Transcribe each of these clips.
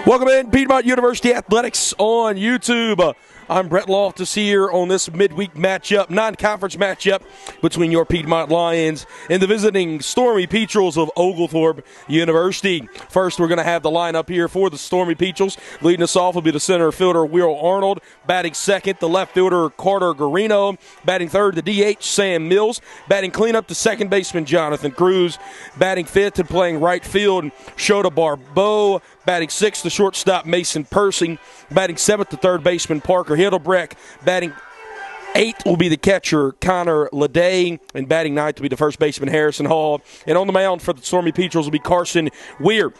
Welcome in, Piedmont University Athletics on YouTube. I'm Brett Loftus here on this midweek matchup, non-conference matchup between your Piedmont Lions and the visiting Stormy Petrels of Oglethorpe University. First, we're going to have the lineup here for the Stormy Petrels. Leading us off will be the center fielder, Will Arnold. Batting second, the left fielder, Carter Garino. Batting third, the DH, Sam Mills. Batting cleanup, the second baseman, Jonathan Cruz. Batting fifth and playing right field, Shota Barbeau. Batting sixth, the shortstop, Mason Persing. Batting seventh, the third baseman, Parker Hittlebrecht. Batting eighth will be the catcher, Connor Leday. And batting ninth will be the first baseman, Harrison Hall. And on the mound for the Stormy Petrels will be Carson Weir.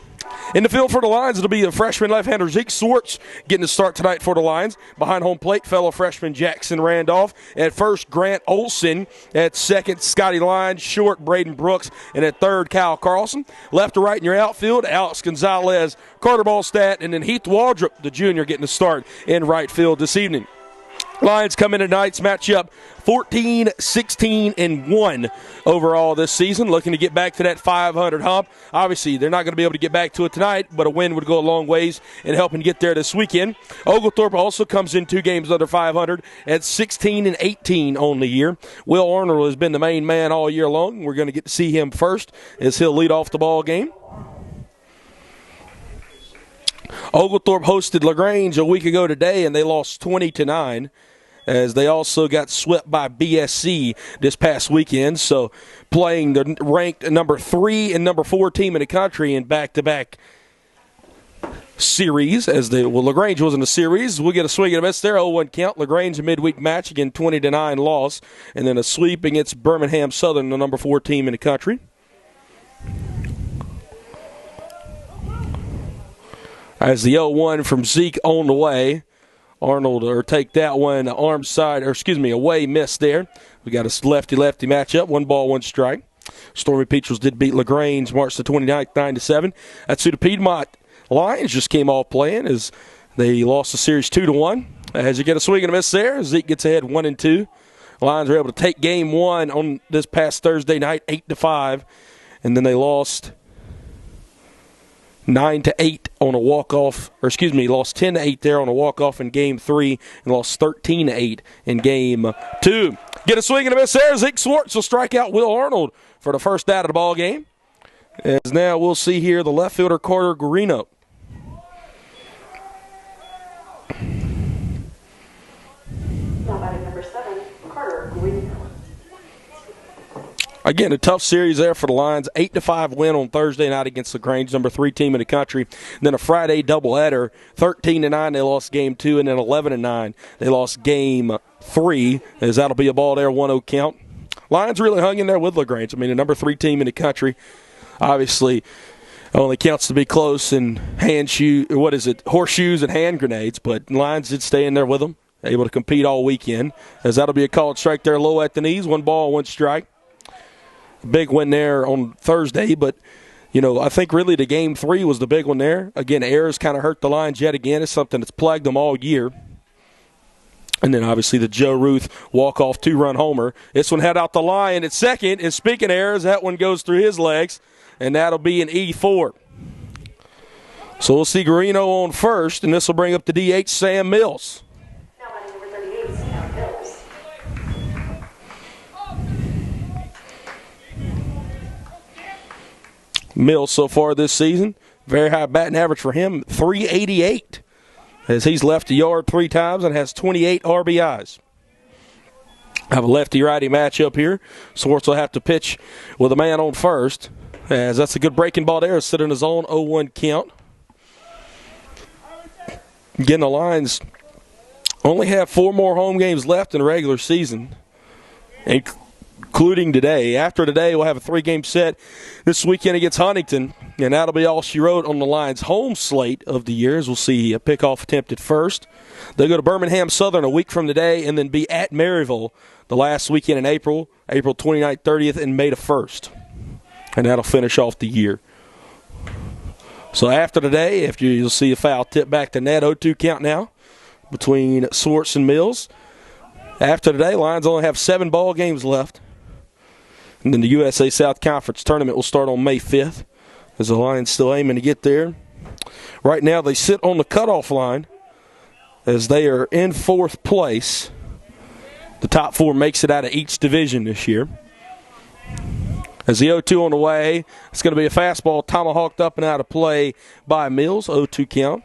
In the field for the Lions, it'll be the freshman left-hander Zeke Swartz getting the start tonight for the Lions. Behind home plate, fellow freshman Jackson Randolph. At first, Grant Olson. At second, Scotty Lyons. Short, Braden Brooks. And at third, Kyle Carlson. Left to right in your outfield, Alex Gonzalez, Carter Ballstat, and then Heath Waldrop, the junior, getting the start in right field this evening. Lions come in tonight's matchup 14-16-1 overall this season, looking to get back to that 500 hump. Obviously, they're not going to be able to get back to it tonight, but a win would go a long ways in helping get there this weekend. Oglethorpe also comes in 2 games under 500 at 16-18 on the year. Will Arnold has been the main man all year long. We're going to get to see him first as he'll lead off the ball game. Oglethorpe hosted LaGrange a week ago today, and they lost 20-9, as they also got swept by BSC this past weekend. So playing the ranked number 3 and number 4 team in the country in back-to-back series. LaGrange wasn't a series. We'll get a swing and a miss there. 0-1 count. LaGrange a midweek match, again 20-9 loss, and then a sweep against Birmingham Southern, the number 4 team in the country. As the 0-1 from Zeke on the way. Arnold, or take that one, away miss there. We got a lefty-lefty matchup, 1 ball, 1 strike. Stormy Petrels did beat LaGrange March the 29th, 9-7. That's who the Piedmont Lions just came off playing, as they lost the series 2-1. As you get a swing and a miss there, Zeke gets ahead 1-2. Lions were able to take game 1 on this past Thursday night, 8-5, and then they lost 9-8 on a walk-off, lost 10-8 there on a walk-off in Game 3 and lost 13-8 in Game 2. Get a swing and a miss there. Zeke Swartz will strike out Will Arnold for the first out of the ball game. As now we'll see here the left fielder Carter Garino. Now batting number 7, Carter Garino. Again, a tough series there for the Lions. 8-5 win on Thursday night against LaGrange, number 3 team in the country. And then a Friday doubleheader, 13-9 they lost game 2, and then 11-9 they lost game 3. As that'll be a ball there, 1-0 count. Lions really hung in there with LaGrange. I mean, the number 3 team in the country. Obviously, only counts to be close in horseshoes and hand grenades. But Lions did stay in there with them, able to compete all weekend. As that'll be a called strike there, low at the knees, 1 ball, 1 strike. Big win there on Thursday, but I think really the Game 3 was the big one there. Again, errors kind of hurt the Lions yet again. It's something that's plagued them all year. And then obviously the Joe Ruth walk-off 2-run homer. This one had out the line at second, and speaking of errors, that one goes through his legs, and that'll be an E4. So we'll see Garino on first, and this will bring up the DH, Sam Mills. Now batting number 38, Sam Mills. Mills so far this season, very high batting average for him, 388, as he's left the yard 3 times and has 28 RBIs. Have a lefty-righty matchup here. Swartz will have to pitch with a man on first, as that's a good breaking ball there. Sit in his own 0-1 count. Again, the Lions only have 4 more home games left in the regular season, including today. After today, we'll have a 3-game set this weekend against Huntington, and that'll be all she wrote on the Lions' home slate of the year. As we'll see a pickoff attempt at first. They'll go to Birmingham Southern a week from today, and then be at Maryville the last weekend in April 29th, 30th, and May the 1st. And that'll finish off the year. So after today, you'll see a foul tip back to net, 0-2 count now between Swartz and Mills. After today, Lions only have 7 ball games left. And then the USA South Conference tournament will start on May 5th, as the Lions still aiming to get there. Right now they sit on the cutoff line as they are in 4th place. The top 4 makes it out of each division this year. As the 0-2 on the way, it's going to be a fastball tomahawked up and out of play by Mills, 0-2 count.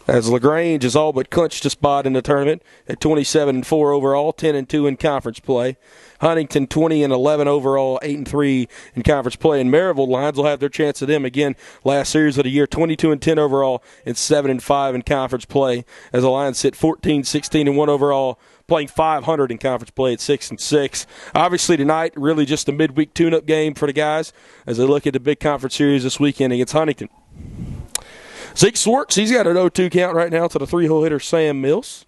As LaGrange has all but clinched a spot in the tournament at 27-4 overall, 10-2 in conference play. Huntington 20-11 overall, 8-3 in conference play. And Maryville Lions will have their chance at them again last series of the year, 22-10 overall and 7-5 in conference play. As the Lions sit 14-16-1 overall, playing .500 in conference play at 6-6. Obviously tonight, really just a midweek tune-up game for the guys as they look at the big conference series this weekend against Huntington. Zeke Swartz, he's got an 0-2 count right now to the 3-hole hitter Sam Mills.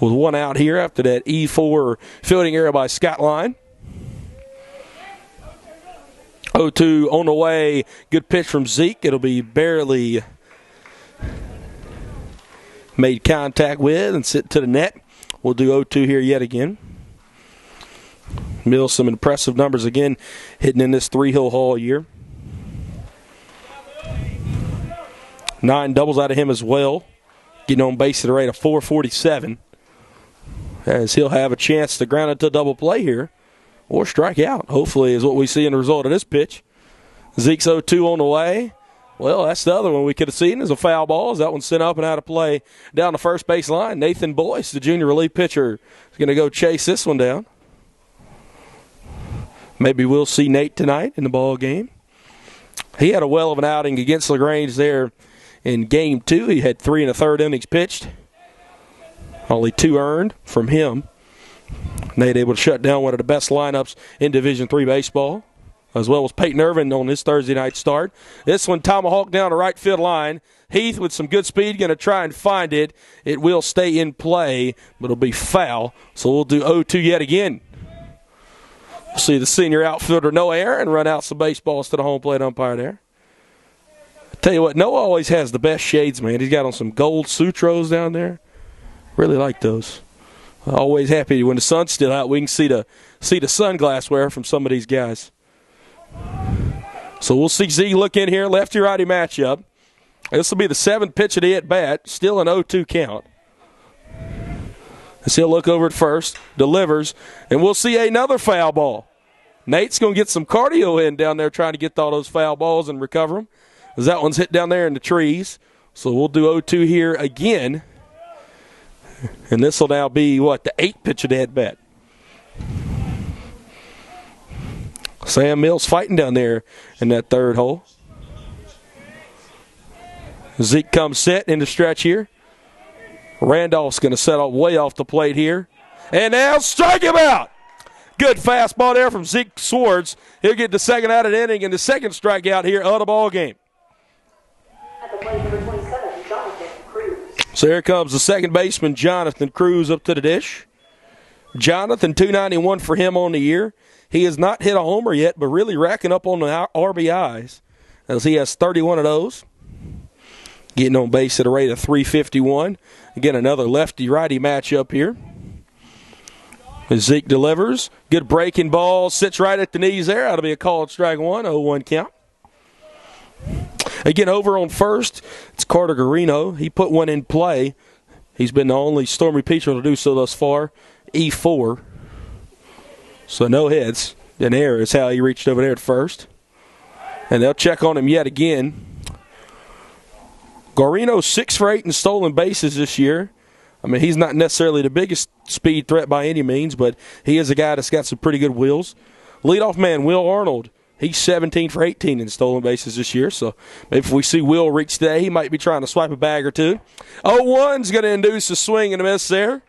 With 1 out here after that E4 fielding error by Scott Line. 0-2 on the way. Good pitch from Zeke. It'll be barely made contact with and sit to the net. We'll do 0-2 here yet again. Mills, some impressive numbers again, hitting in this 3-hill all year. 9 doubles out of him as well. Getting on base at a rate of .447. As he'll have a chance to ground into a double play here or strike out, hopefully, is what we see in the result of this pitch. Zeke's 0-2 on the way. Well, that's the other one we could have seen as a foul ball. As that one's sent up and out of play down the first base line. Nathan Boyce, the junior relief pitcher, is going to go chase this one down. Maybe we'll see Nate tonight in the ball game. He had a well of an outing against LaGrange there in Game 2. He had 3 1/3 innings pitched. Only 2 earned from him. Nate able to shut down one of the best lineups in Division III baseball, as well as Peyton Irvin on his Thursday night start. This one tomahawked down the right field line. Heath with some good speed going to try and find it. It will stay in play, but it'll be foul. So we'll do 0-2 yet again. We'll see the senior outfielder Noah Aaron run out some baseballs to the home plate umpire there. I tell you what, Noah always has the best shades, man. He's got on some gold Sutros down there. Really like those. Always happy when the sun's still out. We can see the sunglass wear from some of these guys. So we'll see Z look in here, lefty-righty matchup. This will be the 7th pitch of the at-bat, still an 0-2 count. As he'll look over at first, delivers, and we'll see another foul ball. Nate's going to get some cardio in down there trying to get all those foul balls and recover them, as that one's hit down there in the trees. So we'll do 0-2 here again. And this will now be, the 8th pitch of the at-bat. Sam Mills fighting down there in that 3rd hole. Zeke comes set in the stretch here. Randolph's going to set up way off the plate here. And now strike him out. Good fastball there from Zeke Swartz. He'll get the 2nd out of the inning and the 2nd strikeout here of the ball game. At the plate, number 27, Jonathan Cruz. So here comes the 2nd baseman, Jonathan Cruz, up to the dish. Jonathan, 291 for him on the year. He has not hit a homer yet, but really racking up on the RBIs as he has 31 of those. Getting on base at a rate of .351. Again, another lefty-righty matchup here. As Zeke delivers. Good breaking ball. Sits right at the knees there. That'll be a called strike one. 0-1 count. Again, over on first, it's Carter Garino. He put one in play. He's been the only Stormy pitcher to do so thus far. E4. So no hits. An error is how he reached over there at first. And they'll check on him yet again. Garino 6 for 8 in stolen bases this year. I mean, he's not necessarily the biggest speed threat by any means, but he is a guy that's got some pretty good wheels. Leadoff man, Will Arnold. He's 17 for 18 in stolen bases this year, so maybe if we see Will reach today, he might be trying to swipe a bag or two. 0-1's going to induce a swing and a miss there.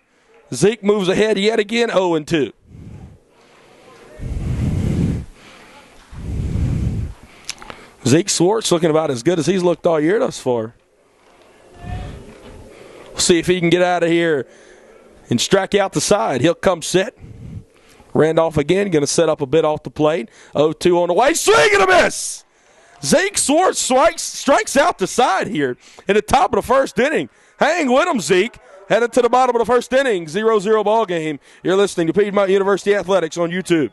Zeke moves ahead yet again, 0-2. Zeke Swartz looking about as good as he's looked all year thus far. We'll see if he can get out of here and strike out the side. He'll come set. Randolph again going to set up a bit off the plate. 0-2 on the way. Swing and a miss! Zeke Swartz strikes out the side here in the top of the first inning. Hang with him, Zeke. Headed to the bottom of the first inning. 0-0 ball game. You're listening to Piedmont University Athletics on YouTube.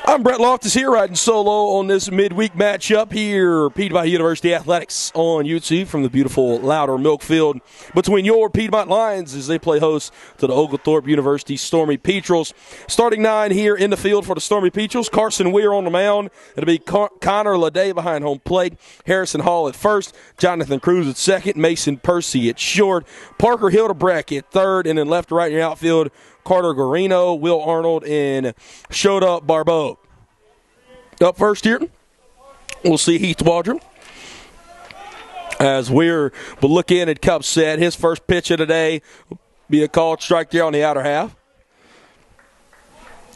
I'm Brett Loftus here, riding solo on this midweek matchup here, Piedmont University Athletics on YouTube from the beautiful Louder Milk Field between your Piedmont Lions as they play host to the Oglethorpe University Stormy Petrels. Starting 9 here in the field for the Stormy Petrels. Carson Weir on the mound. It'll be Connor Leday behind home plate. Harrison Hall at first. Jonathan Cruz at second. Mason Percy at short. Parker Hildebrecht at third. And then left to right in your outfield, Carter Guarino, Will Arnold, and Shoda Barbeau. Up first here, we'll see Heath Waldrop as Weir will look in at Cup set. His first pitch of the day will be a called strike there on the outer half.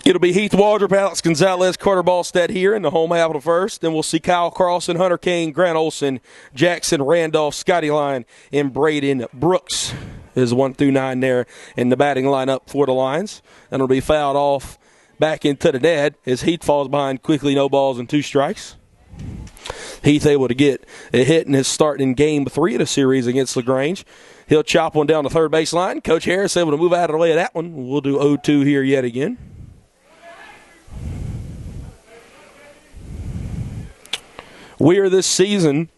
It'll be Heath Waldrop, Alex Gonzalez, Carter Ballstead here in the home half of the first. Then we'll see Kyle Carlson, Hunter Kane, Grant Olson, Jackson Randolph, Scotty Line, and Braden Brooks is 1 through 9 there in the batting lineup for the Lions. And it'll be fouled off back into the net as Heath falls behind quickly, no balls and 2 strikes. Heath able to get a hit in his start in game 3 of the series against LaGrange. He'll chop one down the third base line. Coach Harris able to move out of the way of that one. We'll do 0-2 here yet again. Weir this season,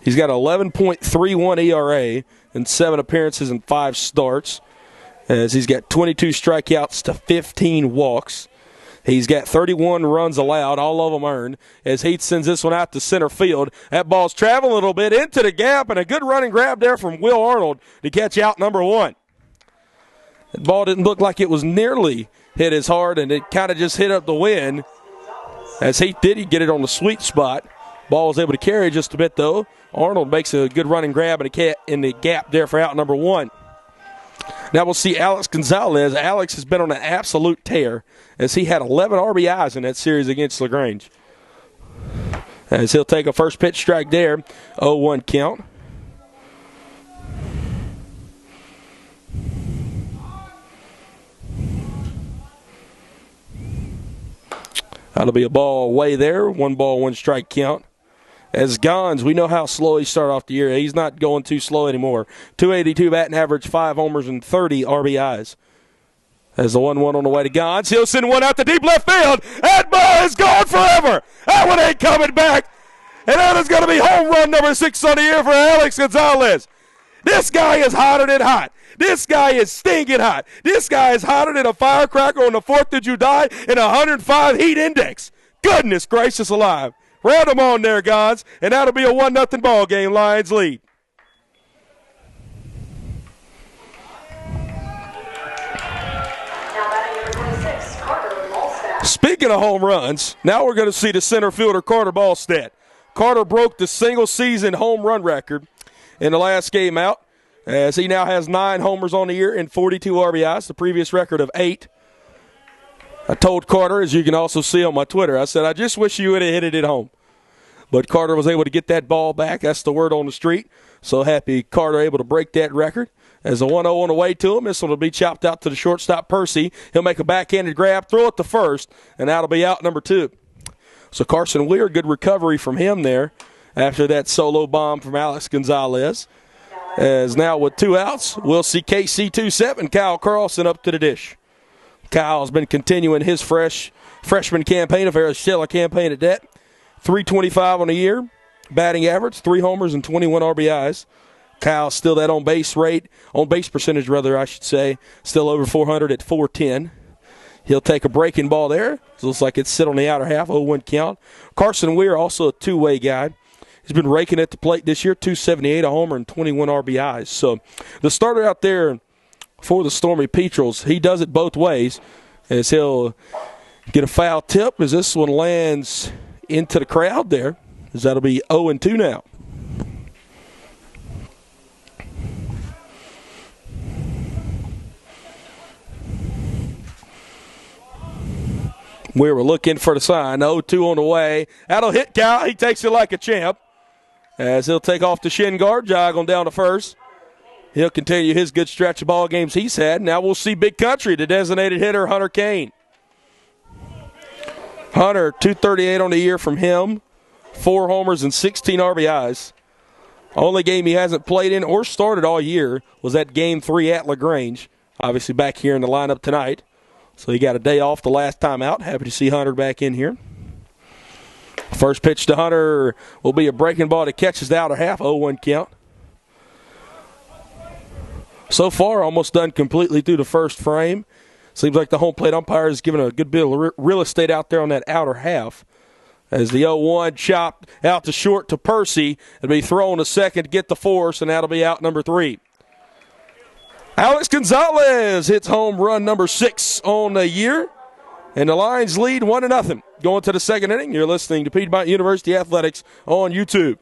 he's got 11.31 ERA and 7 appearances and 5 starts, as he's got 22 strikeouts to 15 walks. He's got 31 runs allowed, all of them earned, as Heath sends this one out to center field. That ball's traveling a little bit into the gap, and a good running grab there from Will Arnold to catch out number 1. The ball didn't look like it was nearly hit as hard, and it kind of just hit up the wind. As Heath did, he get it on the sweet spot. Ball was able to carry just a bit, though. Arnold makes a good running grab in the gap there for out number 1. Now we'll see Alex Gonzalez. Alex has been on an absolute tear as he had 11 RBIs in that series against LaGrange. As he'll take a first pitch strike there, 0-1 count. That'll be a ball away there. 1 ball, 1 strike count. As Gons, we know how slow he started off the year. He's not going too slow anymore. 282 batting average, 5 homers, and 30 RBIs. As the 1-1 on the way to Gons, he'll send one out to deep left field. That ball is gone forever. That one ain't coming back. And that is going to be home run number 6 on the year for Alex Gonzalez. This guy is hotter than hot. This guy is stinking hot. This guy is hotter than a firecracker on the 4th of July in a 105 heat index. Goodness gracious alive. Round them on there, guys, and that'll be a 1-0 ball game. Lions lead. Now batting number 26, Carter Ballstead. Speaking of home runs, now we're going to see the center fielder Carter Ballstead. Carter broke the single-season home run record in the last game out, as he now has 9 homers on the year and 42 RBIs, the previous record of 8. I told Carter, as you can also see on my Twitter, I said, I just wish you would have hit it at home. But Carter was able to get that ball back. That's the word on the street. So happy Carter able to break that record. As a 1-0 on the way to him, this one will be chopped out to the shortstop, Percy. He'll make a backhanded grab, throw it to first, and that'll be out number 2. So Carson Weir, good recovery from him there after that solo bomb from Alex Gonzalez. As now with 2 outs, we'll see KC27, Kyle Carlson, up to the dish. Kyle's been continuing his freshman campaign, a very stellar campaign at that. 325 on the year, batting average, 3 homers and 21 RBIs. Kyle's still that on base percentage, I should say, still over 400 at 410. He'll take a breaking ball there. It looks like it's sit on the outer half, 0-1 count. Carson Weir, also a 2-way guy. He's been raking at the plate this year, 278, a homer, and 21 RBIs. So the starter out there for the Stormy Petrels, he does it both ways, as he'll get a foul tip as this one lands into the crowd there, as that'll be 0-2 now. We were looking for the sign. 0-2 on the way. That'll hit Kyle. He takes it like a champ, as he'll take off the shin guard, jog on down to first. He'll continue his good stretch of ball games he's had. Now we'll see Big Country, the designated hitter, Hunter Kane. Hunter, 238 on the year from him, 4 homers and 16 RBIs. Only game he hasn't played in or started all year was that Game 3 at LaGrange. Obviously back here in the lineup tonight. So he got a day off the last time out. Happy to see Hunter back in here. First pitch to Hunter will be a breaking ball that catches the outer half. 0-1 count. So far, almost done completely through the first frame. Seems like the home plate umpire is giving a good bit of real estate out there on that outer half. As the 0-1 chopped out to short to Percy. It'll be thrown to second to get the force, and that'll be out number 3. Alex Gonzalez hits home run number 6 on the year. And the Lions lead 1-0. Going to the second inning, you're listening to Piedmont University Athletics on YouTube.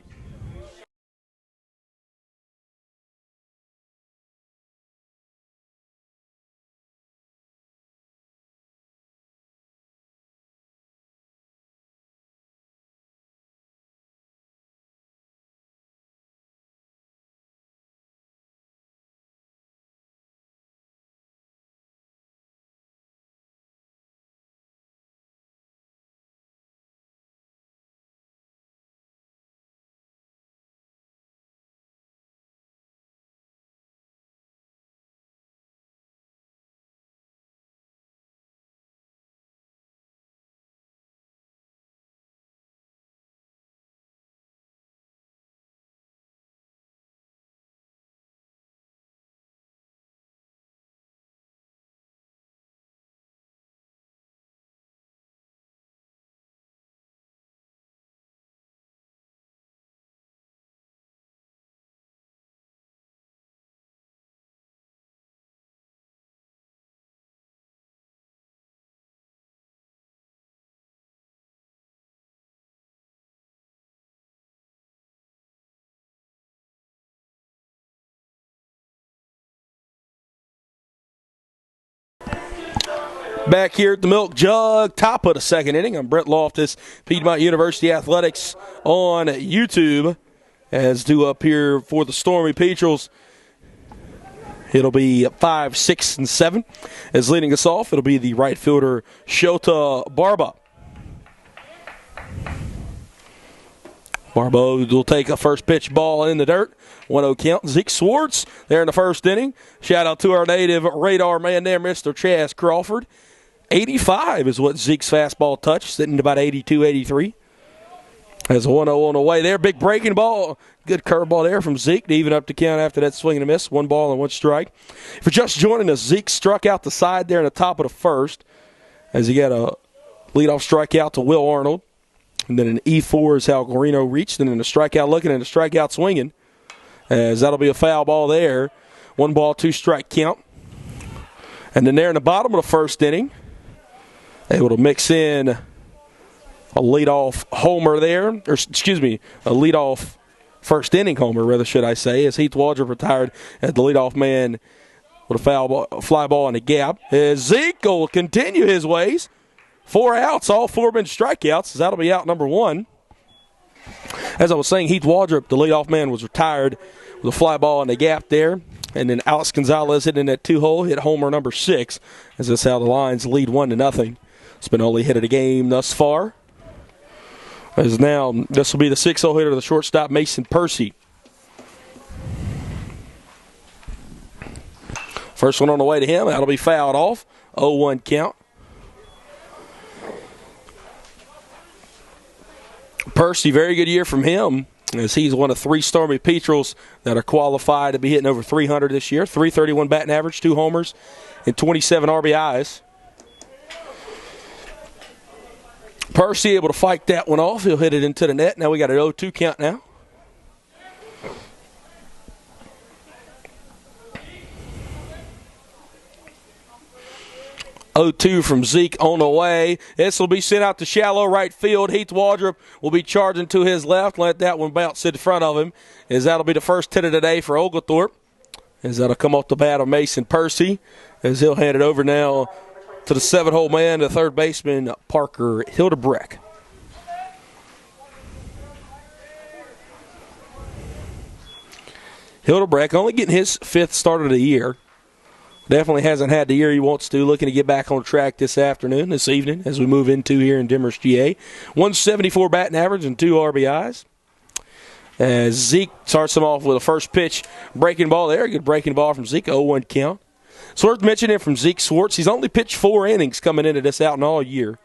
Back here at the Milk Jug, top of the second inning. I'm Brett Loftus, Piedmont University Athletics on YouTube. As due up here for the Stormy Petrels, it'll be 5, 6, and 7. As leading us off, it'll be the right fielder Shota Barba. Barba will take a first pitch ball in the dirt. 1-0 count. Zeke Swartz there in the first inning. Shout out to our native radar man there, Mr. Chaz Crawford. 85 is what Zeke's fastball touched, sitting at about 82, 83. Has a 1-0 on the way there. Big breaking ball. Good curveball there from Zeke to even up the count after that swing and a miss. 1 ball and 1 strike. If you're just joining us, Zeke struck out the side there in the top of the first as he got a leadoff strikeout to Will Arnold. And then an E4 is how Guarino reached. And then a strikeout looking and a strikeout swinging. As that'll be a foul ball there. 1 ball, 2 strike count. And then there in the bottom of the first inning, able to mix in a leadoff homer there. Or, excuse me, a leadoff first inning homer, rather, should I say, as Heath Waldrop retired as the leadoff man with a foul ball, fly ball in the gap. As Zeke will continue his ways. 4 outs, all 4 been strikeouts. So that'll be out number 1. As I was saying, Heath Waldrop, the leadoff man, was retired with a fly ball in the gap there. And then Alex Gonzalez hitting that 2-hole, hit homer number 6. As that's how the Lions lead 1-0. It's been only hit of the game thus far. As now, this will be the 6-0 hitter, the shortstop, Mason Percy. First one on the way to him. That'll be fouled off. 0-1 count. Percy, very good year from him, as he's one of 3 Stormy Petrels that are qualified to be hitting over 300 this year. 331 batting average, 2 homers, and 27 RBIs. Percy able to fight that one off. He'll hit it into the net. Now we got an 0-2 count now. Oh-2 from Zeke on the way. This will be sent out to shallow right field. Heath Waldrop will be charging to his left. Let that one bounce in front of him, as that'll be the first hit of the day for Oglethorpe. As that'll come off the bat of Mason Percy, as he'll hand it over now to the 7-hole man, the third baseman, Parker Hildebrecht. Hildebrecht only getting his 5th start of the year. Definitely hasn't had the year he wants to. Looking to get back on track this evening, as we move into here in Demorest, GA. 174 batting average and 2 RBIs. As Zeke starts him off with a first pitch breaking ball there. Good breaking ball from Zeke. 0-1 count. It's worth mentioning from Zeke Swartz, he's only pitched 4 innings coming into this outing all year.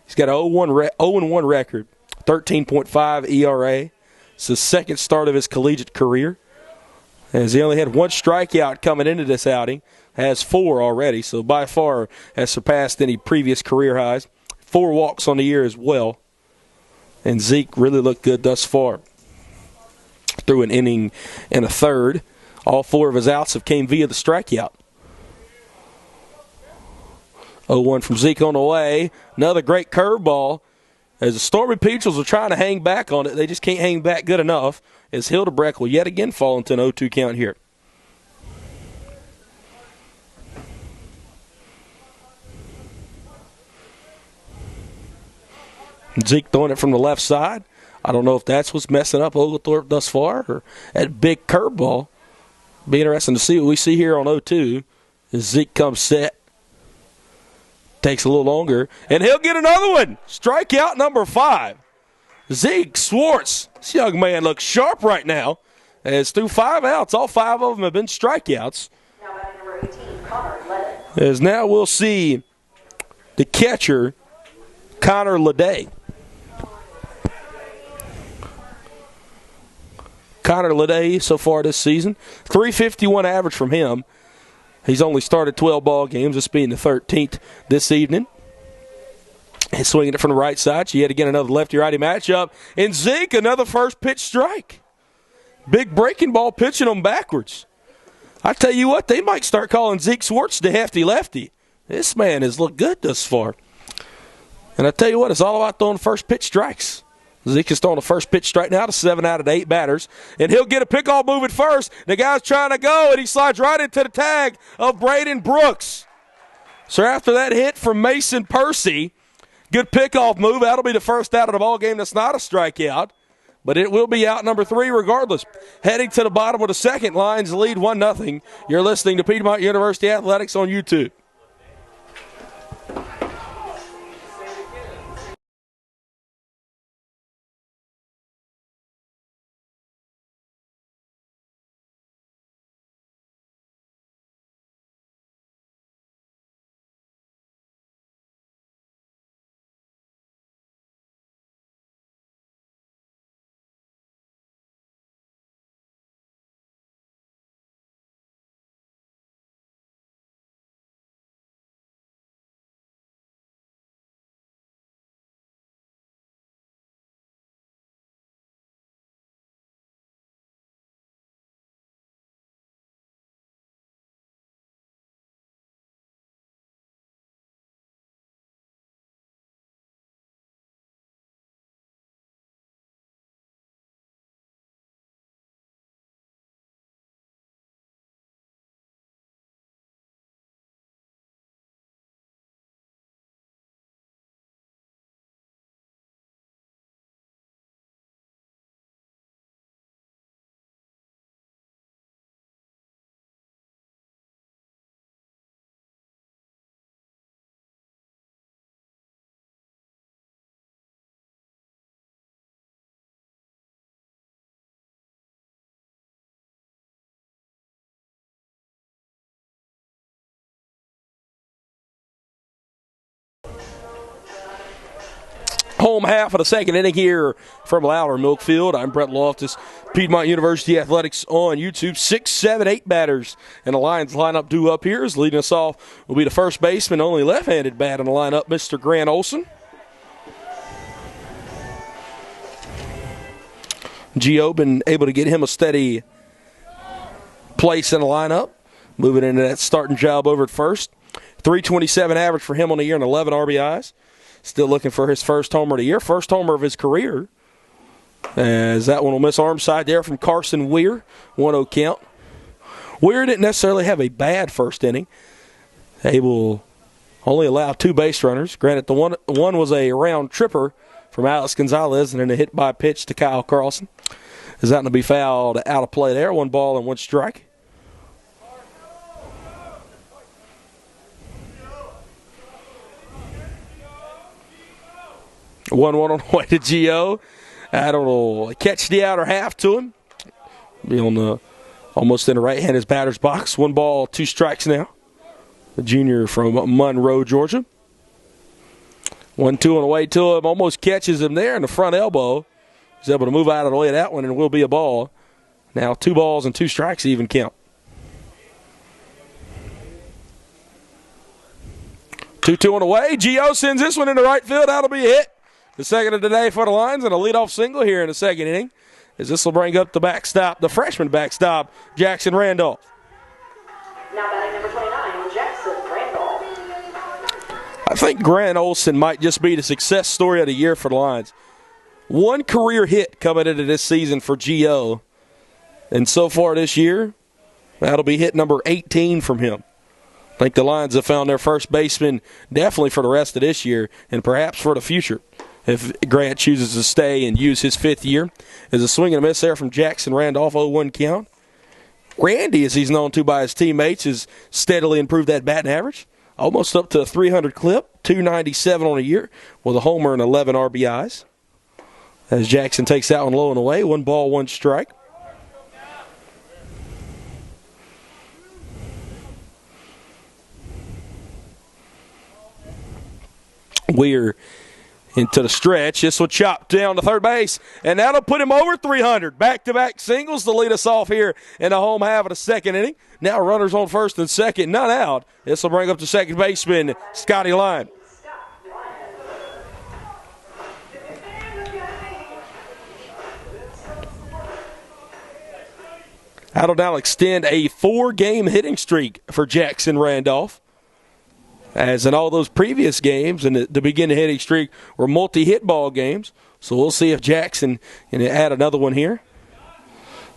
He's got an 0-1 record, 13.5 ERA. It's the second start of his collegiate career. As he only had 1 strikeout coming into this outing, has 4 already, so by far has surpassed any previous career highs. 4 walks on the year as well. And Zeke really looked good thus far. Through an inning and a third. All 4 of his outs have came via the strikeout. 0-1 from Zeke on the way. Another great curveball. As the Stormy Peaches are trying to hang back on it, they just can't hang back good enough. As Hildebrecht will yet again fall into an 0-2 count here. Zeke throwing it from the left side. I don't know if that's what's messing up Oglethorpe thus far, or that big curveball. Be interesting to see what we see here on 0-2 as Zeke comes set. Takes a little longer, and he'll get another one. Strikeout number 5. Zeke Swartz. This young man looks sharp right now. As through 5 outs, all 5 of them have been strikeouts. Now batting number 18, Leday. As now we'll see the catcher, Leday. Leday so far this season. 351 average from him. He's only started 12 ball games, this being the 13th this evening. And swinging it from the right side. So yet again another lefty-righty matchup. And Zeke, another first pitch strike. Big breaking ball pitching them backwards. I tell you what, they might start calling Zeke Swartz the hefty lefty. This man has looked good thus far. And I tell you what, it's all about throwing first pitch strikes. Zeke is throwing the first pitch strike now to 7 out of the 8 batters. And he'll get a pickoff move at first. The guy's trying to go, and he slides right into the tag of Braden Brooks. So after that hit from Mason Percy, good pickoff move. That'll be the first out of the ball game that's not a strikeout. But it will be out number 3 regardless. Heading to the bottom of the second, Lions lead 1-0. You're listening to Piedmont University Athletics on YouTube. Home half of the second inning here from Lowry Milkfield. I'm Brett Loftus, Piedmont University Athletics on YouTube. 6, 7, 8 batters, and the Lions lineup due up here. Is leading us off will be the first baseman, only left-handed bat in the lineup, Mr. Grant Olson. Gio been able to get him a steady place in the lineup, moving into that starting job over at first. 327 average for him on the year and 11 RBIs. Still looking for his first homer of the year, first homer of his career. As that one will miss arm side there from Carlson Weir, 1-0 count. Weir didn't necessarily have a bad first inning. They will only allow 2 base runners. Granted, the one was a round tripper from Alex Gonzalez and then a hit by pitch to Kyle Carlson. Is that going to be fouled out of play there? 1 ball and 1 strike. One on the way to Gio. Adam will catch the outer half to him. Be on the almost in the right-handed batter's box. 1 ball, 2 strikes now. the junior from Monroe, Georgia. 1-2 on the way to him. Almost catches him there in the front elbow. He's able to move out of the way of that one, and it will be a ball. Now 2 balls and 2 strikes, even count. 2-2 on the way. Gio sends this one into right field. That'll be a hit. The second of the day for the Lions, and a leadoff single here in the second inning, as this will bring up the backstop, the freshman backstop, Jackson Randolph. Now batting number 29, Jackson Randolph. I think Grant Olson might just be the success story of the year for the Lions. 1 career hit coming into this season for Gio, and so far this year, that'll be hit number 18 from him. I think the Lions have found their first baseman definitely for the rest of this year and perhaps for the future if Grant chooses to stay and use his 5th year. There's a swing and a miss there from Jackson Randolph, 0-1 count. Randy, as he's known to by his teammates, has steadily improved that batting average, almost up to a 300 clip, 297 on a year with a homer and 11 RBIs. As Jackson takes that one low and away, 1 ball, 1 strike. Weir into the stretch. This will chop down to third base, and that'll put him over 300. Back-to-back singles to lead us off here in the home half of the second inning. Now runners on first and second, none out. This will bring up the second baseman, Scotty Lyon. That'll now extend a 4-game hitting streak for Jackson Randolph. As in all those previous games and the beginning hitting streak were multi-hit ball games. So we'll see if Jackson can add another one here.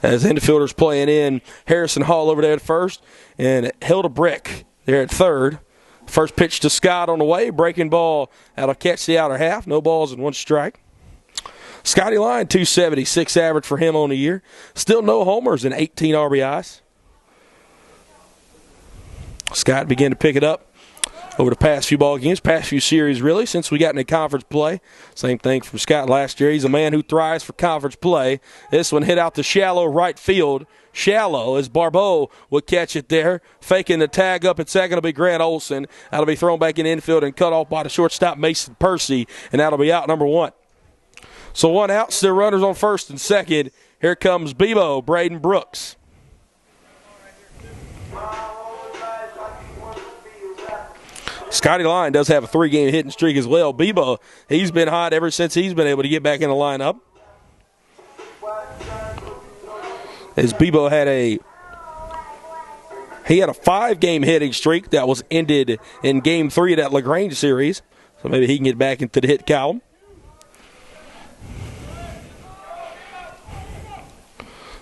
As infielders playing in Harrison Hall over there at first and Hilda Brick there at third. First pitch to Scott on the way. Breaking ball. That'll catch the outer half. No balls and 1 strike. Scotty Lyon, 276 average for him on the year. Still no homers and 18 RBIs. Scott began to pick it up over the past few ball games, past few series really, since we got into conference play. Same thing from Scott last year. He's a man who thrives for conference play. This one hit out to shallow right field. Shallow as Barbeau would catch it there. Faking the tag up at second will be Grant Olson. That'll be thrown back in infield and cut off by the shortstop Mason Percy, and that'll be out number 1. So 1 out, still runners on first and second. Here comes Bebo, Braden Brooks. Scotty Lyon does have a 3-game hitting streak as well. Bebo, he's been hot ever since he's been able to get back in the lineup. As Bebo had a 5-game hitting streak that was ended in Game 3 of that LaGrange series. So maybe he can get back into the hit column.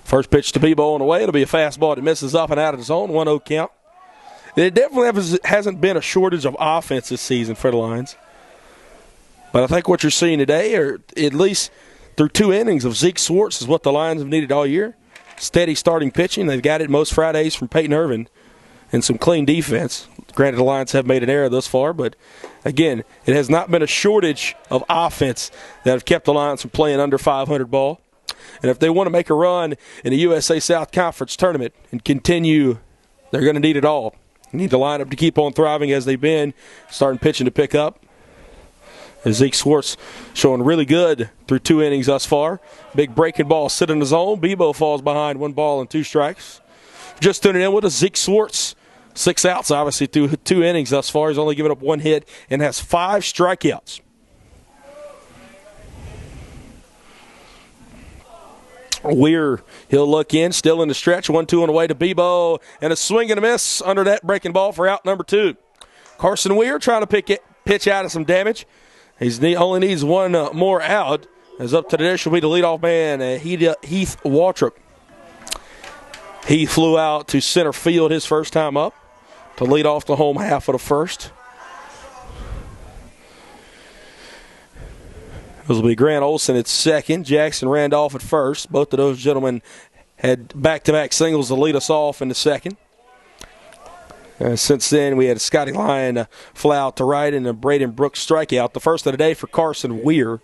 First pitch to Bebo on the way. It'll be a fastball that misses up and out of the zone. 1-0 count. There definitely hasn't been a shortage of offense this season for the Lions. But I think what you're seeing today, or at least through 2 innings of Zeke Swartz, is what the Lions have needed all year. Steady starting pitching. They've got it most Fridays from Peyton Irvin and some clean defense. Granted, the Lions have made an error thus far, but again, it has not been a shortage of offense that have kept the Lions from playing under 500 ball. And if they want to make a run in the USA South Conference tournament and continue, they're going to need it all. You need the lineup to keep on thriving as they've been, starting pitching to pick up. As Zeke Swartz showing really good through 2 innings thus far. Big breaking ball sit in the zone. Bebo falls behind, 1 ball and 2 strikes. Just tuning in with us, Zeke Swartz. 6 outs, obviously, through 2 innings thus far. He's only given up 1 hit and has 5 strikeouts. Weir, he'll look in, still in the stretch. 1-2 on the way to Bebo, and a swing and a miss under that breaking ball for out number 2. Carson Weir trying to pitch out of some damage. He only needs 1 more out. As up to the dish will be the leadoff man, Heath Waldrop. He flew out to center field his first time up to lead off the home half of the first. This will be Grant Olson at second, Jackson Randolph at first. Both of those gentlemen had back-to-back singles to lead us off in the second. Since then, we had Scotty Lyon fly out to right and a Braden Brooks strikeout. The first of the day for Carson Weir.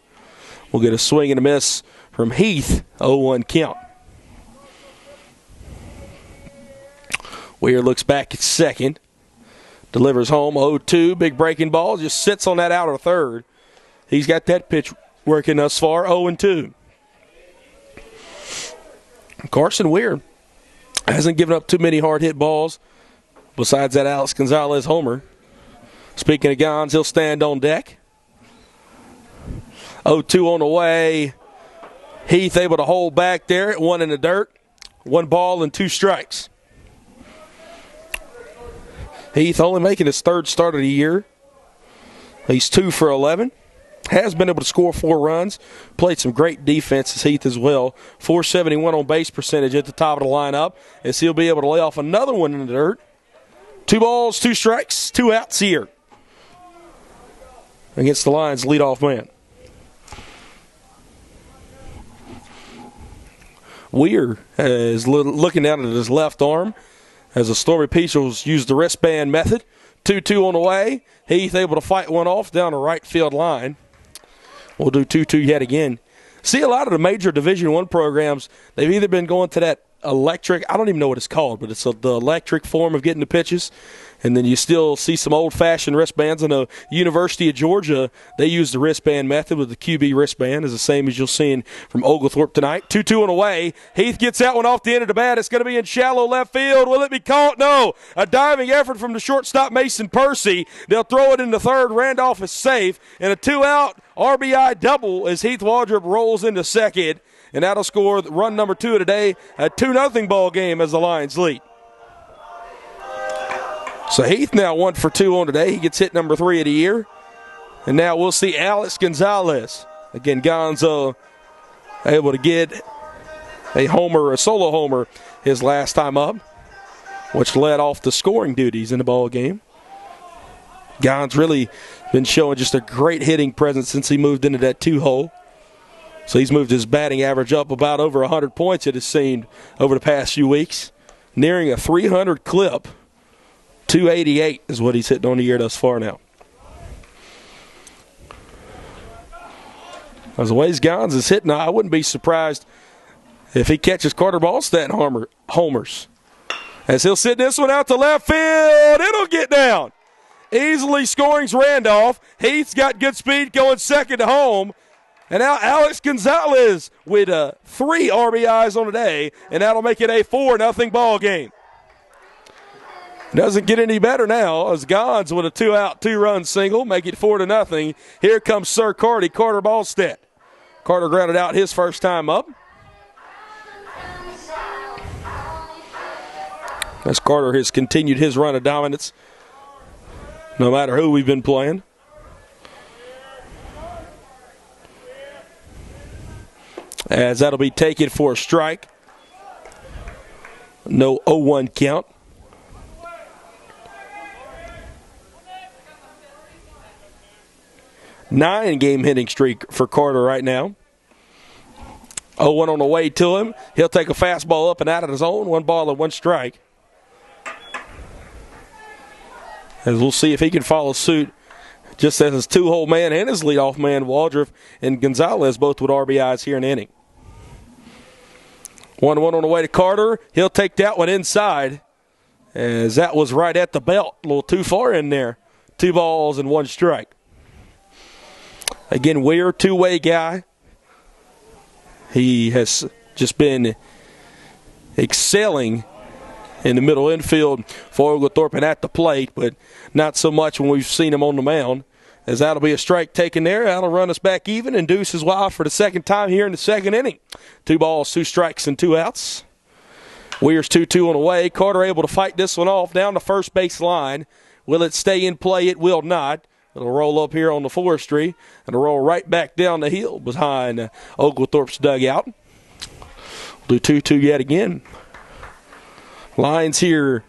We'll get a swing and a miss from Heath, 0-1 count. Weir looks back at second. delivers home 0-2. Big breaking ball. Just sits on that outer third. He's got that pitch working thus far, 0-2. Carson Weir hasn't given up too many hard hit balls besides that Alex Gonzalez homer. Speaking of Gons, he'll stand on deck. 0-2 on the way. Heath able to hold back there at 1 in the dirt. 1 ball and 2 strikes. Heath only making his 3rd start of the year. He's 2 for 11. Has been able to score 4 runs. Played some great defense as Heath as well. 471 on base percentage at the top of the lineup, as he'll be able to lay off another one in the dirt. 2 balls, 2 strikes, 2 outs here against the Lions' leadoff man. Weir is looking down at his left arm as the Stormy Peaches use the wristband method. 2-2 on the way. Heath able to fight one off down the right field line. We'll do 2-2 yet again. See, a lot of the major Division I programs, they've either been going to that electric, I don't even know what it's called, but it's the electric form of getting the pitches. And then you still see some old-fashioned wristbands. In the University of Georgia, they use the wristband method with the QB wristband. It's the same as you'll see from Oglethorpe tonight. 2-2 on the way. Heath gets that one off the end of the bat. It's going to be in shallow left field. Will it be caught? No. A diving effort from the shortstop, Mason Percy. They'll throw it in the third. Randolph is safe. And a 2-out RBI double as Heath Waldrop rolls into second. And that'll score run number 2 of the day. A 2-0 ball game as the Lions lead. So Heath now 1 for 2 on today. He gets hit number 3 of the year. And now we'll see Alex Gonzalez. Again, Gonzo able to get a homer, a solo homer, his last time up, which led off the scoring duties in the ball game. Gon's really been showing just a great hitting presence since he moved into that 2-hole. So he's moved his batting average up about over 100 points, it has seemed, over the past few weeks. Nearing a 300 clip. 288 is what he's hitting on the year thus far now. As the ways Gons is hitting, I wouldn't be surprised if he catches Carter Ballstat homers. As he'll sit this one out to left field, it'll get down. Easily scoring's Randolph. Heath's got good speed going second to home. And now Alex Gonzalez with 3 RBIs on the day, and that'll make it a 4-0 ball game. Doesn't get any better now as Gons with a 2-out, 2-run single, make it 4-0. Here comes Sir Carter Ballstat. Carter grounded out his first time up. As Carter has continued his run of dominance, no matter who we've been playing. As that'll be taken for a strike. No 0-1 count. 9-game hitting streak for Carter right now. 0-1 on the way to him. He'll take a fastball up and out of his own. 1 ball and 1 strike. As we'll see if he can follow suit, just as his 2-hole man and his leadoff man, Waldrop and Gonzalez, both with RBIs here in the inning. 1-1 on the way to Carter. He'll take that one inside, as that was right at the belt. A little too far in there. 2 balls and 1 strike. Again, Weir, 2-way guy. He has just been excelling in the middle infield for Oglethorpe and at the plate, but not so much when we've seen him on the mound. As that'll be a strike taken there. That'll run us back even, and Deuce is wild for the second time here in the second inning. 2 balls, 2 strikes, and 2 outs. Weir's 2-2 on the way. Carter able to fight this one off down the first base line. Will it stay in play? It will not. It'll roll up here on the forestry, and it'll roll right back down the hill behind Oglethorpe's dugout. We'll do 2-2 yet again. Lions here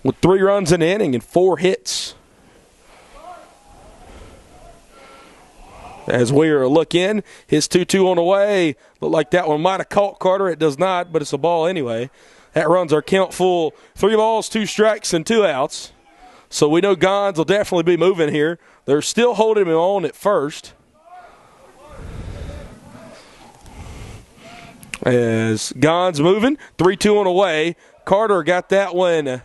with 3 runs in the inning and 4 hits. As Weir look in, his 2-2 on the way. Look like that one might have caught Carter. It does not, but it's a ball anyway. That runs our count full. 3 balls, 2 strikes, and 2 outs. So we know Gons will definitely be moving here. They're still holding him on at first. As Gons moving, 3-2 on the way. Carter got that one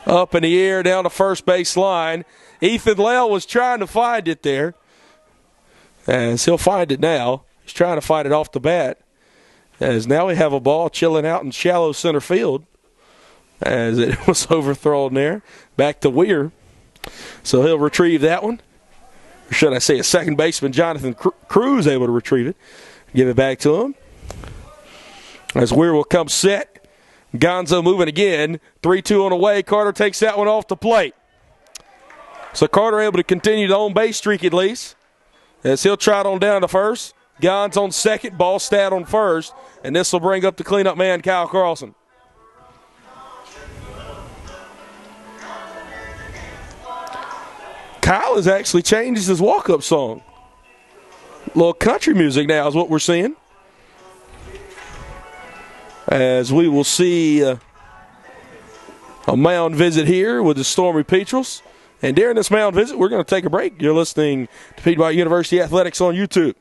Up in the air down the first base line. Ethan Lale was trying to find it there. As he'll find it now. He's trying to find it off the bat. As now we have a ball chilling out in shallow center field. As it was overthrown there. Back to Weir. So he'll retrieve that one. Or should I say a second baseman, Jonathan Cruz, able to retrieve it. Give it back to him. As Weir will come set. Gonzo moving again. 3-2 on the way. Carter takes that one off the plate. So Carter able to continue the home base streak at least. As he'll trot on down to first. Gonz on second. Ballstat on first. And this will bring up the cleanup man, Kyle Carlson. Kyle has actually changed his walk-up song. A little country music now is what we're seeing. As we will see a mound visit here with the Stormy Petrels. And during this mound visit, we're going to take a break. You're listening to Piedmont University Athletics on YouTube.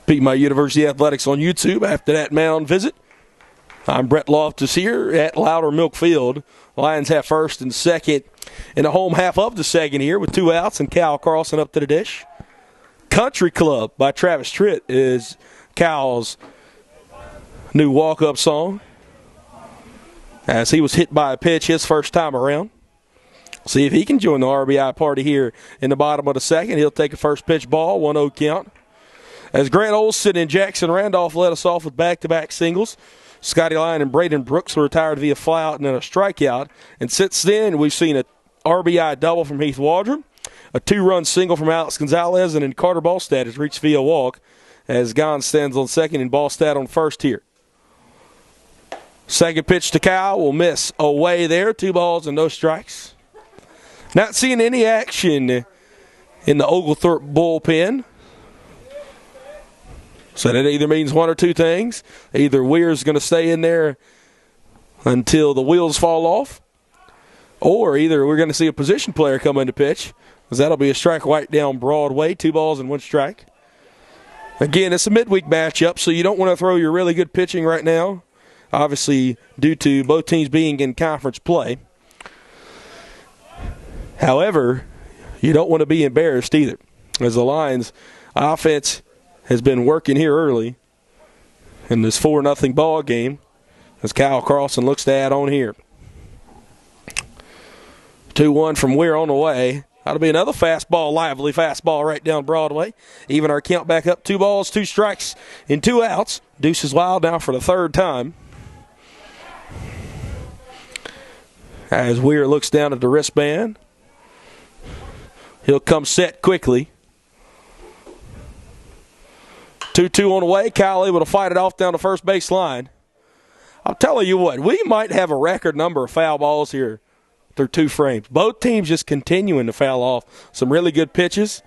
Piedmont University Athletics on YouTube after that mound visit. I'm Brett Loftus here at Loudermilk Field. Lions have first and second in the home half of the second here with 2 outs and Kyle Carlson up to the dish. Country Club by Travis Tritt is Cal's new walk-up song as he was hit by a pitch his first time around. See if he can join the RBI party here in the bottom of the second. He'll take a first pitch ball, 1-0 count. As Grant Olson and Jackson Randolph led us off with back-to-back singles, Scotty Lyon and Braden Brooks were retired via flyout and then a strikeout. And since then, we've seen a RBI double from Heath Waldrop, a 2-run single from Alex Gonzalez, and then Carter Ballstat has reached via walk as Gon stands on second and Ballstat on first here. Second pitch to Kyle will miss away there. 2 balls and no strikes. Not seeing any action in the Oglethorpe bullpen. So that either means one or two things. Either Weir's going to stay in there until the wheels fall off, or either we're going to see a position player come in to pitch, because that'll be a strike right down Broadway, 2 balls and 1 strike. Again, it's a midweek matchup, so you don't want to throw your really good pitching right now, obviously due to both teams being in conference play. However, you don't want to be embarrassed either, as the Lions' offense has been working here early in this 4-0 ball game as Kyle Carlson looks to add on here. 2-1 from Weir on the way. That'll be another fastball, lively fastball right down Broadway. Even our count back up, 2 balls, 2 strikes, and 2 outs. Deuce is wild now for the 3rd time. As Weir looks down at the wristband, he'll come set quickly. 2-2 on the way. Kyle able to fight it off down the first base line. I'm telling you what, we might have a record number of foul balls here through 2 frames. Both teams just continuing to foul off some really good pitches,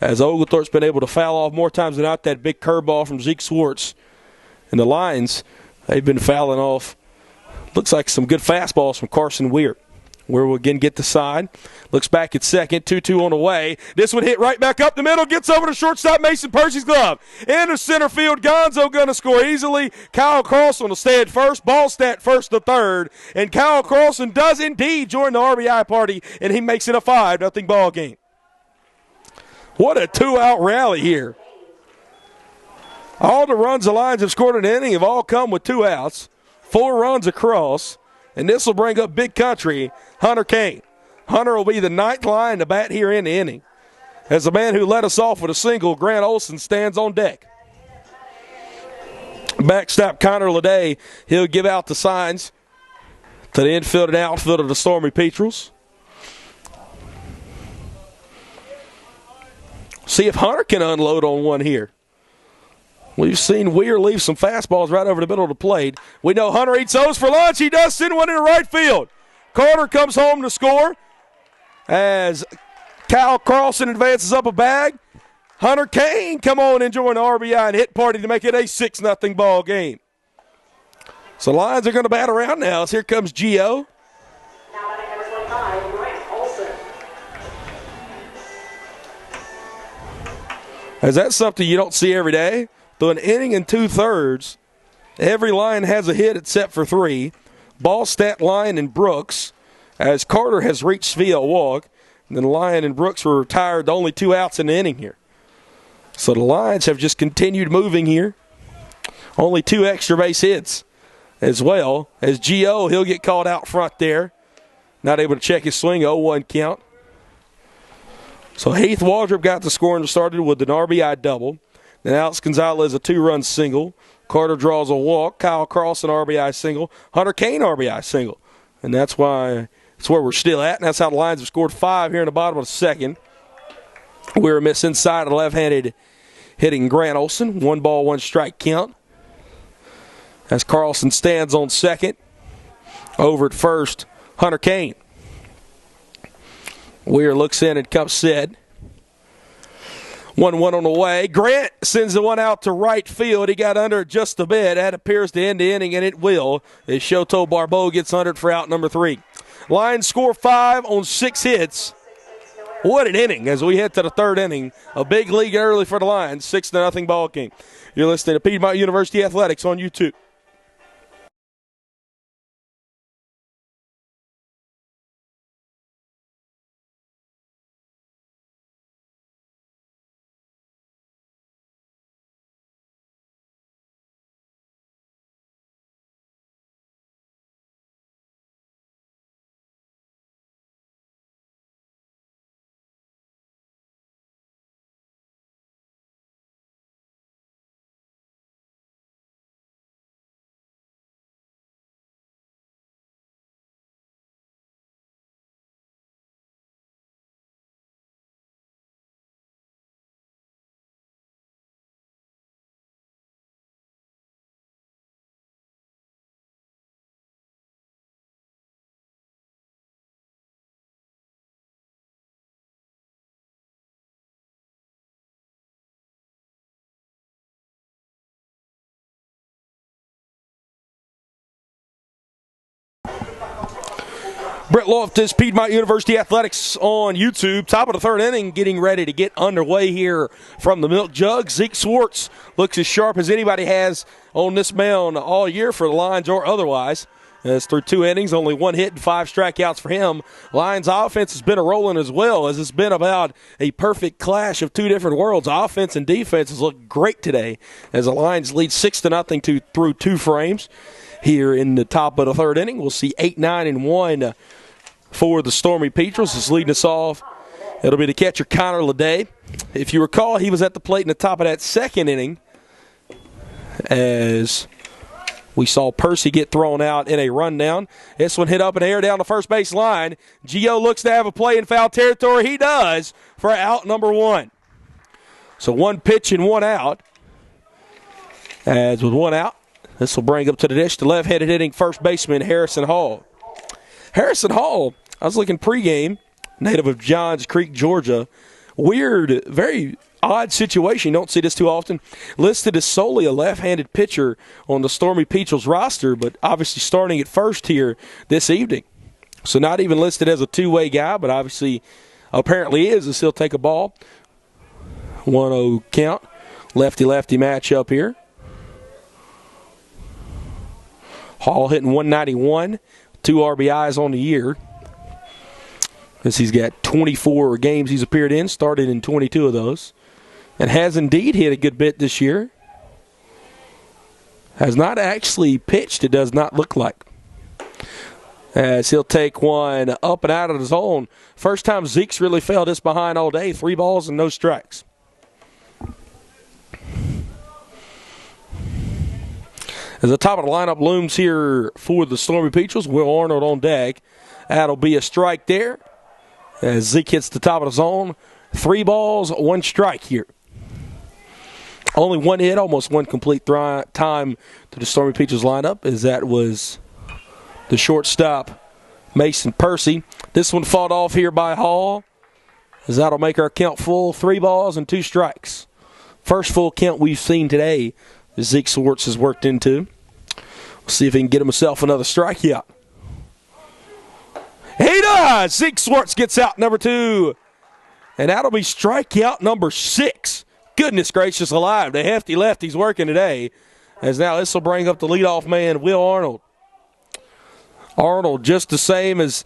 as Oglethorpe's been able to foul off more times than not that big curveball from Zeke Swartz. And the Lions, they've been fouling off, looks like some good fastballs from Carson Weir. Weir will again get the side. Looks back at second, 2-2 on the way. This one hit right back up the middle, gets over to shortstop Mason Percy's glove. Into center field, Gonzo going to score easily. Kyle Carlson will stay at first, Ballstat first to third. And Kyle Carlson does indeed join the RBI party, and he makes it a 5-0 ball game. What a 2-out rally here. All the runs the Lions have scored in an inning have all come with 2 outs. 4 runs across. And this will bring up Big Country, Hunter Kane. Hunter will be the 9th line to bat here in the inning. As the man who led us off with a single, Grant Olson, stands on deck. Backstop Connor Leday, he'll give out the signs to the infield and outfield of the Stormy Petrels. See if Hunter can unload on one here. We've seen Weir leave some fastballs right over the middle of the plate. We know Hunter eats those for lunch. He does send one into right field. Carter comes home to score as Carlson advances up a bag. Hunter Kane come on and join the RBI and hit party to make it a 6-0 ball game. So Lions are going to bat around now as here comes Gio. Now batting number 25, Olsen. Is that something you don't see every day? Through an inning and 2/3, every Lion has a hit except for 3. Ball stat Lion and Brooks, as Carter has reached via walk. And then Lion and Brooks were retired, the only 2 outs in the inning here. So the Lions have just continued moving here. Only 2 extra base hits as well. As Gio, he'll get called out front there. Not able to check his swing, 0-1 count. So Heath Waldrop got the score and started with an RBI double. Then Alex Gonzalez a 2-run single. Carter draws a walk. Kyle Carlson RBI single. Hunter Kane RBI single. And that's where we're still at. And that's how the Lions have scored 5 here in the bottom of the second. We're a miss inside of the left-handed hitting Grant Olson. 1 ball, 1 strike count. As Carlson stands on second. Over at first, Hunter Kane. Weir looks in and comes set. 1-1 on the way. Grant sends the one out to right field. He got under it just a bit. That appears to end the inning, and it will, as Shoto Barbeau gets under it for out number 3. Lions score 5 on 6 hits. What an inning as we head to the 3rd inning. A big lead early for the Lions. 6-0 ball game. You're listening to Piedmont University Athletics on YouTube. Brett Loftus, Piedmont University Athletics on YouTube. Top of the 3rd inning, getting ready to get underway here from the milk jug. Zeke Swartz looks as sharp as anybody has on this mound all year for the Lions or otherwise. As through 2 innings, only 1 hit and 5 strikeouts for him. Lions offense has been a rolling as well, as it's been about a perfect clash of 2 different worlds. Offense and defense has looked great today as the Lions lead 6-0 through 2 frames. Here in the top of the 3rd inning, we'll see 8, 9, and 1 for the Stormy Petrels. Is leading us off. It'll be the catcher, Connor Leday. If you recall, he was at the plate in the top of that 2nd inning as we saw Percy get thrown out in a rundown. This one hit up in the air down the first base line. Gio looks to have a play in foul territory. He does for out number 1. So 1 pitch and 1 out. As with 1 out, this will bring up to the dish the left-handed hitting first baseman, Harrison Hall. Harrison Hall, I was looking pregame, native of Johns Creek, Georgia. Weird, very odd situation. You don't see this too often. Listed as solely a left-handed pitcher on the Stormy Petrels roster, but obviously starting at first here this evening. So not even listed as a 2-way guy, but obviously apparently is, as he'll take a ball. 1-0 count. Lefty-lefty matchup here. Hall hitting 191. 2 RBIs on the year. As he's got 24 games he's appeared in, started in 22 of those. And has indeed hit a good bit this year. Has not actually pitched, it does not look like. As he'll take one up and out of the zone. First time Zeke's really felt this behind all day. 3 balls and no strikes. As the top of the lineup looms here for the Stormy Petrels, Will Arnold on deck. That'll be a strike there. As Zeke hits the top of the zone, 3 balls, 1 strike here. Only 1 hit, almost 1 complete time to the Stormy Petrels lineup, as that was the shortstop, Mason Percy. This one fought off here by Hall, as that'll make our count full. 3 balls and 2 strikes. First full count we've seen today, Zeke Swartz has worked into. We'll see if he can get himself another strikeout. He does! Zeke Swartz gets out number 2. And that'll be strikeout number 6. Goodness gracious alive, the hefty lefty's working today. As now this will bring up the leadoff man, Will Arnold. Arnold, just the same as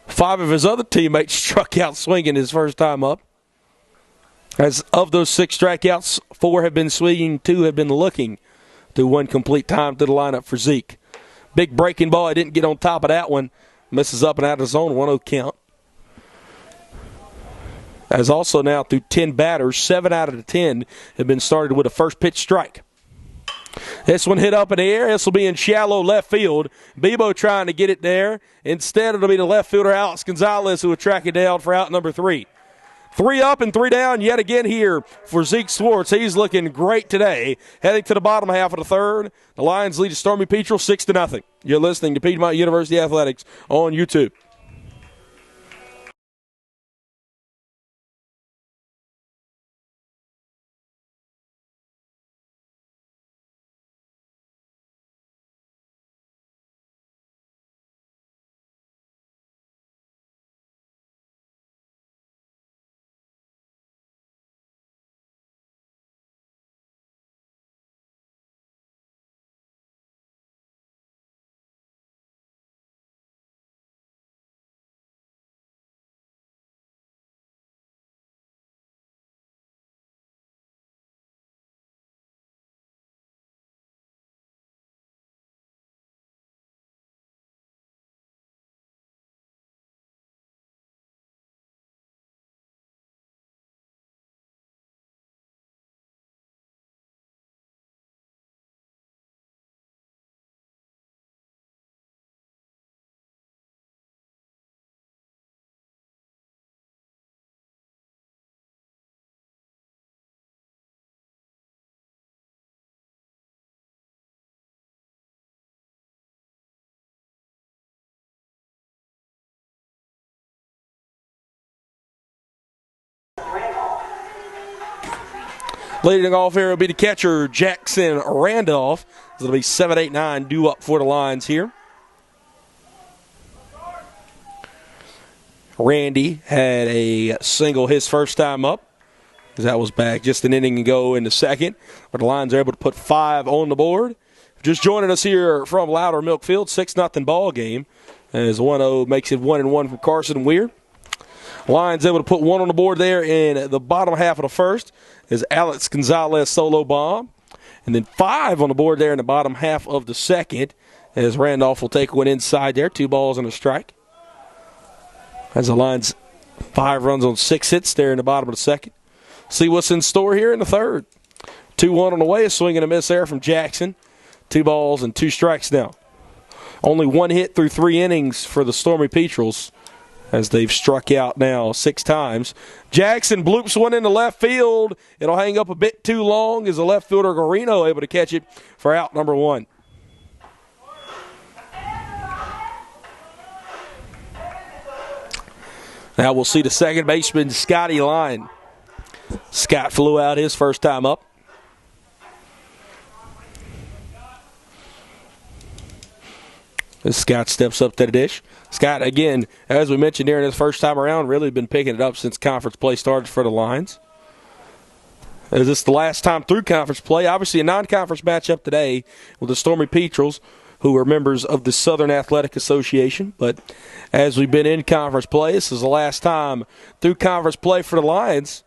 5 of his other teammates, struck out swinging his first time up. As of those 6 strikeouts, 4 have been swinging, 2 have been looking to 1 complete time to the lineup for Zeke. Big breaking ball, he didn't get on top of that one. Misses up and out of the zone, 1-0 count. As also now through 10 batters, 7 out of the 10 have been started with a first pitch strike. This one hit up in the air. This will be in shallow left field. Bebo trying to get it there. Instead, it'll be the left fielder, Alex Gonzalez, who will track it down for out number 3. 3 up and 3 down yet again here for Zeke Swartz. He's looking great today. Heading to the bottom half of the third. The Lions lead to Stormy Petrel 6-0. You're listening to Piedmont University Athletics on YouTube. Leading off here will be the catcher, Jackson Randolph. It'll be 7, 8, 9 due up for the Lions here. Randy had a single his first time up. That was back just an inning ago in the second. But the Lions are able to put 5 on the board. Just joining us here from Louder Milk Field, 6-0 ball game. As 1-0 makes it 1-1 from Carlson Weir. Lions able to put 1 on the board there in the bottom half of the first as Alex Gonzalez solo bomb. And then 5 on the board there in the bottom half of the second as Randolph will take one inside there. 2 balls and a strike. As the Lions 5 runs on 6 hits there in the bottom of the second. See what's in store here in the third. 2-1 on the way, a swing and a miss there from Jackson. 2 balls and 2 strikes now. Only 1 hit through 3 innings for the Stormy Petrels, as they've struck out now 6 times. Jackson bloops one into left field. It'll hang up a bit too long as the left fielder Garino able to catch it for out number 1. Now we'll see the second baseman, Scotty Line. Scott flew out his first time up. As Scott steps up to the dish. Scott, again, as we mentioned during his first time around, really been picking it up since conference play started for the Lions. Is this the last time through conference play? Obviously a non-conference matchup today with the Stormy Petrels, who are members of the Southern Athletic Association. But as we've been in conference play, this is the last time through conference play for the Lions.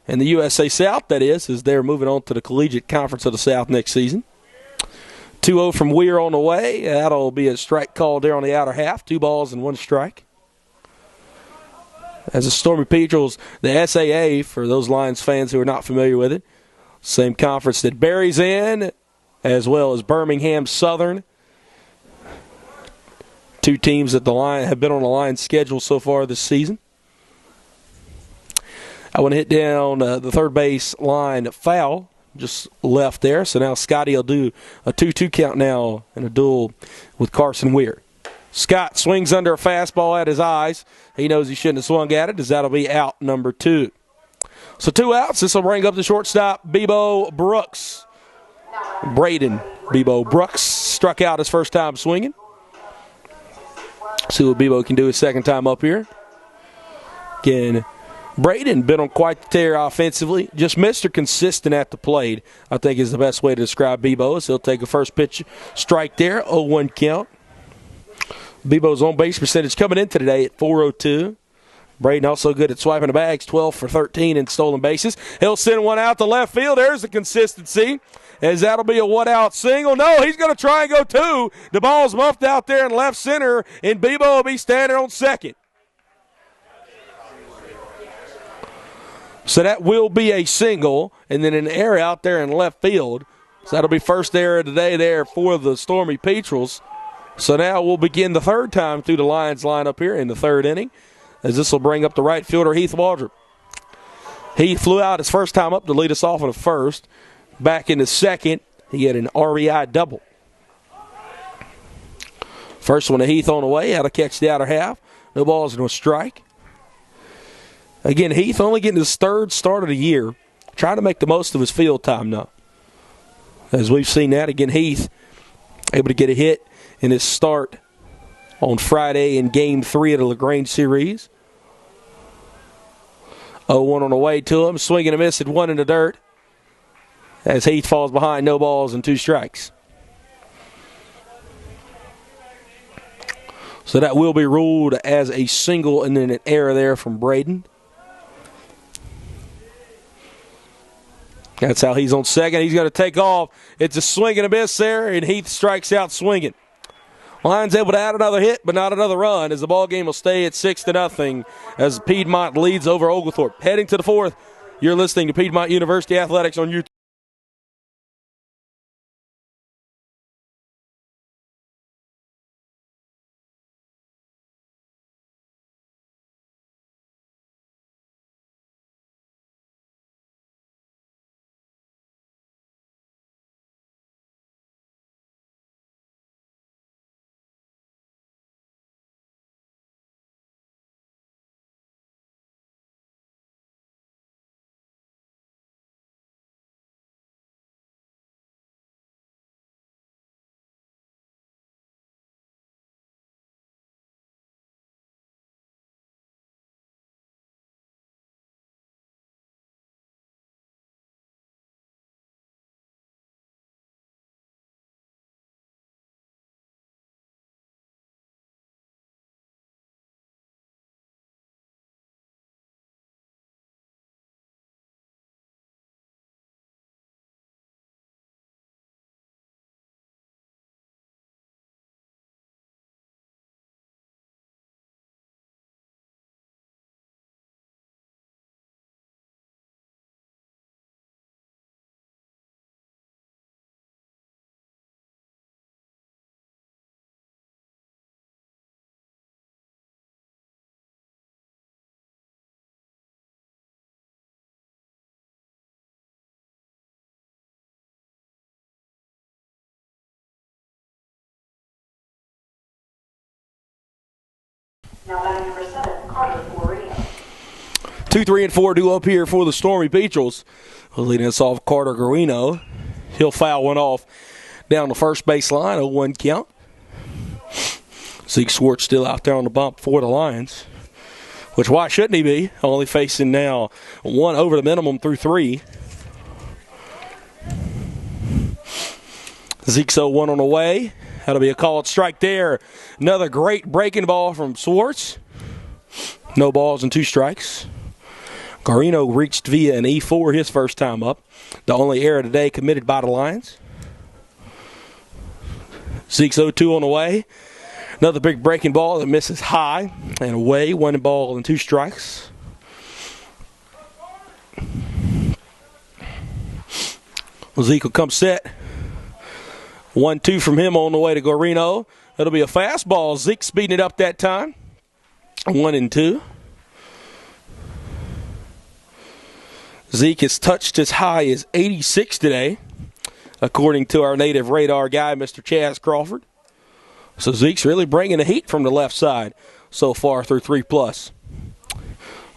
And the USA South, that is, as they're moving on to the Collegiate Conference of the South next season. 2-0 from Weir on the way. That'll be a strike called there on the outer half. 2 balls and 1 strike. As the Stormy Petrels, the SAA, for those Lions fans who are not familiar with it, same conference that Barry's in, as well as Birmingham Southern. 2 teams that the Lions have been on the Lions schedule so far this season. I want to hit down the third base line foul. Just left there. So now Scotty will do a 2-2 count now in a duel with Carson Weir. Scott swings under a fastball at his eyes. He knows he shouldn't have swung at it, as that'll be out number 2. So 2 outs. This will bring up the shortstop, Bebo Brooks. Braden Bebo Brooks struck out his first time swinging. See what Bebo can do his second time up here. Again, Braden been on quite the tear offensively. Just Mr. Consistent at the plate, I think, is the best way to describe Bebo. So he'll take a first pitch strike there, 0-1 count. Bebo's on-base percentage coming into today at .402. Braden also good at swiping the bags, 12 for 13 in stolen bases. He'll send one out to left field. There's the consistency, as that'll be a one-out single. No, he's going to try and go 2. The ball's muffed out there in left center, and Bebo will be standing on second. So that will be a single, and then an error out there in left field. So that'll be first error today there for the Stormy Petrels. So now we'll begin the third time through the Lions lineup here in the third inning, as this will bring up the right fielder, Heath Waldrop. He flew out his first time up to lead us off in the first. Back in the second, he had an RBI double. First one to Heath on the way, had to catch the outer half. No balls and a strike. Again, Heath only getting his third start of the year, trying to make the most of his field time now. As we've seen that, again, Heath able to get a hit in his start on Friday in Game 3 of the LaGrange Series. 0-1 on the way to him, swinging a miss at 1 in the dirt, as Heath falls behind, no balls and 2 strikes. So that will be ruled as a single, and then an error there from Braden. That's how he's on second. He's going to take off. It's a swing and a miss there, and Heath strikes out swinging. Lions able to add another hit, but not another run, as the ball game will stay at 6-0 as Piedmont leads over Oglethorpe. Heading to the fourth, you're listening to Piedmont University Athletics on YouTube. Now batting number 7, Carter for Reno. 2, 3, and 4 due up here for the Stormy Petrels. Leading us off, Carter Guarino. He'll foul one off down the first base line, 0-1 count. Zeke Swartz still out there on the bump for the Lions. Which, why shouldn't he be? Only facing now 1 over the minimum through 3. Zeke's 0-1 on the way. That'll be a called strike there. Another great breaking ball from Swartz. No balls and 2 strikes. Guarino reached via an E4 his first time up. The only error today committed by the Lions. Zeke's 0-2 on the way. Another big breaking ball that misses high and away. 1 ball and 2 strikes. Zeke will come set. 1-2 from him on the way to Guarino. That'll be a fastball. Zeke speeding it up that time. 1-2. Zeke has touched as high as 86 today, according to our native radar guy, Mr. Chaz Crawford. So Zeke's really bringing the heat from the left side so far through 3+.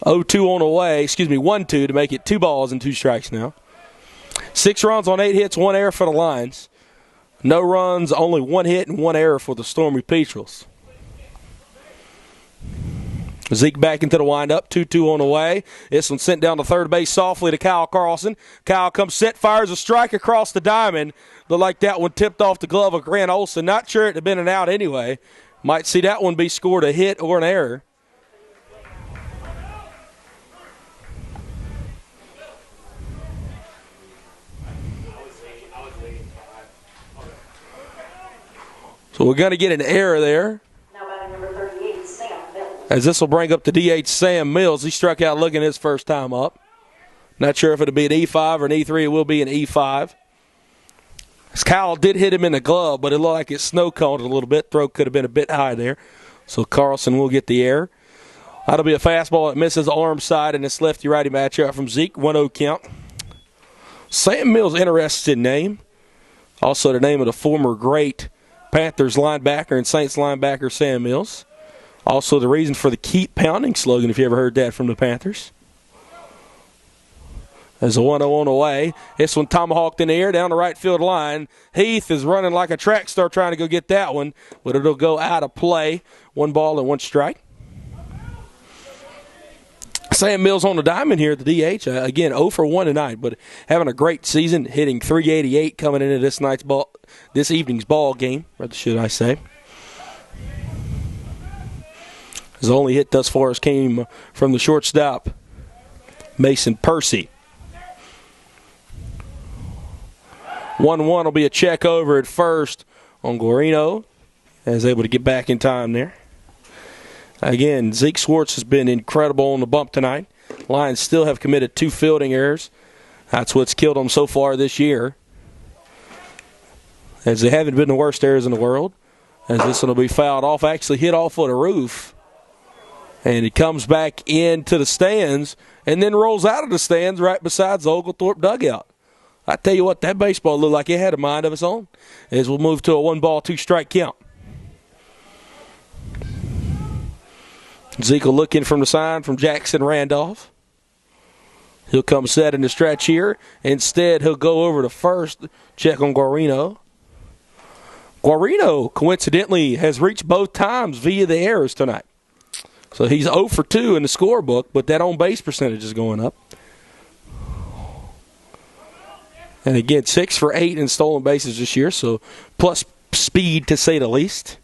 0-2 on the way, 1-2 to make it 2 balls and 2 strikes now. 6 runs on 8 hits, 1 error for the Lions. No runs, only 1 hit and 1 error for the Stormy Petrels. Zeke back into the windup, 2-2 on the way. This one sent down to third base softly to Kyle Carlson. Kyle comes set, fires a strike across the diamond. Looked like that one tipped off the glove of Grant Olson. Not sure it had been an out anyway. Might see that one be scored a hit or an error. So we're going to get an error there. Now batting number 38, Sam Mills. As this will bring up the DH Sam Mills. He struck out looking his first time up. Not sure if it'll be an E5 or an E3. It will be an E5. As Kyle did hit him in the glove, but it looked like it snow-coned a little bit. Throw could have been a bit high there. So Carlson will get the error. That'll be a fastball that misses arm side in this lefty-righty matchup from Zeke. 1-0 count. Sam Mills, interesting name. Also the name of the former great Panthers linebacker and Saints linebacker Sam Mills. Also the reason for the keep pounding slogan, if you ever heard that from the Panthers. There's a 1-0 on the way. This one tomahawked in the air down the right field line. Heath is running like a track star trying to go get that one, but it'll go out of play. 1 ball and 1 strike. Sam Mills on the diamond here at the DH. Again, 0 for 1 tonight, but having a great season, hitting .388 coming into this evening's ball game, rather should I say. His only hit thus far came from the shortstop, Mason Percy. 1-1 will be a check over at first on Guarino. Is able to get back in time there. Again, Zeke Swartz has been incredible on the bump tonight. Lions still have committed 2 fielding errors. That's what's killed them so far this year. As they haven't been the worst errors in the world. As this one will be fouled off, actually hit off of the roof. And it comes back into the stands and then rolls out of the stands right beside the Oglethorpe dugout. I tell you what, that baseball looked like it had a mind of its own. As we'll move to a 1 ball, 2 strike count. Zeke will look in from the sign from Jackson Randolph. He'll come set in the stretch here. Instead, he'll go over to first, check on Guarino. Guarino, coincidentally, has reached both times via the errors tonight. So he's 0 for 2 in the scorebook, but that on-base percentage is going up. And again, 6 for 8 in stolen bases this year, so plus speed to say the least.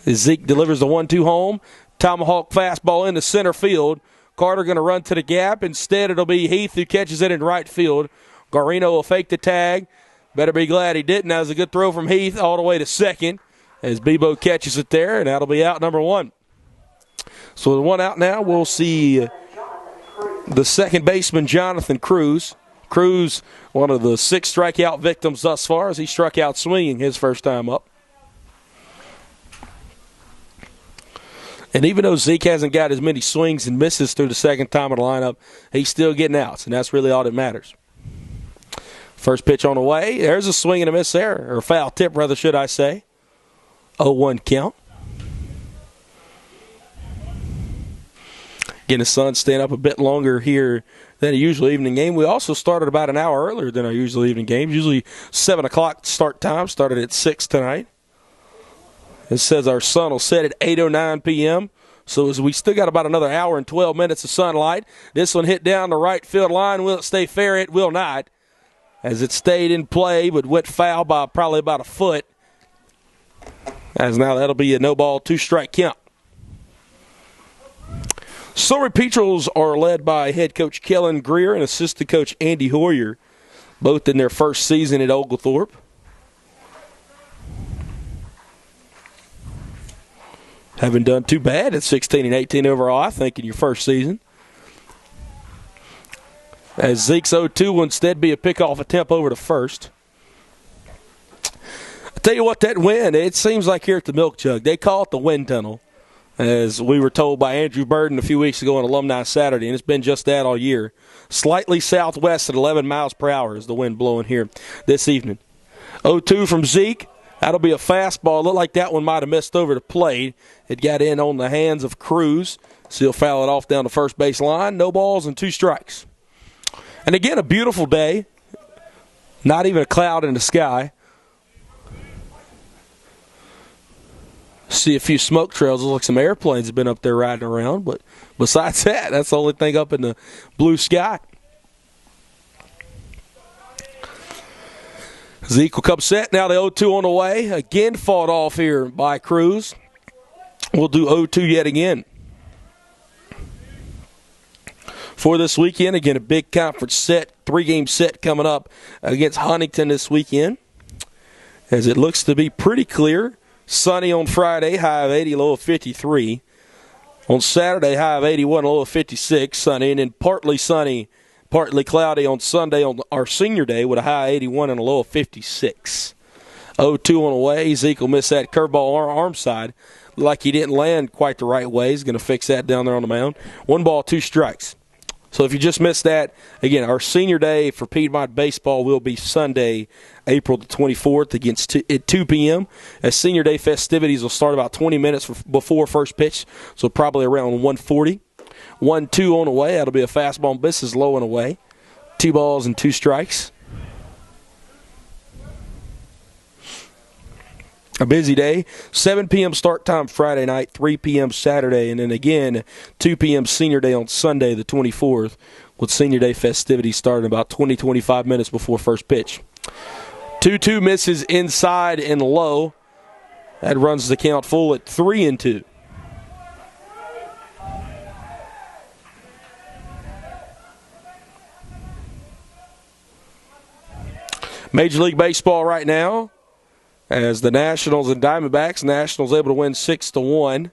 As Zeke delivers the 1-2 home, tomahawk fastball into center field. Carter going to run to the gap. Instead, it'll be Heath who catches it in right field. Guarino will fake the tag. Better be glad he didn't. That was a good throw from Heath all the way to second as Bebo catches it there, and that'll be out number 1. So with 1 out now, we'll see the second baseman, Jonathan Cruz. Cruz, one of the 6 strikeout victims thus far, as he struck out swinging his first time up. And even though Zeke hasn't got as many swings and misses through the second time of the lineup, he's still getting outs, and that's really all that matters. First pitch on the way. There's a swing and a miss there, or a foul tip, rather, should I say. 0-1 count. Again, the sun's staying up a bit longer here than a usual evening game. We also started about an hour earlier than our usual evening games. Usually 7 o'clock start time. Started at 6 tonight. It says our sun will set at 8:09 p.m. So as we still got about another hour and 12 minutes of sunlight. This one hit down the right field line. Will it stay fair? It will not. As it stayed in play, but went foul by probably about a foot. As now that'll be a no ball, 2 strike count. Stormy Petrels are led by head coach Kellen Greer and assistant coach Andy Hoyer, both in their first season at Oglethorpe. Haven't done too bad at 16 and 18 overall, I think, in your first season. As Zeke's 0-2 will instead be a pickoff attempt over to first. I tell you what, that wind, it seems like here at the Milk Jug, they call it the wind tunnel, as we were told by Andrew Burden a few weeks ago on Alumni Saturday, and it's been just that all year. Slightly southwest at 11 miles per hour is the wind blowing here this evening. 0-2 from Zeke. That'll be a fastball. Looked like that one might have missed over the plate. It got in on the hands of Cruz. So he'll foul it off down the first base line. No balls and 2 strikes. And again, a beautiful day. Not even a cloud in the sky. See a few smoke trails. Looks like some airplanes have been up there riding around. But besides that, that's the only thing up in the blue sky. Zeke will come set. Now the 0-2 on the way. Again fought off here by Cruz. We'll do 0-2 yet again. For this weekend, again, a big conference set, 3-game set coming up against Huntington this weekend. As it looks to be pretty clear. Sunny on Friday, high of 80, low of 53. On Saturday, high of 81, low of 56, sunny. And then partly sunny, partly cloudy on Sunday on our senior day with a high 81 and a low of 56. 0-2 on the way. Zeke will miss that curveball arm side. Like he didn't land quite the right way. He's going to fix that down there on the mound. 1 ball, 2 strikes. So if you just missed that, again, our senior day for Piedmont baseball will be Sunday, April the 24th at 2 p.m. As senior day festivities will start about 20 minutes before first pitch, so probably around 1:40. 1-2 on the way. That'll be a fastball. This is low and away. 2 balls and 2 strikes. A busy day. 7 p.m. start time Friday night, 3 p.m. Saturday, and then again 2 p.m. senior day on Sunday the 24th, with senior day festivities starting about 20-25 minutes before first pitch. 2-2 misses inside and low. That runs the count full at 3-2. Major League Baseball right now, as the Nationals and Diamondbacks. Nationals able to win 6-1.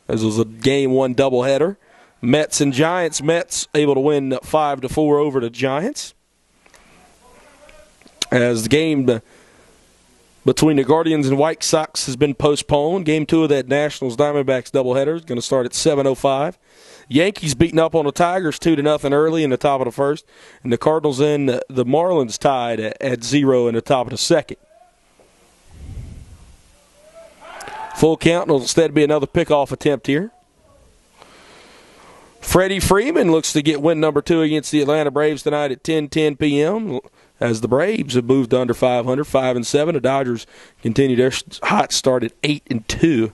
This was a Game 1 doubleheader. Mets and Giants. Mets able to win 5-4 over the Giants. As the game between the Guardians and White Sox has been postponed. Game 2 of that Nationals-Diamondbacks doubleheader is going to start at 7:05. Yankees beating up on the Tigers 2-0 early in the top of the first. And the Cardinals and the Marlins tied at 0 in the top of the second. Full count, will instead be another pickoff attempt here. Freddie Freeman looks to get win number 2 against the Atlanta Braves tonight at 10:10 p.m. as the Braves have moved to under 500, 5-7. The Dodgers continue their hot start at 8-2.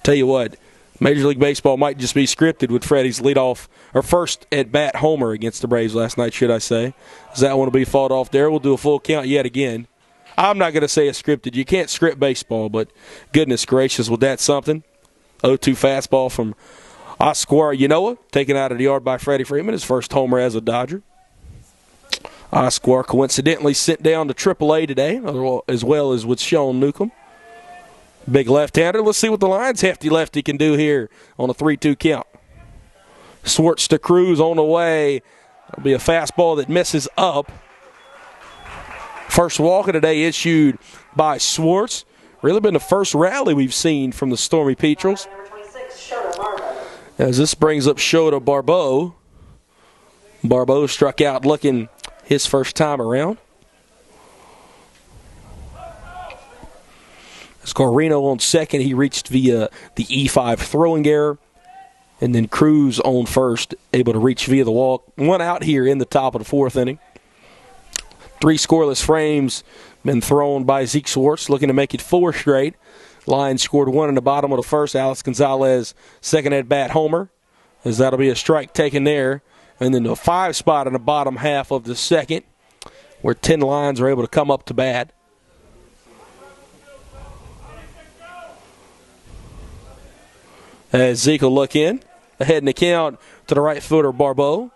Tell you what, Major League Baseball might just be scripted with Freddie's leadoff or first at-bat homer against the Braves last night, should I say. Does that one will be fought off there? We'll do a full count yet again. I'm not going to say it's scripted. You can't script baseball, but goodness gracious, was that something? 0-2 fastball from Oscar Yanoa, taken out of the yard by Freddie Freeman, his first homer as a Dodger. Oscar coincidentally sent down to AAA today, as well as with Sean Newcomb. Big left-hander. Let's see what the Lions' hefty lefty can do here on a 3-2 count. Swartz to Cruz on the way. That'll be a fastball that misses up. First walk of the day issued by Swartz. Really been the first rally we've seen from the Stormy Petrels. As this brings up Shota Barbeau. Barbeau struck out looking his first time around. Scarino on second. He reached via the E5 throwing error. And then Cruz on first, able to reach via the walk. 1 out here in the top of the 4th inning. 3 scoreless frames been thrown by Zeke Swartz, looking to make it 4 straight. Lions scored 1 in the bottom of the first. Alex Gonzalez, second at-bat homer, as that'll be a strike taken there. And then the 5 spot in the bottom half of the second, where 10 Lions are able to come up to bat. As Zeke will look in, ahead in the count to the right footer, Barbeau.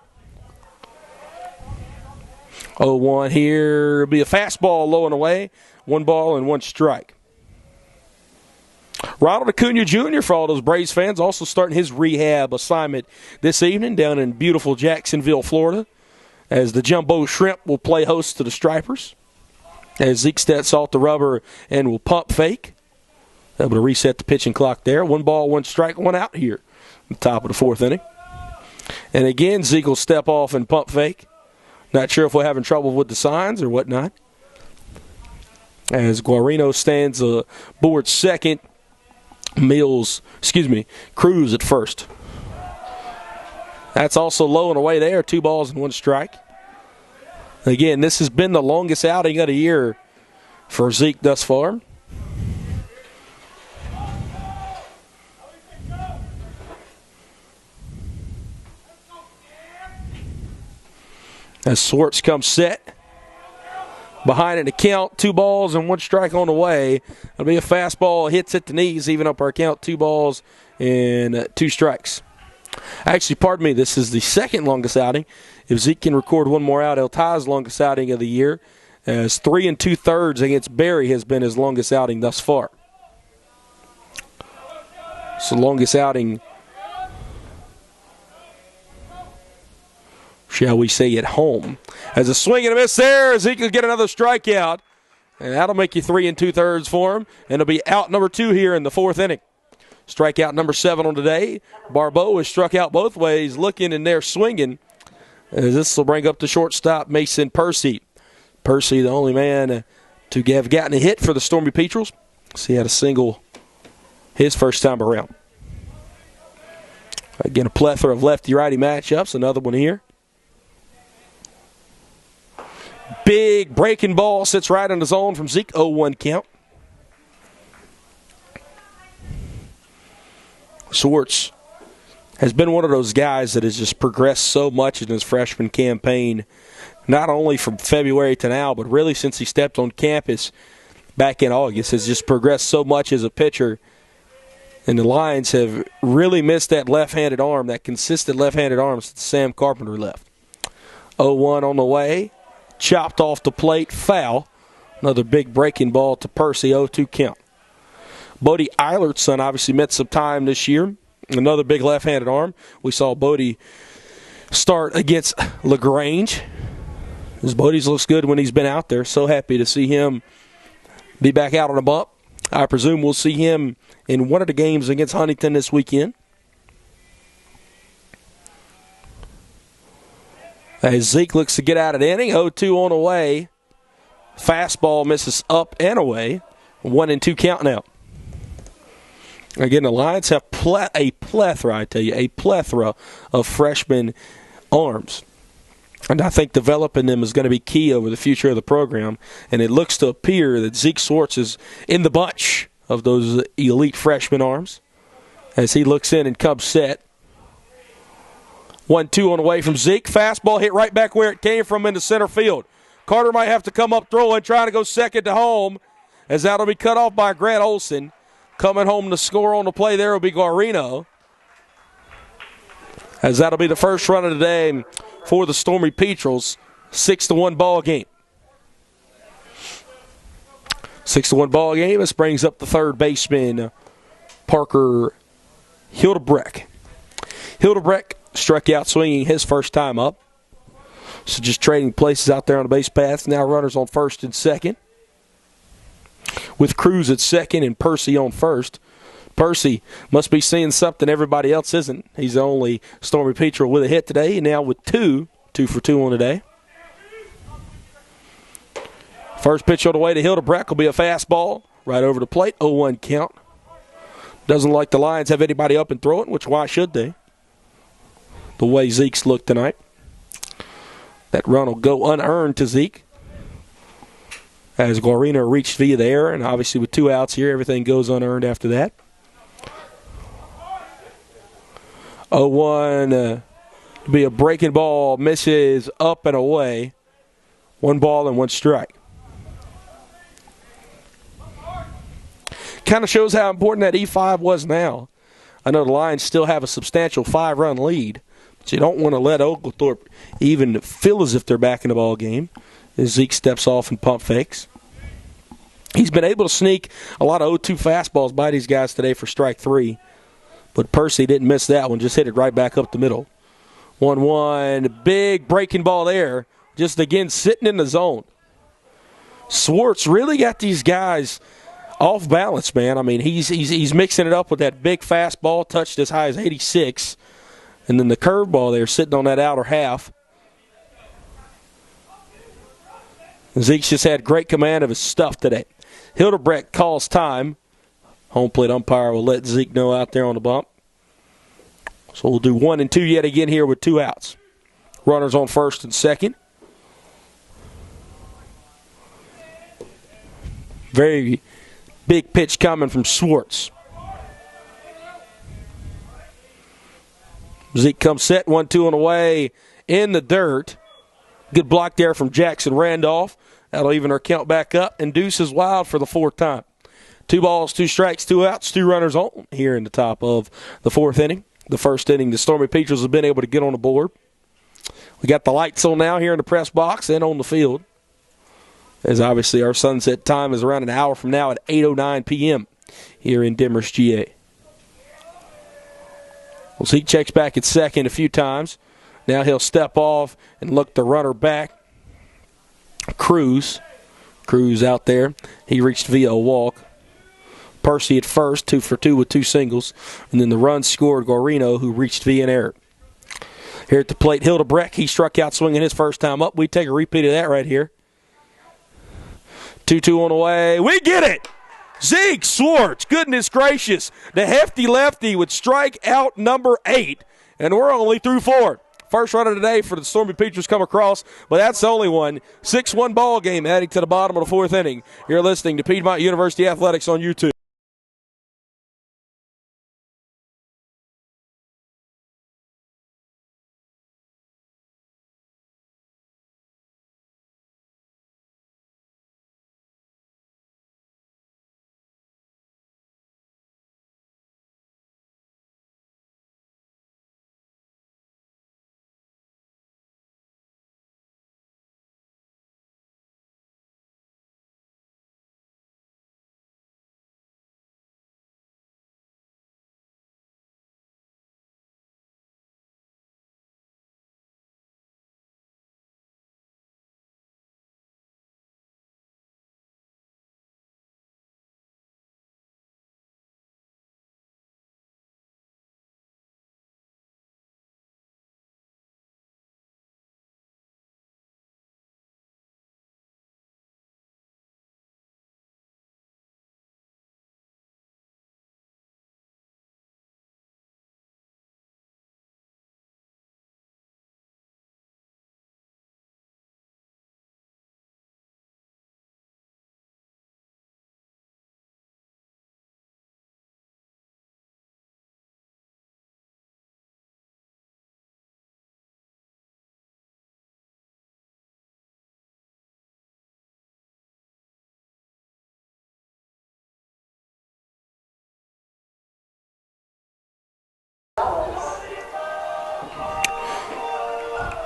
0-1 here. It'll be a fastball low and away. 1 ball and 1 strike. Ronald Acuna Jr., for all those Braves fans, also starting his rehab assignment this evening down in beautiful Jacksonville, Florida, as the Jumbo Shrimp will play host to the Stripers. As Zeke steps off the rubber and will pump fake. Able to reset the pitching clock there. 1 ball, 1 strike, 1 out here at the top of the 4th inning. And again, Zeke will step off and pump fake. Not sure if we're having trouble with the signs or whatnot. as Guarino stands aboard second. Cruz at first. That's also low and away there. 2 balls and 1 strike. Again, this has been the longest outing of the year for Zeke thus far. As Swartz comes set. Behind in the count, 2 balls and 1 strike on the way. It'll be a fastball, hits at the knees, even up our count, 2 balls and 2 strikes. Actually, pardon me, this is the second longest outing. If Zeke can record 1 more out, he'll tie his longest outing of the year, as 3 2/3 against Barry has been his longest outing thus far. It's the longest outing, shall we say, at home. As a swing and a miss there, Zeke will get another strikeout. And that'll make you 3 2/3 for him. And it'll be out number 2 here in the 4th inning. Strikeout number 7 on today. Barbeau has struck out both ways, looking and there swinging. As this will bring up the shortstop, Mason Percy. Percy, the only man to have gotten a hit for the Stormy Petrels. So he had a single his first time around. Again, a plethora of lefty-righty matchups. Another one here. Big breaking ball sits right on the zone from Zeke. 0-1 count. Swartz has been one of those guys that has just progressed so much in his freshman campaign, not only from February to now, but really since he stepped on campus back in August, has just progressed so much as a pitcher. And the Lions have really missed that left-handed arm, that consistent left-handed arm since Sam Carpenter left. 0-1 on the way. Chopped off the plate, foul. Another big breaking ball to Percy, 0-2 count. Bodie Eilertson obviously met some time this year. Another big left-handed arm. We saw Bodie start against LaGrange. His Bodie's looks good when he's been out there. So happy to see him be back out on a bump. I presume we'll see him in one of the games against Huntington this weekend. As Zeke looks to get out of the inning, 0-2 on the way. Fastball misses up and away. 1-2 count now. Again, the Lions have a plethora of freshman arms. And I think developing them is going to be key over the future of the program. And it looks to appear that Zeke Swartz is in the bunch of those elite freshman arms as he looks in and comes set. 1-2 on the way from Zeke. Fastball hit right back where it came from into center field. Carter might have to come up throwing, trying to go second to home, as that'll be cut off by Grant Olson. Coming home to score on the play there will be Guarino, as that'll be the first run of the day for the Stormy Petrels. 6-1 ball game. 6-1 ball game. This brings up the third baseman, Parker Hildebrecht. Hildebrecht struck out swinging his first time up. So just trading places out there on the base paths. Now runners on first and second, with Cruz at second and Percy on first. Percy must be seeing something everybody else isn't. He's the only Stormy Petrel with a hit today, and now with 2 for 2 on the day. First pitch on the way to Hildebrecht will be a fastball right over the plate. 0-1 count. Doesn't like the Lions have anybody up and throw it, which why should they? The way Zeke's looked tonight. That run will go unearned to Zeke, as Guarino reached via the air, and obviously with 2 outs here, everything goes unearned after that. 0-1 be a breaking ball, misses up and away. 1 ball and 1 strike. Kind of shows how important that E5 was now. I know the Lions still have a substantial 5-run lead, but you don't want to let Oglethorpe even feel as if they're back in the ball game. As Zeke steps off and pump fakes. He's been able to sneak a lot of 0-2 fastballs by these guys today for strike 3. But Percy didn't miss that one, just hit it right back up the middle. 1-1, big breaking ball there, just again sitting in the zone. Swartz really got these guys off balance, man. I mean, he's mixing it up with that big fastball, touched as high as 86. And then the curveball there sitting on that outer half. Zeke's just had great command of his stuff today. Hildebrecht calls time. Home plate umpire will let Zeke know out there on the bump. So we'll do 1 and 2 yet again here with 2 outs. Runners on first and second. Very big pitch coming from Swartz. Zeke comes set, 1-2 on the way in the dirt. Good block there from Jackson Randolph. That'll even our count back up, and Deuce is wild for the 4th time. 2 balls, 2 strikes, 2 outs, 2 runners on here in the top of the 4th inning. The first inning, the Stormy Peaches have been able to get on the board. We got the lights on now here in the press box and on the field. As obviously our sunset time is around an hour from now at 8:09 p.m. here in Demers, GA. Well, Zeke checks back at second a few times. Now he'll step off and look the runner back. Cruz out there. He reached via a walk. Percy at first, 2 for 2 with 2 singles. And then the run scored Guarino, who reached via an error. Here at the plate, Hildebrecht, he struck out swinging his first time up. We take a repeat of that right here. 2-2 on the way. We get it! Zeke Swartz, goodness gracious. The hefty lefty with strikeout number 8. And we're only through 4. First run of the day for the Stormy Peaches come across, but that's the only one. 6-1 ball game heading to the bottom of the 4th inning. You're listening to Piedmont University Athletics on YouTube.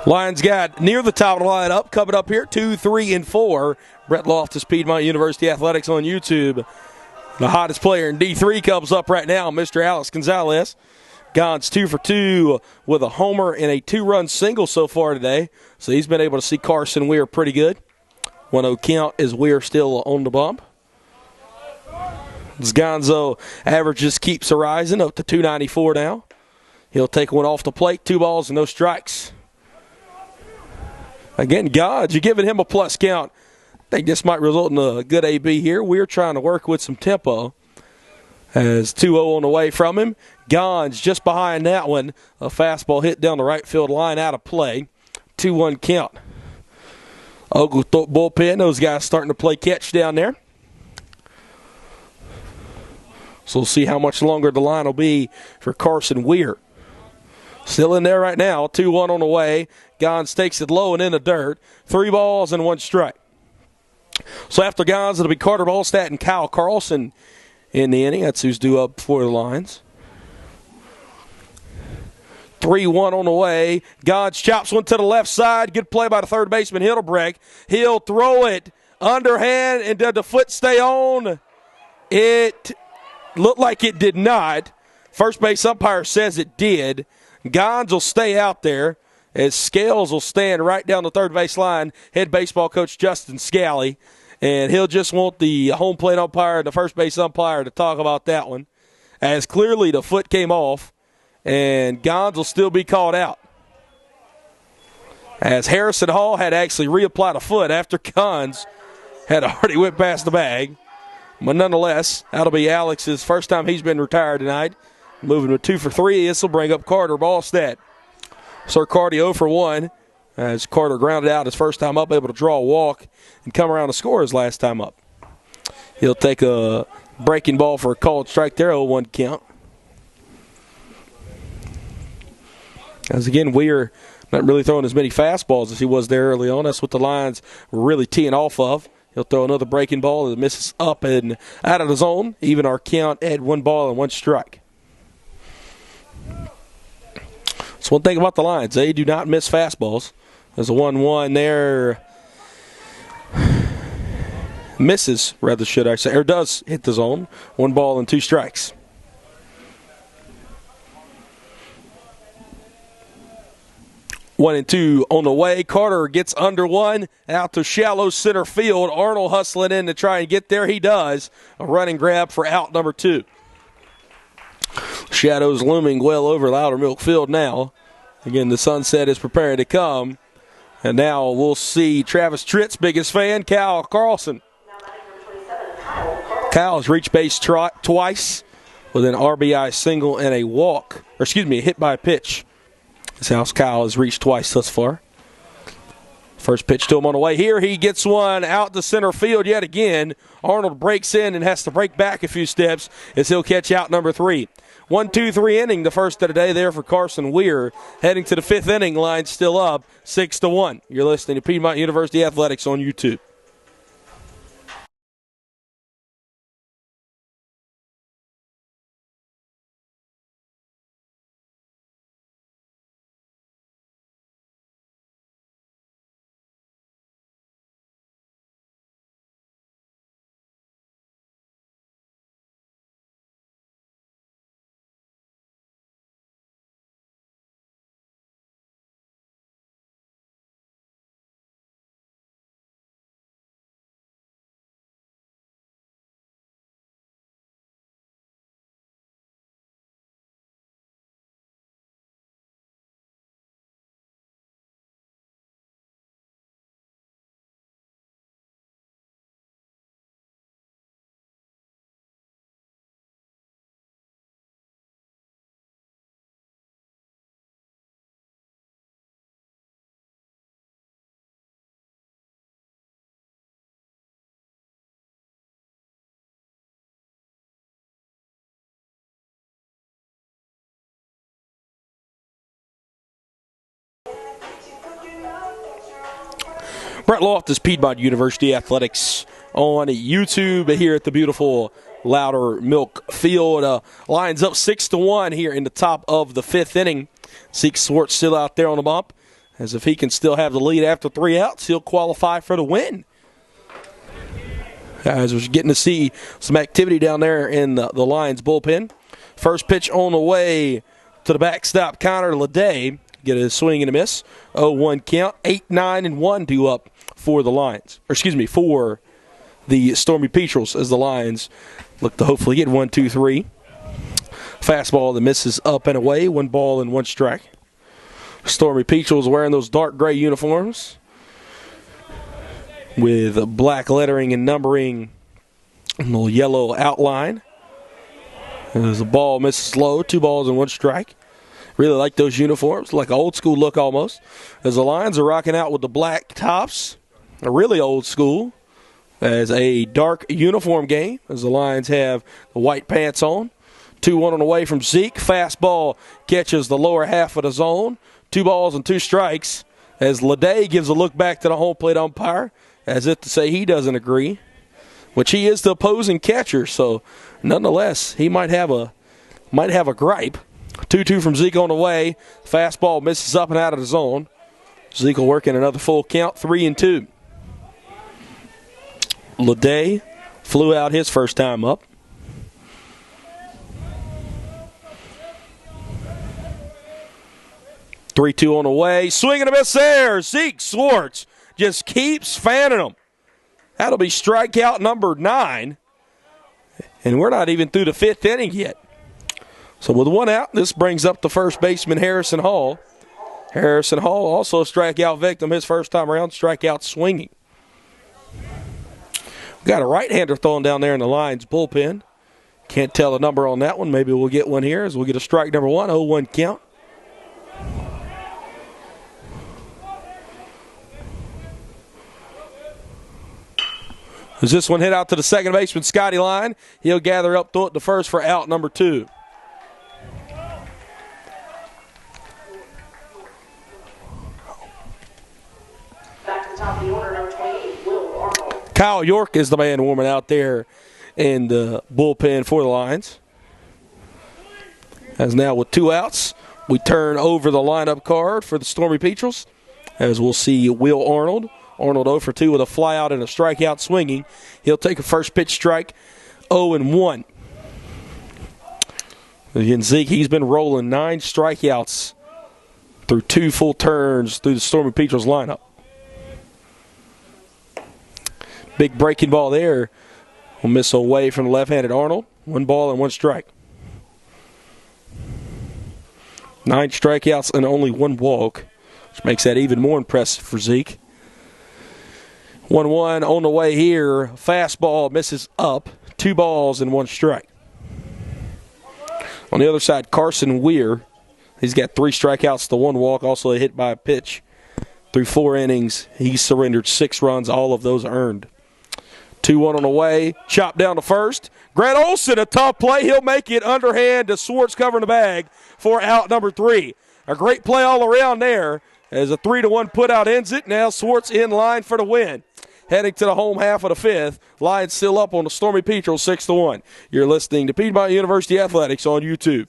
Lions got near the top of the lineup, coming up here, 2, 3, and 4. Brett Loftus, Piedmont University Athletics on YouTube. The hottest player in D3 comes up right now, Mr. Alex Gonzalez. Gon's 2 for 2 with a homer and a 2-run single so far today. So he's been able to see Carson Weir pretty good. 1-0 count is Weir still on the bump. As Gonzo average just keeps rising up to 294 now. He'll take one off the plate, 2 balls and no strikes. Again, God, you're giving him a plus count. I think this might result in a good AB here. We're trying to work with some tempo. As 2-0 on the way from him. Gons just behind that one. A fastball hit down the right field line out of play. 2-1 count. Oglethorpe bullpen, those guys starting to play catch down there. So we'll see how much longer the line will be for Carson Weir. Still in there right now, 2-1 on the way. Gons takes it low and in the dirt. 3 balls and 1 strike. So after Gons, it'll be Carter Ballstat and Kyle Carlson in the inning. That's who's due up for the Lions. 3-1 on the way. Gons chops one to the left side. Good play by the third baseman, Hildebrecht. He'll throw it underhand, and did the foot stay on? It looked like it did not. First base umpire says it did. Gons will stay out there as Scales will stand right down the third base line. Head baseball coach Justin Scally. And he'll just want the home plate umpire and the first base umpire to talk about that one. As clearly the foot came off, and Gons will still be called out. As Harrison Hall had actually reapplied a foot after Gons had already went past the bag. But nonetheless, that'll be Alex's first time he's been retired tonight. Moving with 2 for 3. This will bring up Carter Ballstead. Sir Carter 0 for 1. As Carter grounded out his first time up, able to draw a walk and come around to score his last time up. He'll take a breaking ball for a called strike there, 0-1 count. As again, Weir not really throwing as many fastballs as he was there early on. That's what the Lions were really teeing off of. He'll throw another breaking ball that misses up and out of the zone. Even our count at 1 ball and 1 strike. That's one thing about the Lions. They do not miss fastballs. There's a 1-1 there. Misses, rather, should I say, or does hit the zone. 1 ball and 2 strikes. One and two on the way. Carter gets under one, out to shallow center field. Arnold hustling in to try and get there. He does. A running grab for out number 2. Shadows looming well over Loudermilk Field now. Again, the sunset is preparing to come. And now we'll see Travis Tritt's biggest fan, Kyle Carlson. Kyle has reached base twice with an RBI single and a walk. Or excuse me, a hit by a pitch. This house Kyle has reached twice thus far. First pitch to him on the way here. He gets one out to center field yet again. Arnold breaks in and has to break back a few steps as he'll catch out number 3. 1-2-3 inning, the first of the day there for Carson Weir. Heading to the 5th inning, line still up, 6-1. You're listening to Piedmont University Athletics on YouTube. Brett Loftus, Piedmont University Athletics on YouTube here at the beautiful Loudermilk Field. Lions up 6-1 here in the top of the 5th inning. Zeke Swartz still out there on the bump. As if he can still have the lead after 3 outs, he'll qualify for the win. Guys, we're getting to see some activity down there in the Lions bullpen. First pitch on the way to the backstop counter, Leday. Get a swing and a miss. 0-1 count. 8-9-1 due up for the Lions. Or excuse me, for the Stormy Petrels as the Lions look to hopefully get 1-2-3. Fastball that misses up and away. 1 ball and 1 strike. Stormy Petrels wearing those dark gray uniforms with black lettering and numbering, a little yellow outline. As the ball misses low. 2 balls and 1 strike. Really like those uniforms, like an old school look almost. As the Lions are rocking out with the black tops, a really old school, as a dark uniform game, as the Lions have the white pants on. 2-1 on the way from Zeke. Fastball catches the lower half of the zone. 2 balls and 2 strikes. As Leday gives a look back to the home plate umpire, as if to say he doesn't agree, which he is the opposing catcher. So, nonetheless, he might have a gripe. 2-2 from Zeke on the way. Fastball misses up and out of the zone. Zeke will work in another full count, 3-2. Leday flew out his first time up. Three-two on the way. Swing and a miss there. Zeke Swartz just keeps fanning them. That'll be strikeout number 9. And we're not even through the 5th inning yet. So with 1 out, this brings up the first baseman, Harrison Hall. Harrison Hall also a strikeout victim his first time around, strikeout swinging. Got a right-hander throwing down there in the Lions bullpen. Can't tell the number on that one. Maybe we'll get one here as we'll get a strike number 1, 0-1 count. As this one hit out to the second baseman, Scotty Line. He'll gather up to it the first for out number 2. Back to the top of the order, number 28, Will Arnold. Kyle York is the man warming out there in the bullpen for the Lions. As now with 2 outs, we turn over the lineup card for the Stormy Petrels. As we'll see Will Arnold. Arnold 0 for 2 with a flyout and a strikeout swinging. He'll take a first pitch strike, 0-1. Again, Zeke, he's been rolling 9 strikeouts through 2 full turns through the Stormy Petrels lineup. Big breaking ball there. Will miss away from the left-handed Arnold. 1 ball and 1 strike. 9 strikeouts and only 1 walk, which makes that even more impressive for Zeke. 1-1 on the way here. Fastball misses up. 2 balls and 1 strike. On the other side, Carson Weir. He's got 3 strikeouts to 1 walk, also a hit by a pitch. Through 4 innings, he's surrendered 6 runs, all of those earned. 2-1 on the way. Chop down to first. Grant Olson, a tough play. He'll make it underhand to Swartz covering the bag for out number 3. A great play all around there as a 3-1 putout ends it. Now Swartz in line for the win. Heading to the home half of the 5th. Lions still up on the Stormy Petrels 6-1. You're listening to Piedmont University Athletics on YouTube.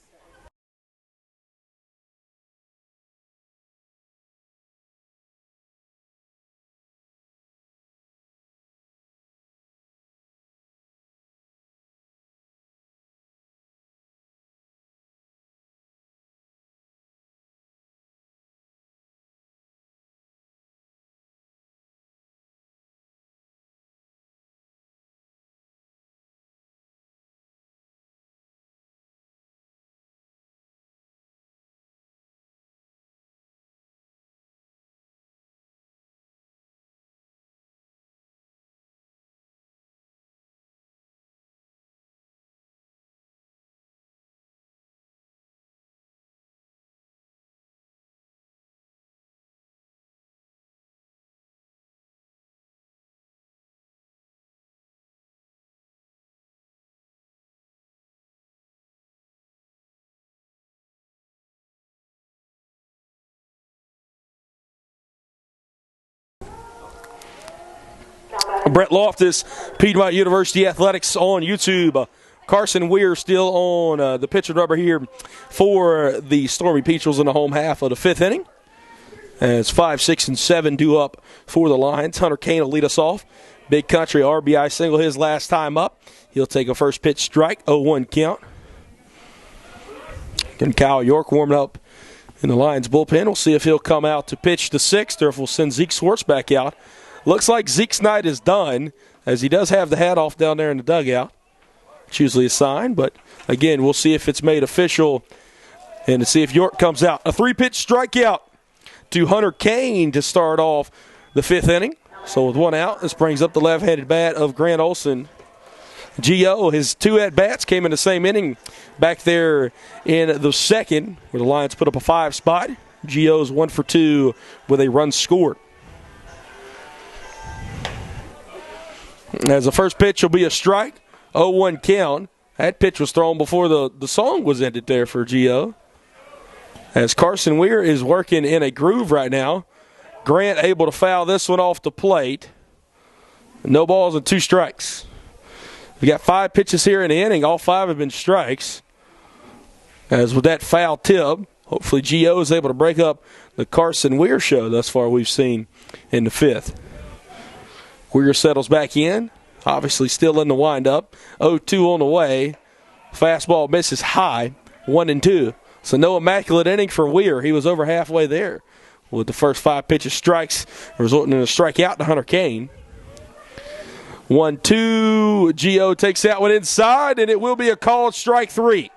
Brett Loftus, Piedmont University Athletics on YouTube. Carson Weir still on the pitching rubber here for the Stormy Petrels in the home half of the 5th inning. As 5, 6, and 7 due up for the Lions. Hunter Kane will lead us off. Big Country RBI single his last time up. He'll take a first pitch strike, 0-1 count. And Kyle York warming up in the Lions bullpen. We'll see if he'll come out to pitch the 6th or if we'll send Zeke Swartz back out. Looks like Zeke's night is done, as he does have the hat off down there in the dugout. It's usually a sign, but again, we'll see if it's made official and to see if York comes out. A 3-pitch strikeout to Hunter Kane to start off the 5th inning. So with 1 out, this brings up the left-handed bat of Grant Olson. Gio, his 2 at-bats came in the same inning back there in the 2nd, where the Lions put up a 5 spot. Gio's 1 for 2 with a run scored. As the first pitch will be a strike, 0-1 count. That pitch was thrown before the song was ended there for Gio. As Carson Weir is working in a groove right now. Grant able to foul this one off the plate. No balls and 2 strikes. We got 5 pitches here in the inning. All 5 have been strikes. As with that foul tip, hopefully Gio is able to break up the Carson Weir show thus far we've seen in the 5th. Weir settles back in. Obviously still in the windup. 0-2 on the way. Fastball misses high. 1-2. So no immaculate inning for Weir. He was over halfway there with the first 5 pitches strikes, resulting in a strikeout to Hunter Kane. 1-2. Gio takes that one inside, and it will be a called strike 3.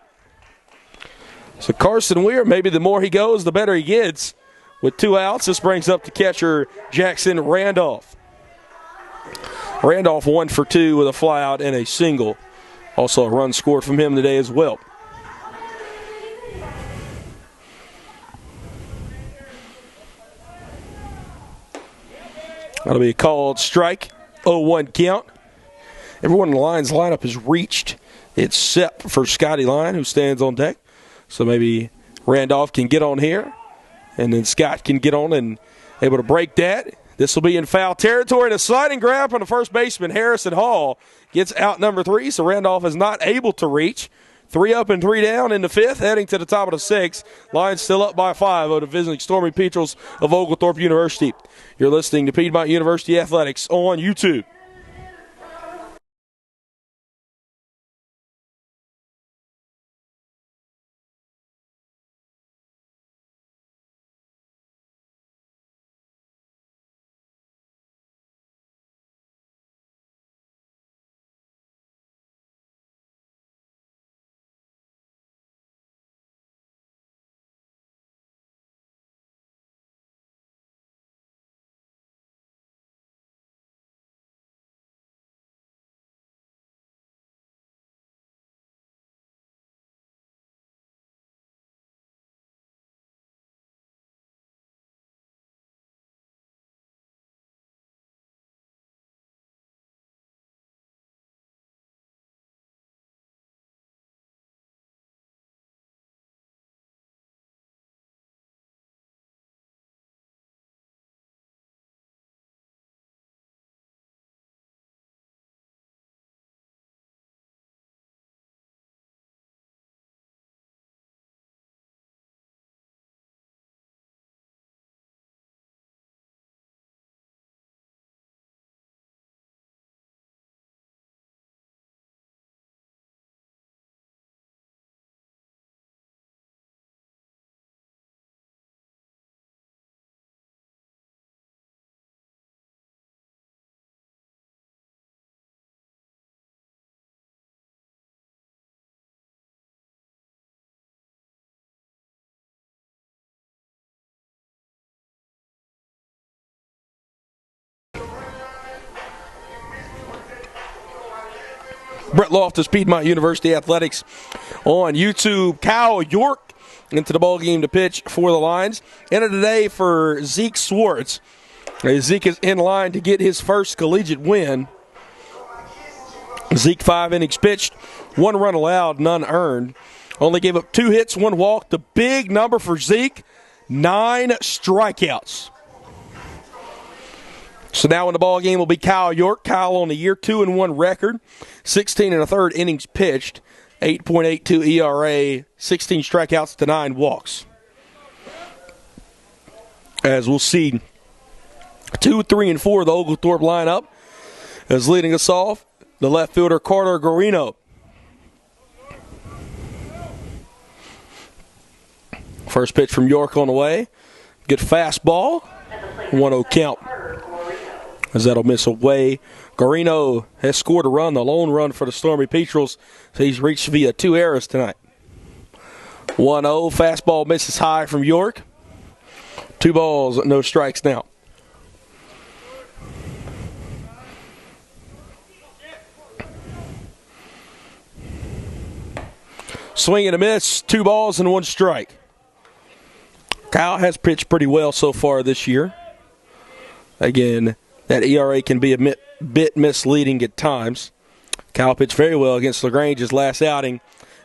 So Carson Weir, maybe the more he goes, the better he gets. With 2 outs, this brings up the catcher, Jackson Randolph. Randolph 1 for 2 with a flyout and a single. Also a run scored from him today as well. That'll be a called strike. 0-1 count. Everyone in the Lions lineup has reached its set for Scotty Line, who stands on deck. So maybe Randolph can get on here, and then Scott can get on and able to break that. This will be in foul territory, and a sliding grab from the first baseman, Harrison Hall, gets out number 3, so Randolph is not able to reach. 3 up and 3 down in the 5th, heading to the top of the 6th. Lions still up by 5 over the visiting Stormy Petrels of Oglethorpe University. You're listening to Piedmont University Athletics on YouTube. Brett Loftus, Piedmont University Athletics on YouTube. Kyle York into the ball game to pitch for the Lions. End of the day for Zeke Swartz. Zeke is in line to get his first collegiate win. Zeke 5 innings pitched, 1 run allowed, none earned. Only gave up 2 hits, 1 walk. The big number for Zeke, 9 strikeouts. So now in the ball game will be Kyle York. Kyle on the year 2-1 record, 16 1/3 innings pitched, 8.82 ERA, 16 strikeouts to 9 walks. As we'll see, 2, 3, and 4 the Oglethorpe lineup is leading us off. The left fielder Carter Guarino. First pitch from York on the way. Good fastball. 1-0 count. As that'll miss away. Guarino has scored a run, the lone run for the Stormy Petrels. So he's reached via 2 errors tonight. 1-0. Fastball misses high from York. 2 balls, no strikes now. Swing and a miss, 2 balls and 1 strike. Kyle has pitched pretty well so far this year. Again, that ERA can be a bit misleading at times. Kyle pitched very well against LaGrange's last outing.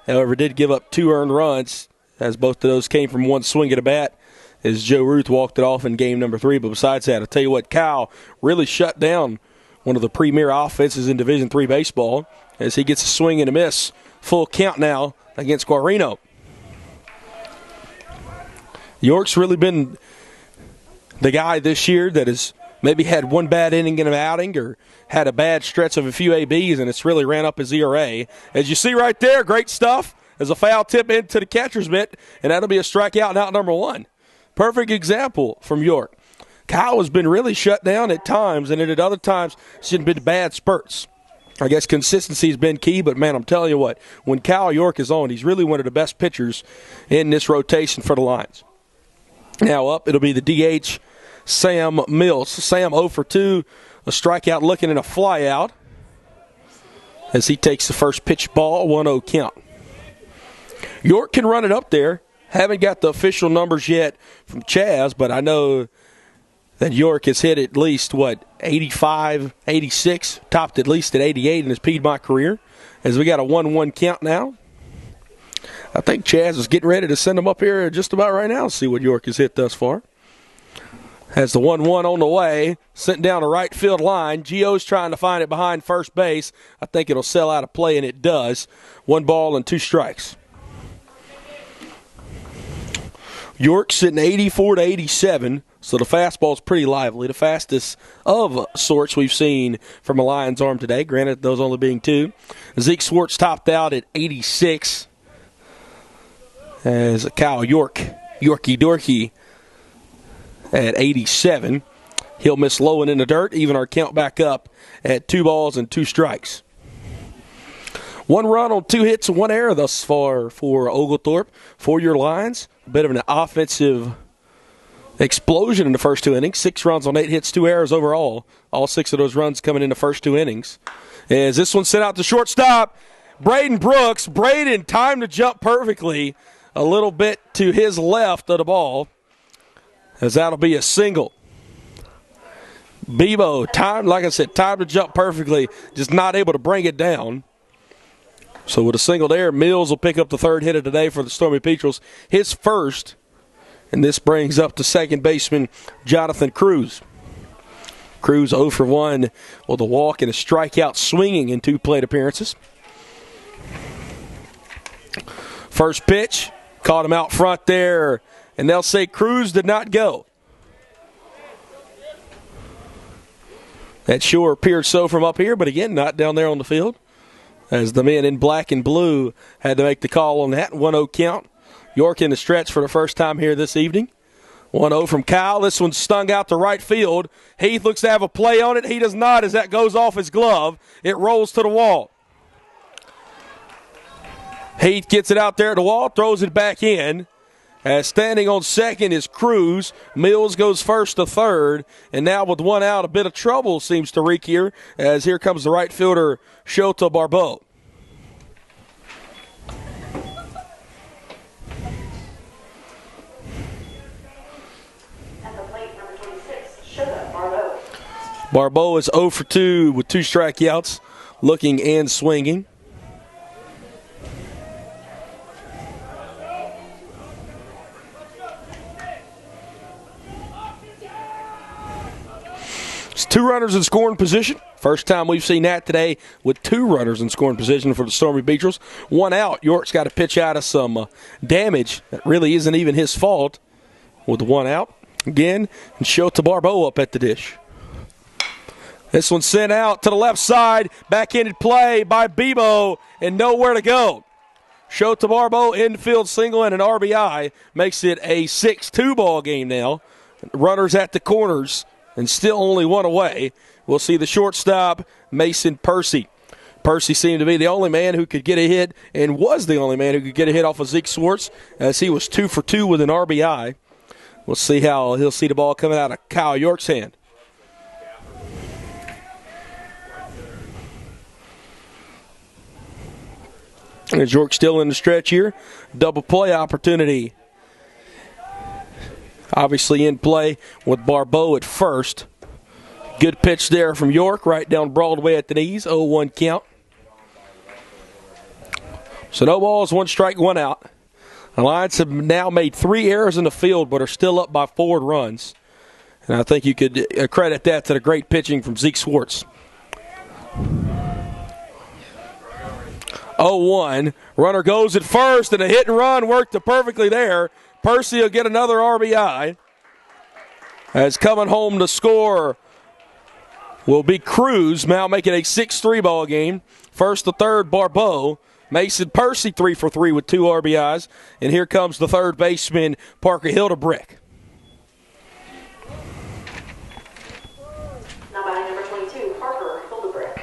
However, did give up 2 earned runs, as both of those came from 1 swing at a bat, as Joe Ruth walked it off in game number 3. But besides that, I'll tell you what, Kyle really shut down one of the premier offenses in Division III baseball, as he gets a swing and a miss. Full count now against Guarino. York's really been the guy this year that has maybe had 1 bad inning in an outing or had a bad stretch of a few ABs, and it's really ran up his ERA. As you see right there, great stuff. There's a foul tip into the catcher's mitt, and that'll be a strikeout and out number 1. Perfect example from York. Kyle has been really shut down at times, and at other times it's been bad spurts. I guess consistency has been key, but, man, I'm telling you what, when Kyle York is on, he's really one of the best pitchers in this rotation for the Lions. Now up, it'll be the DH, Sam Mills. Sam 0 for 2 A strikeout looking and a fly out as he takes the first pitch ball, 1-0 count. York can run it up there. Haven't got the official numbers yet from Chaz, but I know that York has hit at least, 85, 86, topped at least at 88 in his Piedmont career. As we got a 1-1 count now. I think Chaz is getting ready to send him up here just about right now to see what York has hit thus far. Has the 1-1 on the way, sent down the right field line. Gio's trying to find it behind first base. I think it'll sell out of play, and it does. 1 ball and 2 strikes. York sitting 84 to 87, so the fastball's pretty lively. The fastest of sorts we've seen from a Lions arm today, granted those only being 2. Zeke Swartz topped out at 86 as Kyle Yorkie Dorky at 87. He'll miss low and in the dirt, even our count back up at 2 balls and 2 strikes. 1 run on 2 hits and 1 error thus far for Oglethorpe. For your Lions, a bit of an offensive explosion in the first 2 innings. 6 runs on 8 hits, 2 errors overall. All 6 of those runs coming in the first 2 innings. As this one sent out to shortstop, Braden Brooks. Braden timed to jump perfectly a little bit to his left of the ball, as that'll be a single. Bebo, timed to jump perfectly, just not able to bring it down. So with a single there, Mills will pick up the 3rd hit of today for the Stormy Petrels, his first, and this brings up to second baseman Jonathan Cruz. Cruz 0 for 1 with a walk and a strikeout, swinging in 2 plate appearances. First pitch, caught him out front there, and they'll say Cruz did not go. That sure appeared so from up here, but again, not down there on the field, as the men in black and blue had to make the call on that. 1-0 count. York in the stretch for the first time here this evening. 1-0 from Kyle. This one's stung out to right field. Heath looks to have a play on it. He does not, as that goes off his glove. It rolls to the wall. Heath gets it out there at the wall, throws it back in. As standing on second is Cruz. Mills goes first to third. And now with 1 out, a bit of trouble seems to wreak here, as here comes the right fielder, Shota Barbeau. At the plate, number 26, Shota Barbeau. Barbeau is 0 for 2 with 2 strikeouts, looking and swinging. It's 2 runners in scoring position. First time we've seen that today with 2 runners in scoring position for the Stormy Petrels. 1 out. York's got to pitch out of some damage that really isn't even his fault with 1 out. Again, and Shota Barbeau up at the dish. This one sent out to the left side. Backhanded play by Bebo and nowhere to go. Shota Barbeau infield single and an RBI makes it a 6-2 ball game now. Runners at the corners and still only 1 away. We'll see the shortstop, Mason Percy. Percy seemed to be the only man who could get a hit, and was the only man who could get a hit off of Zeke Swartz, as he was 2 for 2 with an RBI. We'll see how he'll see the ball coming out of Kyle York's hand. And York still in the stretch here. Double play opportunity. Obviously in play with Barbeau at first. Good pitch there from York, right down Broadway at the knees. 0-1 count. So no balls, 1 strike, 1 out. The Lions have now made 3 errors in the field, but are still up by 4 runs. And I think you could credit that to the great pitching from Zeke Swartz. 0-1. Runner goes at first, and a hit and run worked perfectly there. Percy will get another RBI. As coming home to score will be Cruz, now making a 6-3 ball game. First to third, Barbeau. Mason Percy 3 for 3 with 2 RBIs. And here comes the third baseman, Parker Hildebrand. Now batting number 22, Parker Hildebrand.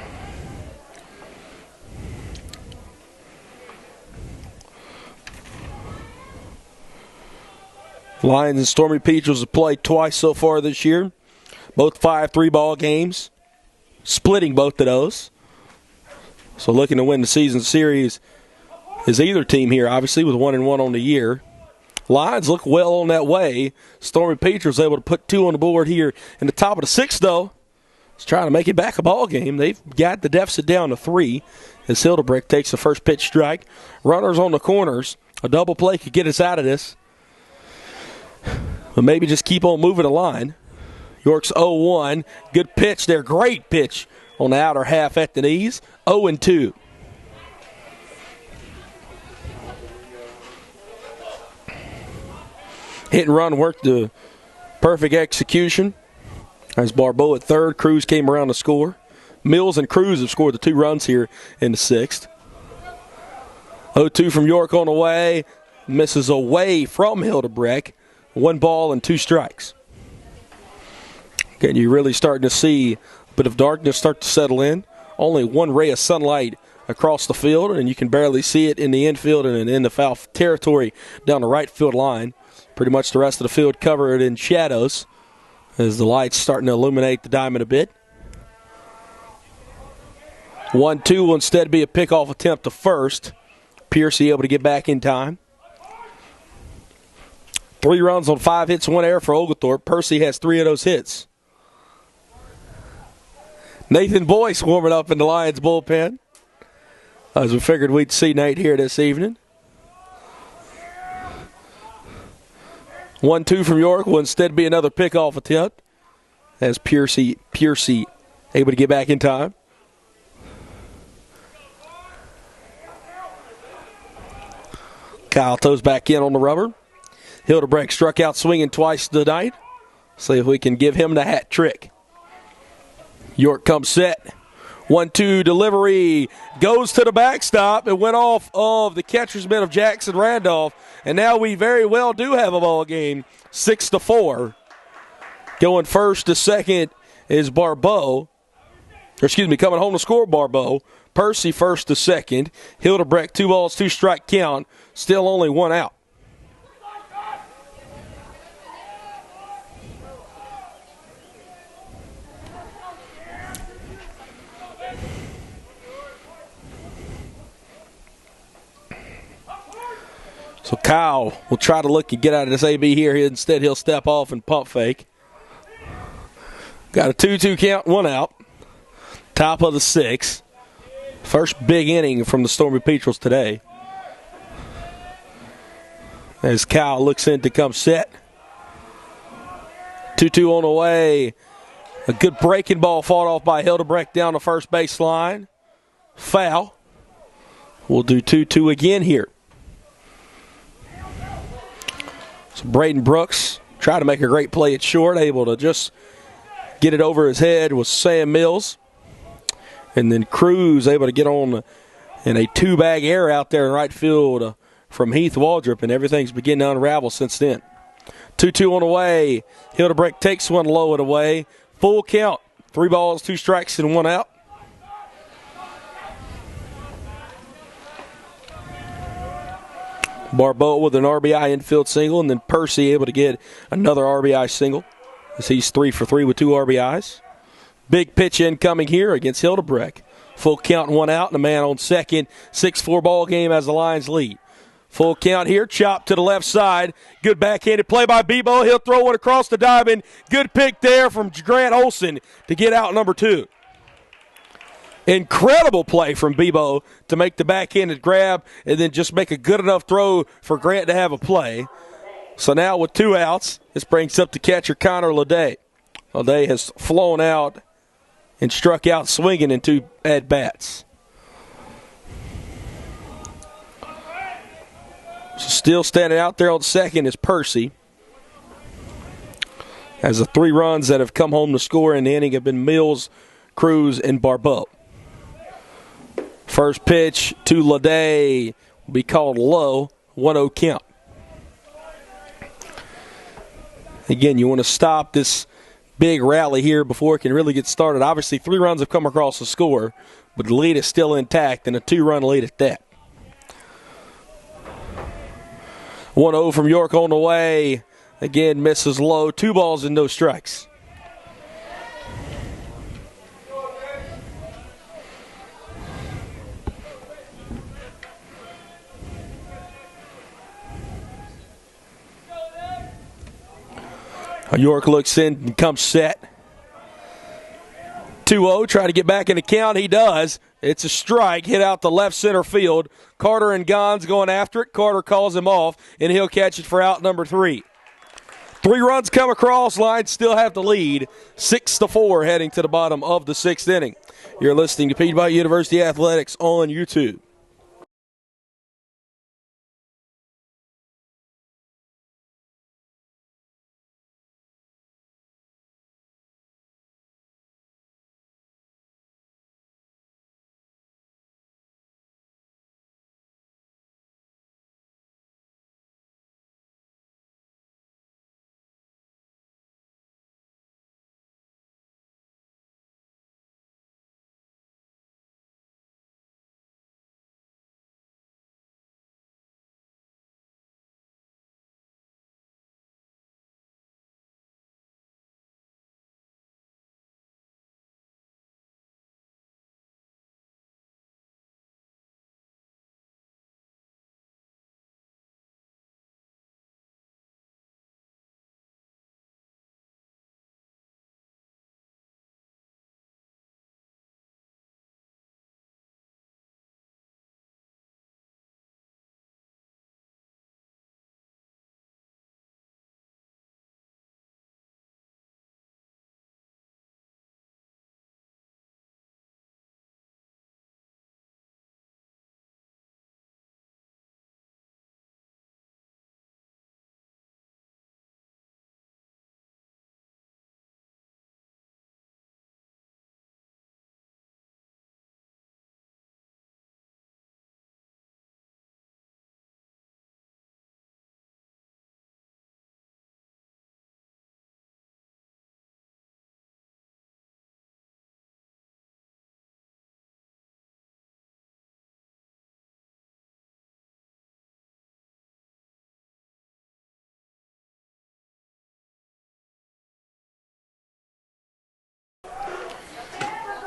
Lions and Stormy Petrels have played twice so far this year. Both 5-3 ball games. splitting both of those. So looking to win the season series is either team here, obviously, with 1-1 on the year. Lions look well on that way. Stormy Petrus able to put 2 on the board here in the top of the 6th, though. He's trying to make it back a ball game. They've got the deficit down to 3 as Hildebrecht takes the first pitch strike. Runners on the corners. A double play could get us out of this. But maybe just keep on moving the line. York's 0-1. Good pitch there. Great pitch on the outer half at the knees. 0-2. Hit and run worked the perfect execution. As Barbeau at third, Cruz came around to score. Mills and Cruz have scored the 2 runs here in the 6th. 0-2 from York on the way. Misses away from Hildebrecht. 1 ball and 2 strikes. Again, you're really starting to see a bit of darkness start to settle in. Only 1 ray of sunlight across the field, and you can barely see it in the infield and in the foul territory down the right field line. Pretty much the rest of the field covered in shadows as the lights starting to illuminate the diamond a bit. 1-2 will instead be a pickoff attempt to first. Piercy able to get back in time. 3 runs on 5 hits, 1 error for Oglethorpe. Percy has 3 of those hits. Nathan Boyce warming up in the Lions bullpen, as we figured we'd see Nate here this evening. 1-2 from York will instead be another pickoff attempt as Piercy able to get back in time. Kyle throws back in on the rubber. Hildebrecht struck out swinging twice tonight. See if we can give him the hat trick. York comes set. 1-2 delivery. Goes to the backstop. It went off of the catcher's mitt of Jackson Randolph. And now we very well do have a ball game. 6-4. Going first to second is Barbeau. Coming home to score Barbeau. Percy first to second. Hildebrecht 2 balls, 2 strike count. Still only 1 out. So Kyle will try to look and get out of this AB here. Instead, he'll step off and pump fake. Got a 2-2 count, 1 out. Top of the 6th. First big inning from the Stormy Petrels today. As Kyle looks in to come set. 2-2 on the way. A good breaking ball fought off by Hildebrecht down the first base line. Foul. We'll do 2-2 again here. So Braden Brooks tried to make a great play at short, able to just get it over his head with Sam Mills. And then Cruz able to get on in a 2-bag error out there in right field from Heath Waldrop, and everything's beginning to unravel since then. 2-2 on the way. Hildebrecht takes one low and away. Full count. 3 balls, 2 strikes, and 1 out. Barbeau with an RBI infield single, and then Percy able to get another RBI single as he's 3 for 3 with 2 RBIs. Big pitch incoming here against Hildebrecht. Full count, 1 out, and a man on second. 6-4 ball game as the Lions lead. Full count here, chop to the left side. Good backhanded play by Bebo. He'll throw one across the diamond. Good pick there from Grant Olson to get out number 2. Incredible play from Bebo to make the backhanded grab and then just make a good enough throw for Grant to have a play. So now with 2 outs, this brings up the catcher Connor Leday. Leday has flown out and struck out swinging in 2 at-bats. So still standing out there on second is Percy. As the 3 runs that have come home to score in the inning have been Mills, Cruz, and Barbeau. First pitch to Leday will be called low, 1-0 count. Again, you want to stop this big rally here before it can really get started. Obviously, 3 runs have come across the score, but the lead is still intact, and a 2-run lead at that. 1-0 from York on the way. Again, misses low. 2 balls and no strikes. York looks in and comes set. 2-0, try to get back in the count. He does. It's a strike, hit out the left center field. Carter and Gons going after it. Carter calls him off, and he'll catch it for out number 3. 3 runs come across. Lions still have the lead, 6-4, heading to the bottom of the 6th inning. You're listening to Piedmont University Athletics on YouTube.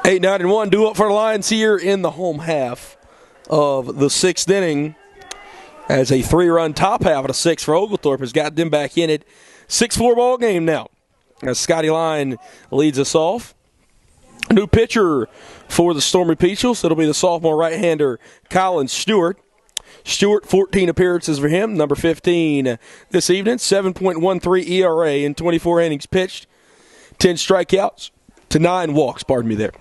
Eight, 9, and 1 do up for the Lions here in the home half of the 6th inning, as a 3-run top half of the 6th for Oglethorpe has got them back in it. 6-4 ball game now, as Scotty Line leads us off. New pitcher for the Stormy Peaches. It'll be the sophomore right-hander Colin Stewart. Stewart, 14 appearances for him, number 15 this evening, 7.13 ERA in 24 innings pitched, 10 strikeouts to 9 walks, pardon me there.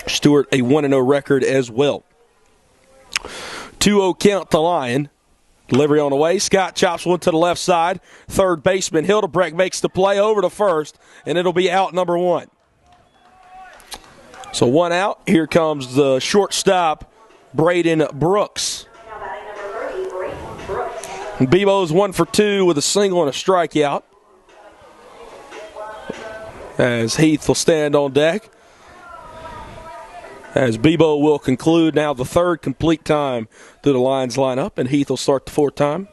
Stewart, a 1-0 record as well. 2-0 count to Lion. Delivery on the way. Scott chops one to the left side. Third baseman Hildebrecht makes the play over to first, and it'll be out number 1. So 1 out. Here comes the shortstop, Braden Brooks. Now batting number 30, Braden Brooks. Bebo's 1 for 2 with a single and a strikeout, as Heath will stand on deck, as Bebo will conclude now the 3rd complete time through the Lions lineup, and Heath will start the 4th time.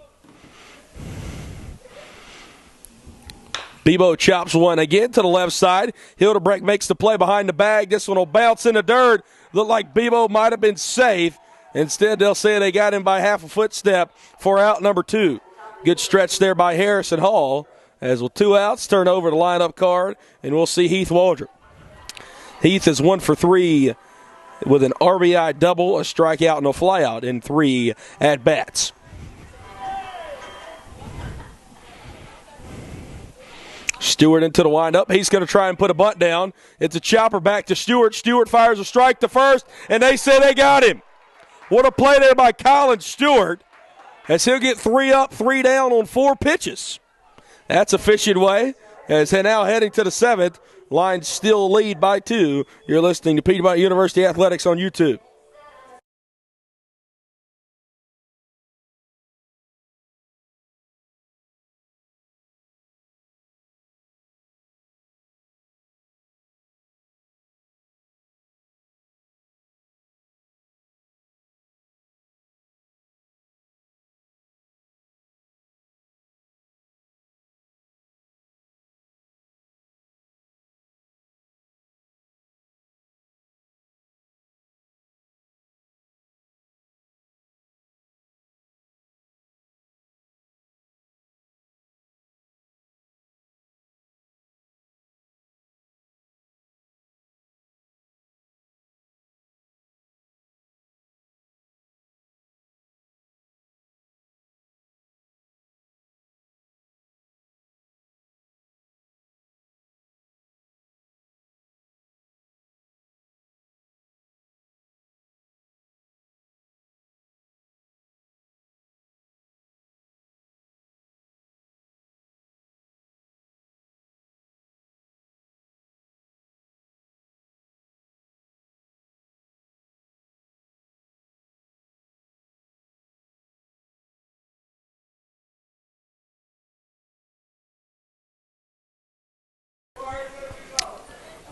Bebo chops one again to the left side. Hildebrecht makes the play behind the bag. This one will bounce in the dirt. Look like Bebo might have been safe. Instead, they'll say they got him by half a footstep for out number 2. Good stretch there by Harrison Hall. As with 2 outs, turn over the lineup card, and we'll see Heath Waldrop. Heath is 1 for 3 with an RBI double, a strikeout, and a flyout in 3 at-bats. Stewart into the windup. He's going to try and put a bunt down. It's a chopper back to Stewart. Stewart fires a strike to first, and they say they got him. What a play there by Colin Stewart, as he'll get 3 up, 3 down on 4 pitches. That's a fishing way, as they're now heading to the 7th. Lions still lead by 2. You're listening to Piedmont University Athletics on YouTube.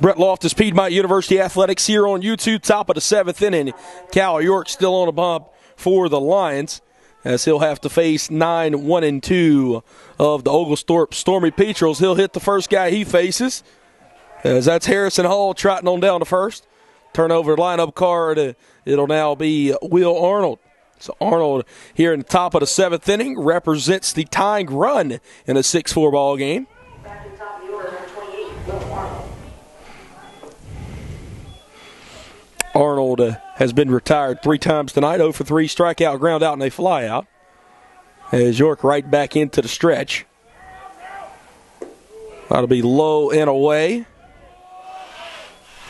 Brett Loftus, Piedmont University Athletics here on YouTube. Top of the 7th inning. Cal York still on a bump for the Lions, as he'll have to face 9-1-2 of the Oglethorpe Stormy Petrels. He'll hit the first guy he faces, as that's Harrison Hall trotting on down to first. Turnover lineup card, it'll now be Will Arnold. So Arnold here in the top of the 7th inning represents the tying run in a 6-4 ball game. Back to the top of the order, number 28, Will Arnold. Arnold has been retired 3 times tonight. 0 for 3, strikeout, ground out, and a fly out. As York right back into the stretch. That'll be low and away.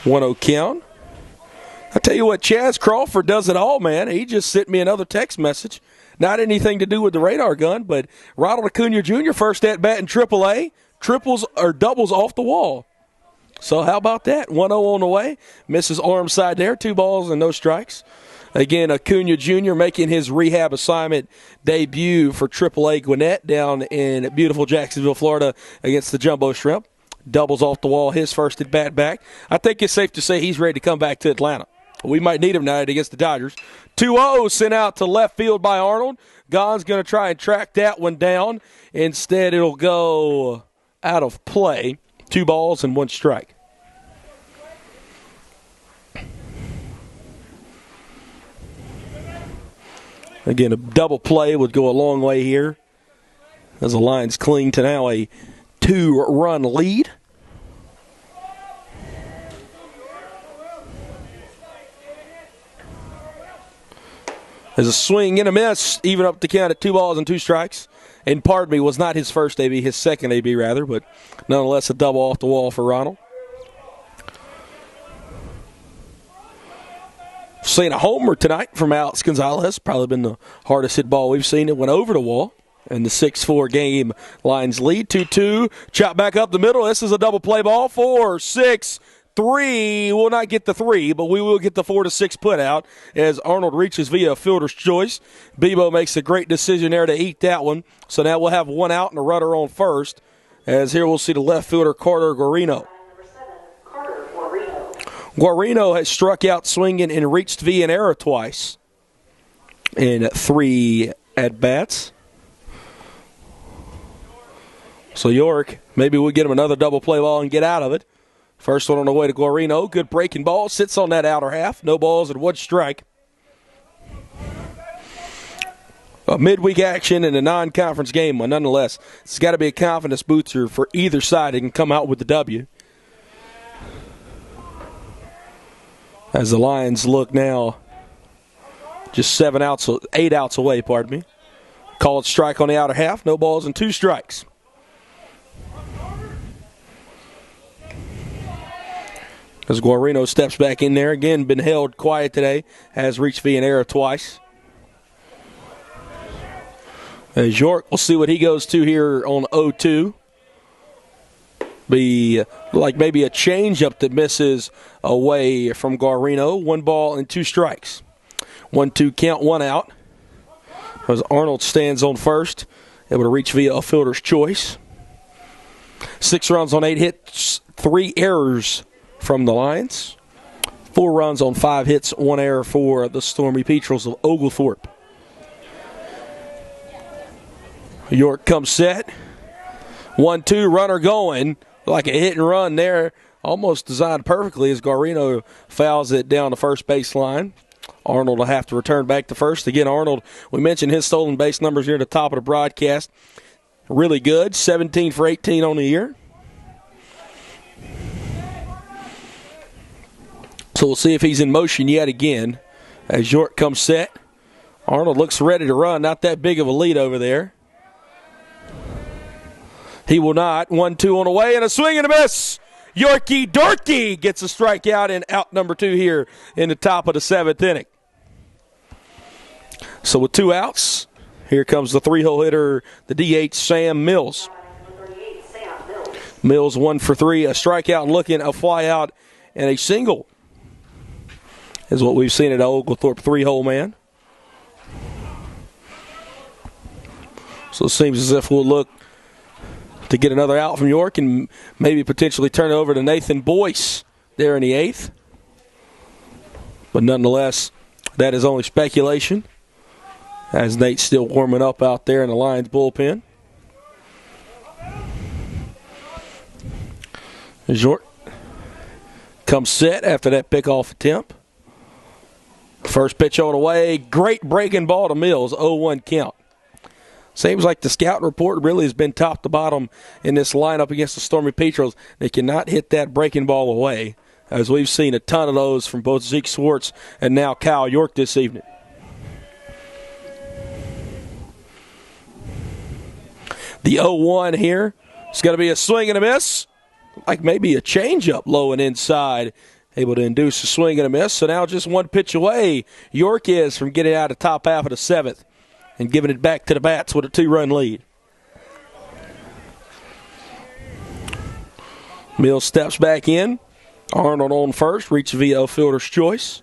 1-0 count. I tell you what, Chaz Crawford does it all, man. He just sent me another text message. Not anything to do with the radar gun, but Ronald Acuna Jr., first at bat in AAA, triples or doubles off the wall. So how about that? 1-0 on the way. Misses arm side there. 2 balls and no strikes. Again, Acuna Jr. making his rehab assignment debut for AAA Gwinnett down in beautiful Jacksonville, Florida against the Jumbo Shrimp. Doubles off the wall, his first at bat back. I think it's safe to say he's ready to come back to Atlanta. We might need him tonight against the Dodgers. 2-0 sent out to left field by Arnold. Gon's going to try and track that one down. Instead, it'll go out of play. 2 balls and 1 strike. Again, a double play would go a long way here, as the Lions cling to now a 2-run lead. There's a swing and a miss, even up the count at 2 balls and 2 strikes. And pardon me, was not his first AB, his second AB rather, but nonetheless a double off the wall for Ronald. Seen a homer tonight from Alex Gonzalez. Probably been the hardest hit ball we've seen. It went over the wall. And the 6-4 game, Lions lead 2-2. Chop back up the middle. This is a double play ball. 4-6-3. We'll not get the 3, but we will get the 4-6 put out as Arnold reaches via fielder's choice. Bebo makes a great decision there to eat that one. So now we'll have 1 out and a runner on first. As here we'll see the left fielder Carter Guarino. Guarino has struck out swinging and reached via an error twice in 3 at-bats. So York, maybe we'll get him another double play ball and get out of it. First one on the way to Guarino. Good breaking ball. Sits on that outer half. No balls and 1 strike. A midweek action in a non-conference game, but nonetheless, it's got to be a confidence booster for either side that can come out with the W. As the Lions look now just 8 outs away, pardon me. Called strike on the outer half. No balls and 2 strikes. As Guarino steps back in there, again, been held quiet today, has reached via an error twice. As York, we'll see what he goes to here on 0-2. Be like maybe a changeup that misses away from Guarino. 1 ball and 2 strikes. 1-2 count, 1 out. As Arnold stands on first, able to reach via a fielder's choice. 6 runs on 8 hits, 3 errors from the Lions. 4 runs on 5 hits, 1 error for the Stormy Petrels of Oglethorpe. York comes set. 1-2, runner going. Like a hit and run there. Almost designed perfectly as Guarino fouls it down the first baseline. Arnold will have to return back to first. Again, Arnold, we mentioned his stolen base numbers here at the top of the broadcast. Really good. 17 for 18 on the year. So we'll see if he's in motion yet again as York comes set. Arnold looks ready to run. Not that big of a lead over there. He will not. 1-2 on the way and a swing and a miss. Yorkie Dorky gets a strikeout and out number 2 here in the top of the 7th inning. So with 2 outs, here comes the 3-hole hitter, the DH, Sam Mills. Mills 1 for 3, a strikeout and looking, a fly out, and a single is what we've seen at Oglethorpe 3-hole man. So it seems as if we'll look to get another out from York and maybe potentially turn it over to Nathan Boyce there in the 8th. But nonetheless, that is only speculation, as Nate's still warming up out there in the Lions bullpen. York comes set after that pickoff attempt. First pitch on the way. Great breaking ball to Mills. 0-1 count. Seems like the scout report really has been top to bottom in this lineup against the Stormy Petrels. They cannot hit that breaking ball away, as we've seen a ton of those from both Zeke Swartz and now Kyle York this evening. The 0-1 here. It's going to be a swing and a miss. Like maybe a changeup low and inside. Able to induce a swing and a miss. So now just one pitch away, York is from getting out of the top half of the 7th and giving it back to the bats with a 2-run lead. Mills steps back in. Arnold on first, reaches via fielder's choice.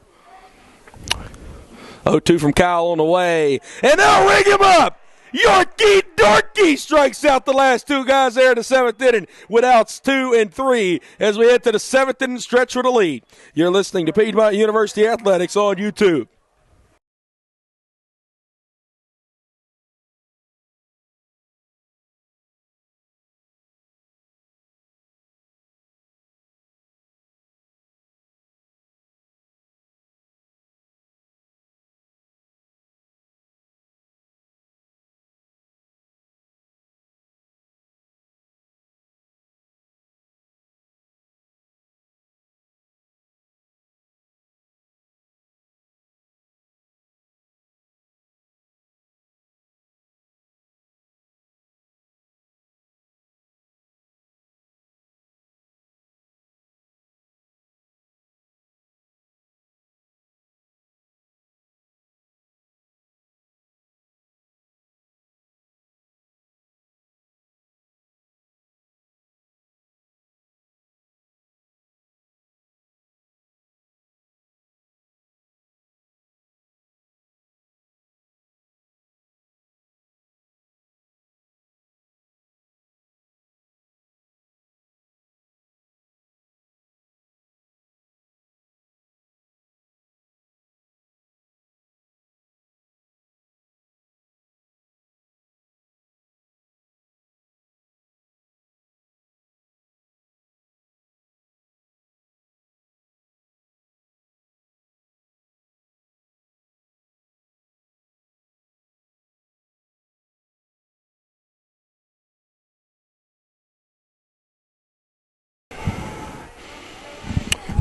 0-2 from Kyle on the way. And they'll ring him up! Yorkie Dorky strikes out the last 2 guys there in the 7th inning with outs 2 and 3 as we head to the 7th inning stretch with a lead. You're listening to Piedmont University Athletics on YouTube.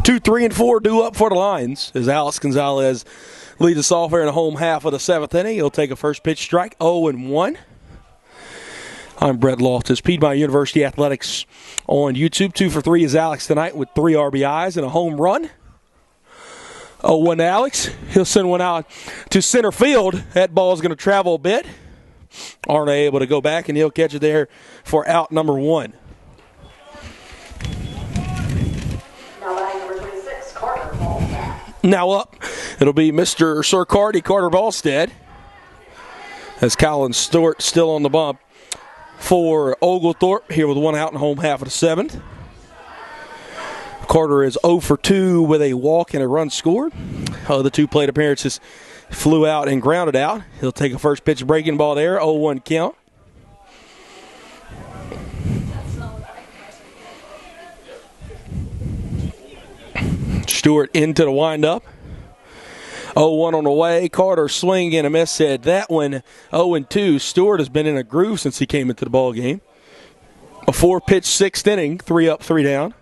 Two, 3, and 4 due up for the Lions as Alex Gonzalez leads us off here in the home half of the 7th inning. He'll take a first pitch strike, 0-1. I'm Brett Loftus, Piedmont University Athletics on YouTube. 2 for 3 is Alex tonight with 3 RBIs and a home run. 0-1 to Alex. He'll send one out to center field. That ball's going to travel a bit. Aren't able to go back, and he'll catch it there for out number 1. Now up, it'll be Mr. Sir Carter Ballstead, as Colin Stewart still on the bump for Oglethorpe here with 1 out in the home half of the 7th. Carter is 0 for 2 with a walk and a run scored. The 2 plate appearances flew out and grounded out. He'll take a first pitch breaking ball there, 0-1 count. Stewart into the windup. 0-1 on the way. Carter swing and a miss. Said that one 0-2. Stewart has been in a groove since he came into the ball game. A 4-pitch 6th inning, 3 up, 3 down.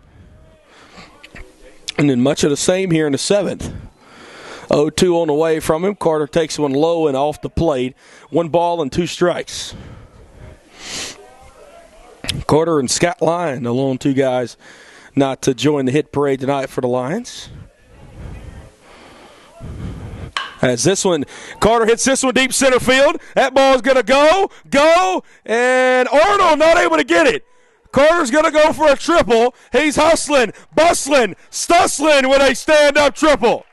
And then much of the same here in the 7th. 0-2 on the way from him. Carter takes one low and off the plate. 1 ball and 2 strikes. Carter and Scott Lyon, the lone 2 guys not to join the hit parade tonight for the Lions. As this one, Carter hits this one deep center field. That ball's going to go, and Arnold not able to get it. Carter's going to go for a triple. He's hustling, bustling, stussling with a stand-up triple.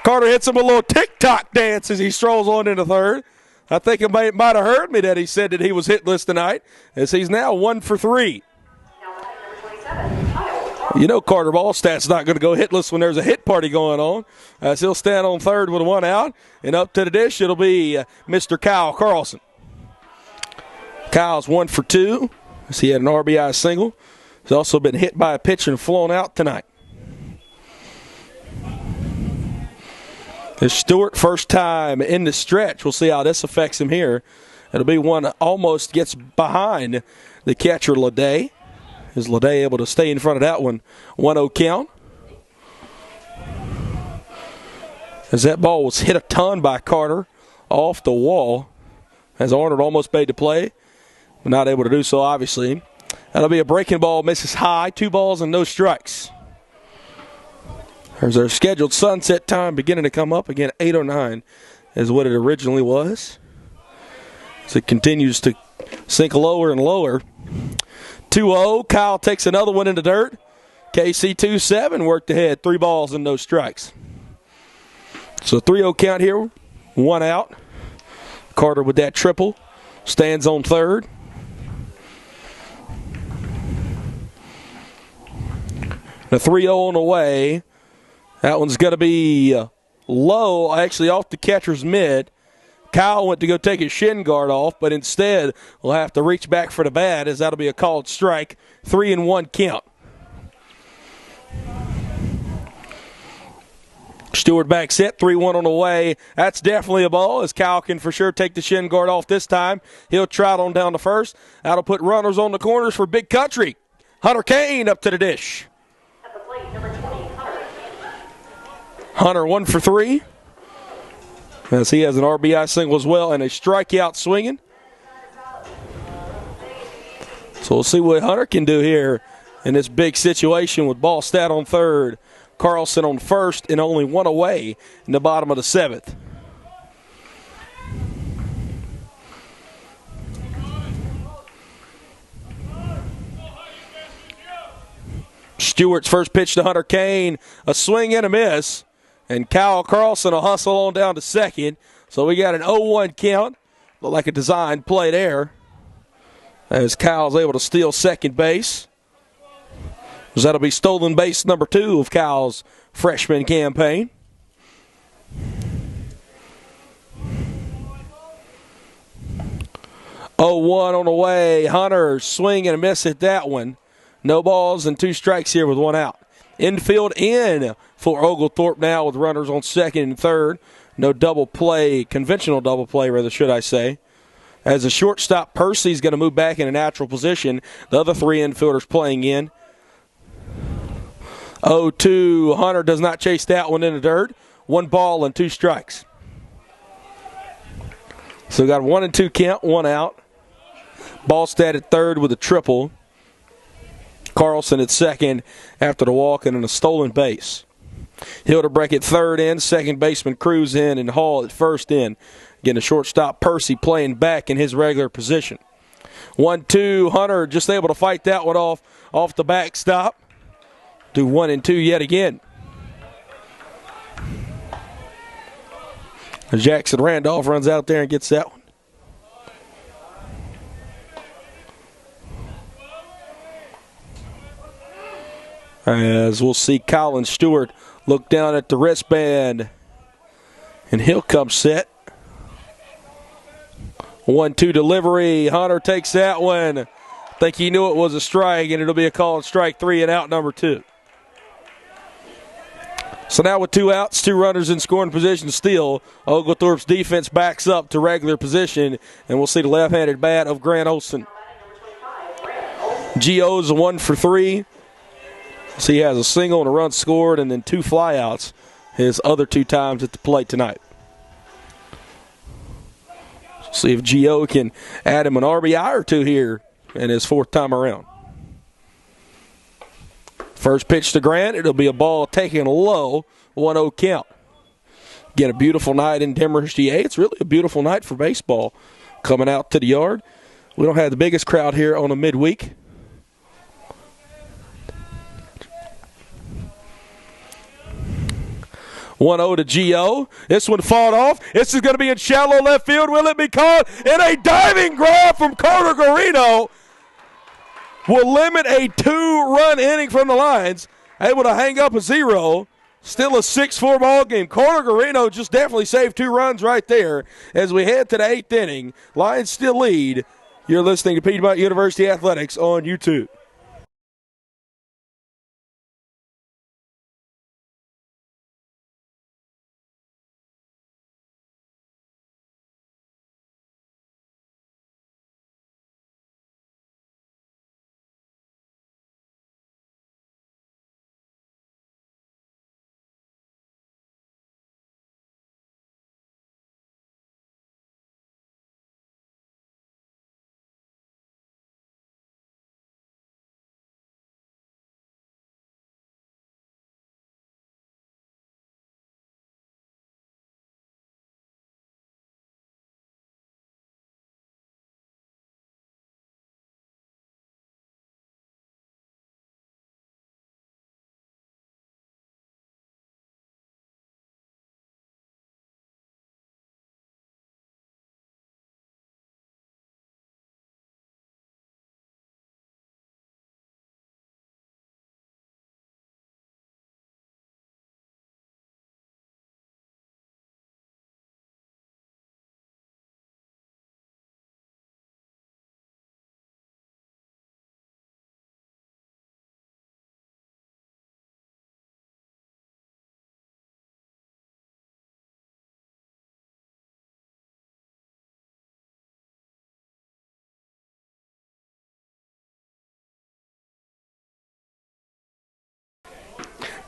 Carter hits him a little tick-tock dance as he strolls on into third. I think it might have heard me that he said that he was hitless tonight, as he's now 1 for 3. Now batting number 27, Kyle. You know Carter Ballstat's not going to go hitless when there's a hit party going on, as he'll stand on third with 1 out. And up to the dish, it'll be Mr. Kyle Carlson. Kyle's 1 for 2, as he had an RBI single. He's also been hit by a pitch and flown out tonight. It's Stewart, first time in the stretch. We'll see how this affects him here. It'll be one that almost gets behind the catcher, Leday. Is Leday able to stay in front of that one? 1-0 count. As that ball was hit a ton by Carter off the wall, as Arnold almost made the play, but not able to do so, obviously. That'll be a breaking ball, misses high, 2 balls and no strikes. There's our scheduled sunset time beginning to come up. Again, 8:09 is what it originally was. As it continues to sink lower and lower. 2-0, Kyle takes another one in the dirt. KC 2-7 worked ahead, 3 balls and no strikes. So 3-0 count here, 1 out. Carter with that triple, stands on third. The 3-0 on the way. That one's going to be low, actually off the catcher's mid. Kyle went to go take his shin guard off, but instead will have to reach back for the bat, as that'll be a called strike. 3-1 count. Stewart back set, 3-1 on the way. That's definitely a ball, as Kyle can for sure take the shin guard off this time. He'll trot on down to first. That'll put runners on the corners for Big Country. Hunter Kane up to the dish. At the plate, number 20, Hunter. Hunter 1 for 3, as he has an RBI single as well and a strikeout swinging. So we'll see what Hunter can do here in this big situation with Ballstat on third, Carlson on first, and only 1 away in the bottom of the 7th. Stewart's first pitch to Hunter Kane, a swing and a miss. And Kyle Carlson will hustle on down to second. So we got an 0-1 count. Looked like a designed play there, as Kyle's able to steal second base. So that'll be stolen base number 2 of Kyle's freshman campaign. Oh-1 on the way. Hunter swing and a miss at that one. No balls and 2 strikes here with 1 out. Infield in for Oglethorpe now with runners on second and third. No double play, conventional double play rather, should I say. As a shortstop, Percy's going to move back in a natural position. The other 3 infielders playing in. 0-2, Hunter does not chase that one in the dirt. 1 ball and 2 strikes. So we got 1-2 count, 1 out. Ballstat at third with a triple. Carlson at second after the walk and a stolen base. Hildebrecht at third in, second baseman Cruz in, and Hall at first in. Again, the shortstop Percy playing back in his regular position. 1-2, Hunter just able to fight that one off the backstop. Do 1-2 yet again. Jackson Randolph runs out there and gets that one. As we'll see Colin Stewart look down at the wristband, and he'll come set. 1-2 delivery. Hunter takes that one. I think he knew it was a strike, and it'll be a called strike 3 and out number 2. So now with 2 outs, 2 runners in scoring position still, Oglethorpe's defense backs up to regular position, and we'll see the left-handed bat of Grant Olson. Gio's 1 for 3. So he has a single and a run scored and then 2 flyouts his other 2 times at the plate tonight. See if Gio can add him an RBI or 2 here in his 4th time around. First pitch to Grant. It'll be a ball taken low, 1-0 count. Again, a beautiful night in Demorest, GA. It's really a beautiful night for baseball coming out to the yard. We don't have the biggest crowd here on a midweek. 1-0 to G.O. This one fought off. This is going to be in shallow left field. Will it be called? And a diving grab from Carter Garino will limit a 2-run inning from the Lions. Able to hang up a 0. Still a 6-4 ball game. Carter Garino just definitely saved 2 runs right there as we head to the 8th inning. Lions still lead. You're listening to Piedmont University Athletics on YouTube.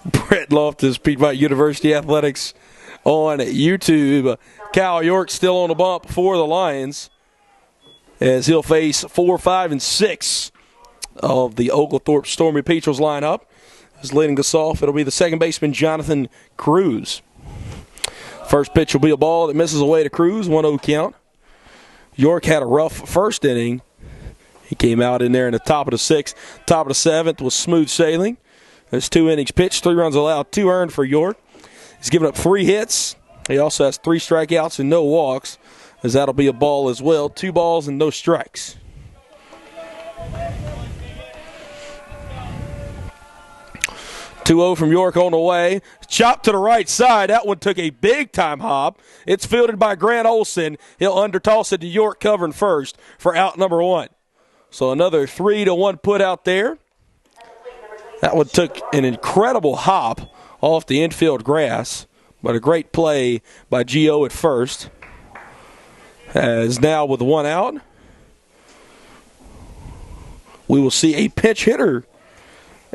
Brett Loftus, Piedmont University Athletics on YouTube. Kyle York still on the bump for the Lions as he'll face 4, 5, and 6 of the Oglethorpe Stormy Petrels lineup. As leading us off, it'll be the second baseman, Jonathan Cruz. First pitch will be a ball that misses away to Cruz, 1-0 count. York had a rough first inning. He came out in there in the top of the 6th, top of the 7th was smooth sailing. There's 2 innings pitched, 3 runs allowed, 2 earned for York. He's given up 3 hits. He also has 3 strikeouts and no walks, as that'll be a ball as well. 2 balls and no strikes. "2-0 from York on the way. Chopped to the right side. That one took a big-time hop. It's fielded by Grant Olson. He'll undertoss it to York covering first for out number 1. So another 3-1 put out there. That one took an incredible hop off the infield grass, but a great play by G.O. at first. As now with 1 out, we will see a pinch hitter,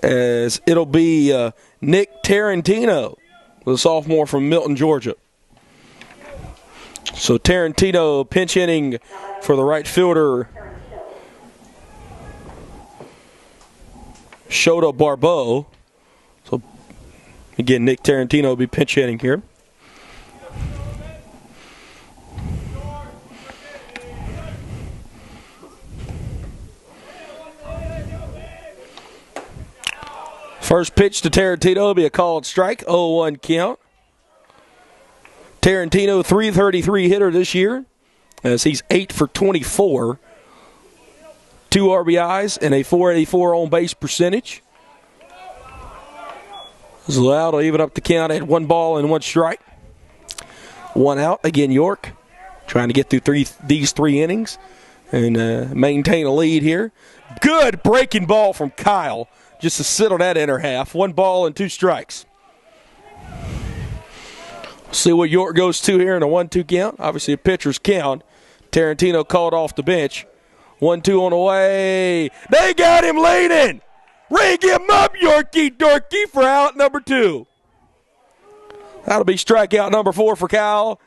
as it'll be Nick Tarantino, the sophomore from Milton, Georgia. So Tarantino pinch hitting for the right fielder, Shota Barbeau. So, again, Nick Tarantino will be pinch hitting here. First pitch to Tarantino will be a called strike, 0-1 count. Tarantino, .333 hitter this year, as he's 8 for 24. 2 RBIs and a .484 on-base percentage. So that'll even up the count at 1 ball and 1 strike. 1 out. Again, York trying to get through these 3 innings and maintain a lead here. Good breaking ball from Kyle just to sit on that inner half. 1 ball and 2 strikes. See what York goes to here in a 1-2 count. Obviously a pitcher's count. Tarantino called off the bench. 1-2 on the way. They got him leading. Ring him up, Yorkie Dorky, for out number 2. That'll be strikeout number 4 for Kyle.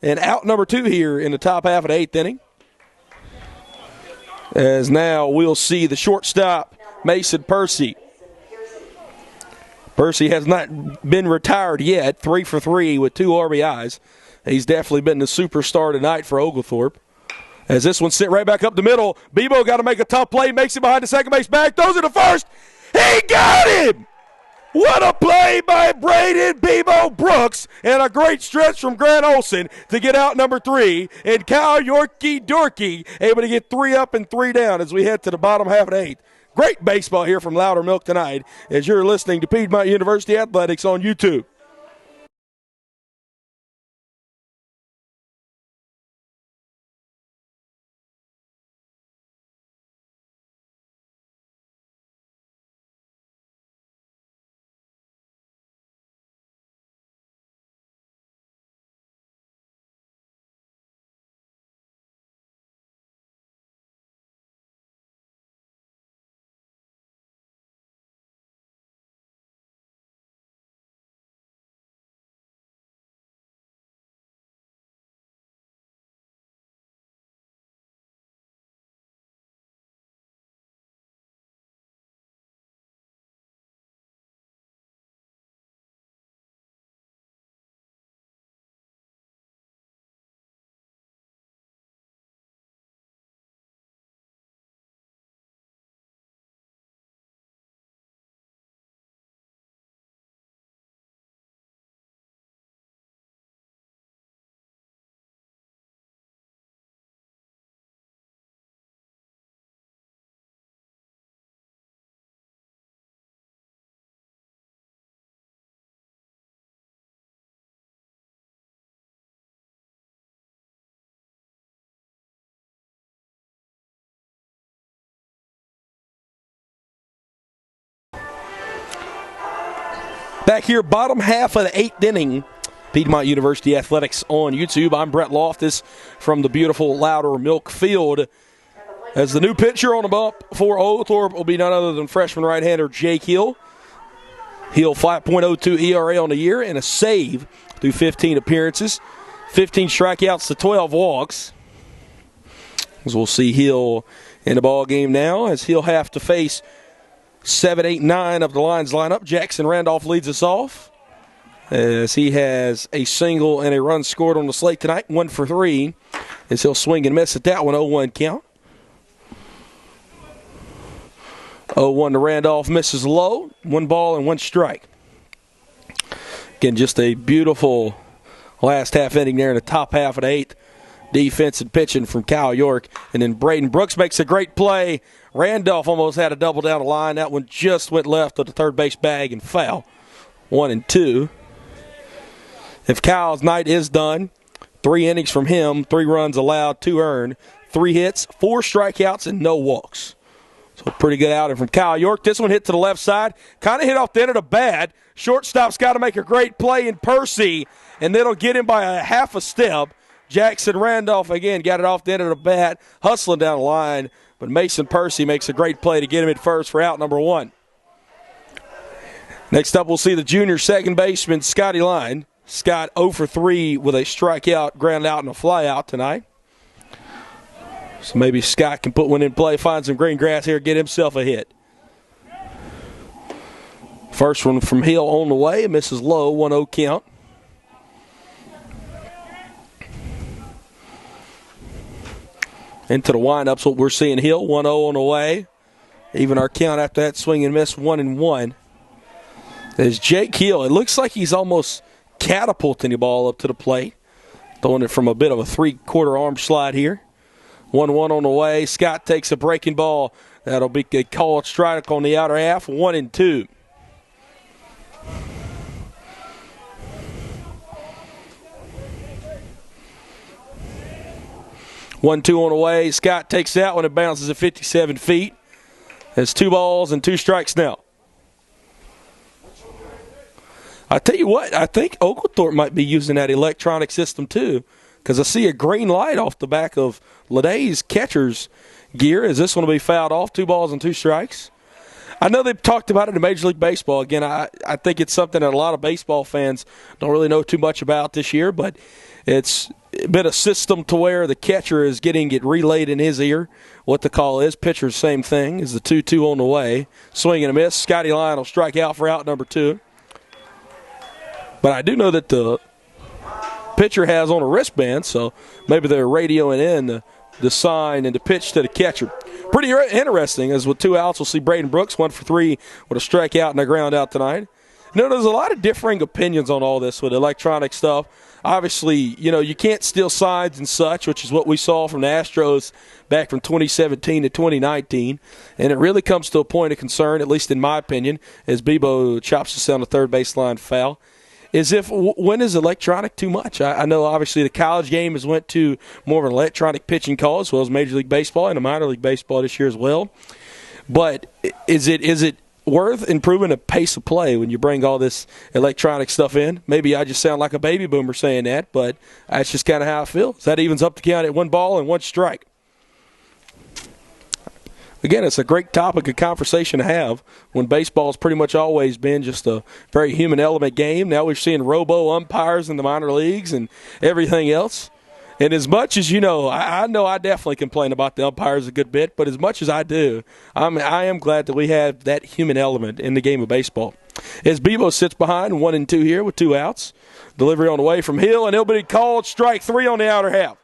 And out number 2 here in the top half of the 8th inning. As now we'll see the shortstop, Mason Percy. Percy has not been retired yet. 3 for 3 with 2 RBIs. He's definitely been the superstar tonight for Oglethorpe. As this one sent right back up the middle. Bebo got to make a tough play, makes it behind the second base bag, throws it to first. He got him! What a play by Braden Bebo Brooks, and a great stretch from Grant Olson to get out number 3. And Kyle Yorkie Dorky able to get 3 up and 3 down as we head to the bottom half of the 8th. Great baseball here from Loudermilk tonight as you're listening to Piedmont University Athletics on YouTube. Back here, bottom half of the 8th inning, Piedmont University Athletics on YouTube. I'm Brett Loftus from the beautiful Loudermilk Field. As the new pitcher on the bump for Oglethorpe will be none other than freshman right-hander Jake Hill. Hill 5.02 ERA on the year and a save through 15 appearances. 15 strikeouts to 12 walks. As we'll see Hill in the ball game now, as he'll have to face 7, 8, 9 of the Lions lineup. Jackson Randolph leads us off as he has a single and a run scored on the slate tonight, 1 for 3, as he'll swing and miss at that one, 0-1 count. 0-1 to Randolph, misses low, 1 ball and 1 strike. Again, just a beautiful last half inning there in the top half of the 8th. Defense and pitching from Kyle York. And then Braden Brooks makes a great play. Randolph almost had a double down the line. That one just went left of the third base bag and foul. 1-2. If Kyle's night is done, 3 innings from him, 3 runs allowed, 2 earned, 3 hits, 4 strikeouts, and no walks. So pretty good outing from Kyle York. This one hit to the left side. Kind of hit off the end of the bat. Shortstop's got to make a great play in Percy, and then it'll get him by a half a step. Jackson Randolph, again, got it off the end of the bat, hustling down the line. But Mason Percy makes a great play to get him at first for out number 1. Next up, we'll see the junior second baseman, Scotty Line. Scott 0 for 3 with a strikeout, ground out, and a fly out tonight. So maybe Scott can put one in play, find some green grass here, get himself a hit. First one from Hill on the way, misses low, 1-0 count. Into the windups, what we're seeing Hill, 1-0 on the way. Even our count after that swing and miss, 1-1. There's Jake Hill. It looks like he's almost catapulting the ball up to the plate. Throwing it from a bit of a 3/4 arm slide here. 1-1 on the way. Scott takes a breaking ball. That'll be a called strike on the outer half, 1-2. One, 2 on the way. Scott takes that one. It bounces at 57 feet. There's 2 balls and 2 strikes now. I tell you what, I think Oglethorpe might be using that electronic system too, because I see a green light off the back of Leday's catcher's gear. Is this one to be fouled off? 2 balls and 2 strikes. I know they've talked about it in Major League Baseball. Again, I think it's something that a lot of baseball fans don't really know too much about this year, but it's been a system to where the catcher is getting it relayed in his ear. What the call is, pitcher's same thing, is the 2-2 on the way. Swing and a miss. Scotty Lyon will strike out for out number 2. But I do know that the pitcher has on a wristband, so maybe they're radioing in the sign and the pitch to the catcher. Pretty interesting, as with 2 outs, we'll see Braden Brooks, 1 for 3 with a strikeout and a ground out tonight. There's a lot of differing opinions on all this with electronic stuff. Obviously, you can't steal signs and such, which is what we saw from the Astros back from 2017 to 2019. And it really comes to a point of concern, at least in my opinion, as Bebo chops us down the third baseline foul, is when is electronic too much? I know obviously the college game has went to more of an electronic pitching call as well as Major League Baseball and a minor league baseball this year as well. But is it worth improving the pace of play when you bring all this electronic stuff in? Maybe I just sound like a baby boomer saying that, but that's just kind of how I feel. That evens up the count at 1 ball and 1 strike. Again, it's a great topic of conversation to have when baseball's pretty much always been just a very human element game. Now we're seeing robo-umpires in the minor leagues and everything else. And as much as, I know I definitely complain about the umpires a good bit, but as much as I do, I am glad that we have that human element in the game of baseball. As Bebo sits behind 1-2 here with 2 outs. Delivery on the way from Hill, and it'll be called strike 3 on the outer half.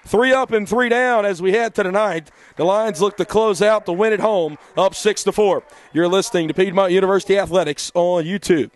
3 up and 3 down as we head to the ninth. The Lions look to close out the win at home, up 6-4. You're listening to Piedmont University Athletics on YouTube.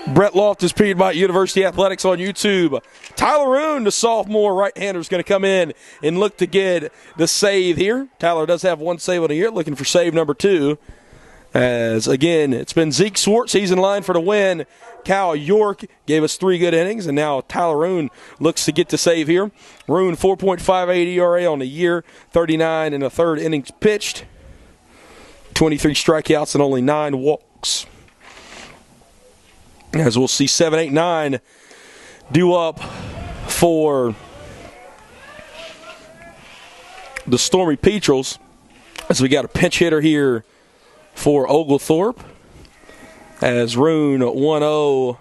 Brett Loftus, Piedmont University Athletics on YouTube. Tyler Roon, the sophomore right-hander, is going to come in and look to get the save here. Tyler does have 1 save on the year, looking for save number 2. As, again, it's been Zeke Swartz. He's in line for the win. Cal York gave us 3 good innings, and now Tyler Roon looks to get the save here. Roon, 4.58 ERA on the year, 39 in the 3rd innings pitched, 23 strikeouts and only 9 walks. As we'll see 7, 8, 9 due up for the Stormy Petrels. As we got a pinch hitter here for Oglethorpe. As Roon 1-0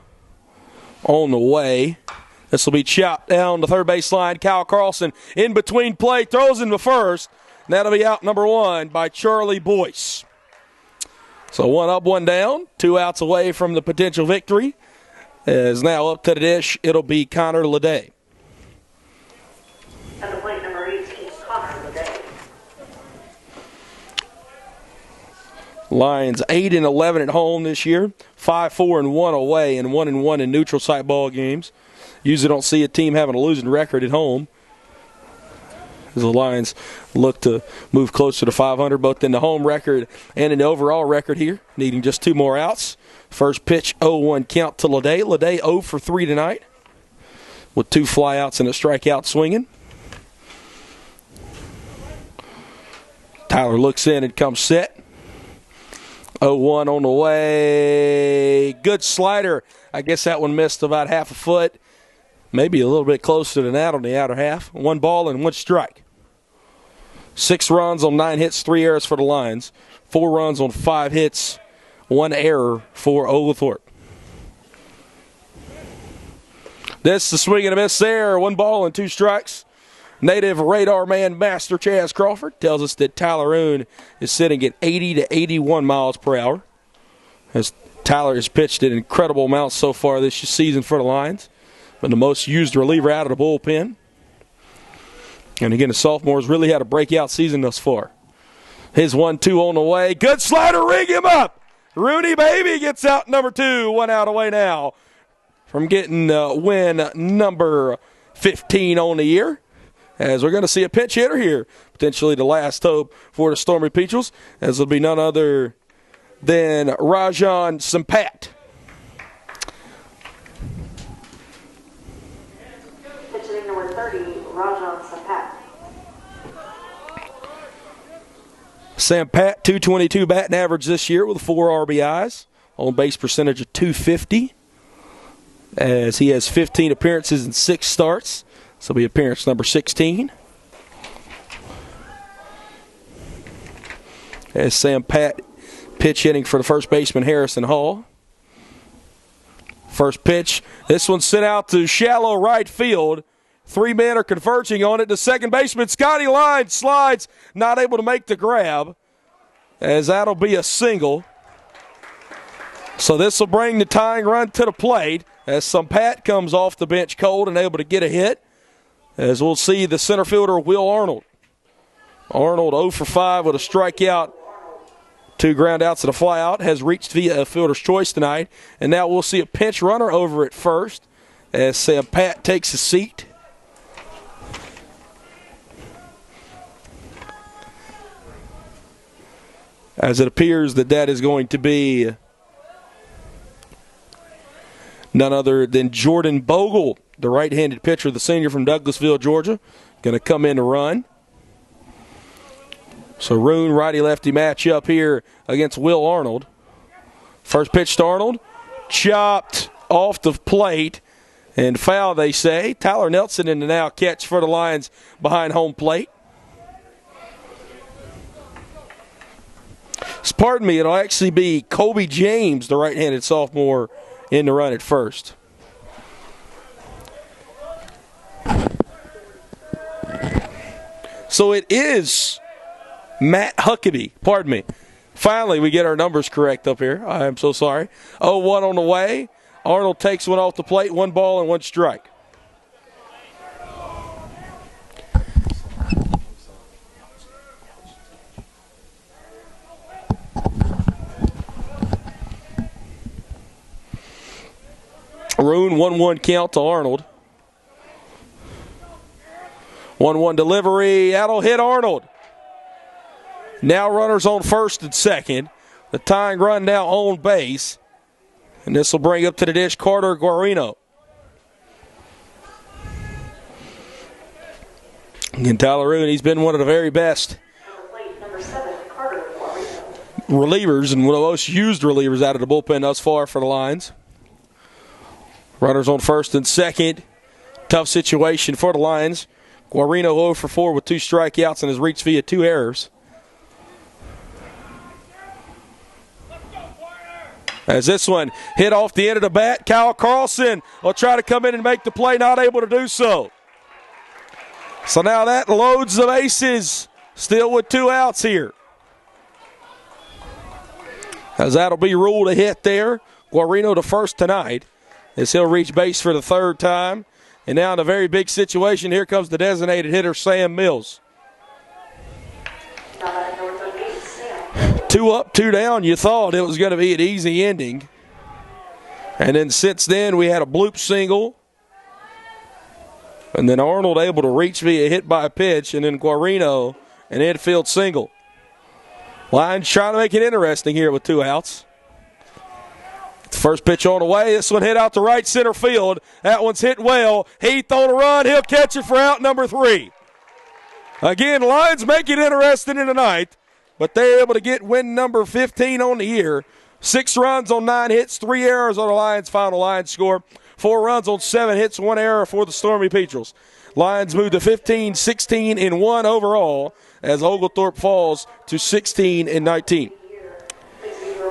on the way. This will be chopped down the third baseline. Kyle Carlson in between play, throws into first. And that'll be out number 1 by Charlie Boyce. So 1 up, 1 down, 2 outs away from the potential victory. As now up to the dish, it'll be Connor Leday. At the plate, number 18, Connor Leday. Lions 8-11 at home this year, 5-4-1 away, and 1-1 in neutral site ball games. Usually don't see a team having a losing record at home, as the Lions look to move closer to 500, both in the home record and in the overall record here, needing just 2 more outs. First pitch, 0-1 count to Leday. Leday 0 for 3 tonight with 2 flyouts and a strikeout swinging. Tyler looks in and comes set. 0-1 on the way. Good slider. I guess that one missed about half a foot. Maybe a little bit closer than that on the outer half. 1 ball and 1 strike. 6 runs on 9 hits, 3 errors for the Lions. 4 runs on 5 hits, 1 error for Oglethorpe. This is the swing and a miss there. 1 ball and 2 strikes. Native radar man master Chaz Crawford tells us that Tyler Oon is sitting at 80 to 81 miles per hour. As Tyler has pitched an incredible amount so far this season for the Lions. But the most used reliever out of the bullpen. And again, the sophomore's really had a breakout season thus far. His 1-2 on the way. Good slider, ring him up. Rooney, baby, gets out number 2. 1 out away now from getting win number 15 on the year. As we're going to see a pinch hitter here. Potentially the last hope for the Stormy Petrels. As it'll be none other than Rajan Sampat. Pitching number 30, Rajan Sampat. Sampat, 222 batting average this year with 4 RBIs. On base percentage of .250. As he has 15 appearances and 6 starts. This will be appearance number 16. As Sampat pitch hitting for the first baseman Harrison Hall. First pitch. This one sent out to shallow right field. 3 men are converging on it. The second baseman, Scotty Line, slides, not able to make the grab, as that'll be a single. So this will bring the tying run to the plate, as Sampat comes off the bench cold and able to get a hit, as we'll see the center fielder, Will Arnold. Arnold 0 for 5 with a strikeout, 2 ground outs and a fly out, has reached via a fielder's choice tonight. And now we'll see a pinch runner over at first, as Sampat takes a seat. As it appears that is going to be none other than Jordan Bogle, the right-handed pitcher, the senior from Douglasville, Georgia, going to come in to run. So Roon righty-lefty matchup here against Will Arnold. First pitch to Arnold, chopped off the plate and foul, they say. Tyler Nelson in the now catch for the Lions behind home plate. Pardon me, it'll actually be Kobe James, the right-handed sophomore, in the run at first. So it is Matt Huckabee. Pardon me. Finally, we get our numbers correct up here. I am so sorry. 0-1 on the way. Arnold takes one off the plate. 1 ball and 1 strike. Roon, 1-1 count to Arnold. 1-1 delivery. That'll hit Arnold. Now runners on first and second. The tying run now on base. And this will bring up to the dish Carter Guarino. Again, Tyler Roon, he's been one of the very best relievers and one of the most used relievers out of the bullpen thus far for the Lions. Runners on first and second. Tough situation for the Lions. Guarino 0 for 4 with 2 strikeouts and has reached via 2 errors. As this one hit off the end of the bat, Kyle Carlson will try to come in and make the play, not able to do so. So now that loads the bases, still with 2 outs here. As that'll be ruled a hit there. Guarino the first tonight, as he'll reach base for the 3rd time. And now in a very big situation, here comes the designated hitter, Sam Mills. 2 up, 2 down. You thought it was going to be an easy ending. And then since then, we had a bloop single. And then Arnold able to reach via hit by a pitch. And then Guarino, an infield single. Lions trying to make it interesting here with 2 outs. The first pitch on the way. This one hit out to right center field. That one's hit well. Heath on a run. He'll catch it for out number 3. Again, Lions make it interesting in the ninth. But they're able to get win number 15 on the year. 6 runs on 9 hits, 3 errors on the Lions' final line score. 4 runs on 7 hits, 1 error for the Stormy Petrels. Lions move to 15, 16, and 1 overall as Oglethorpe falls to 16 and 19.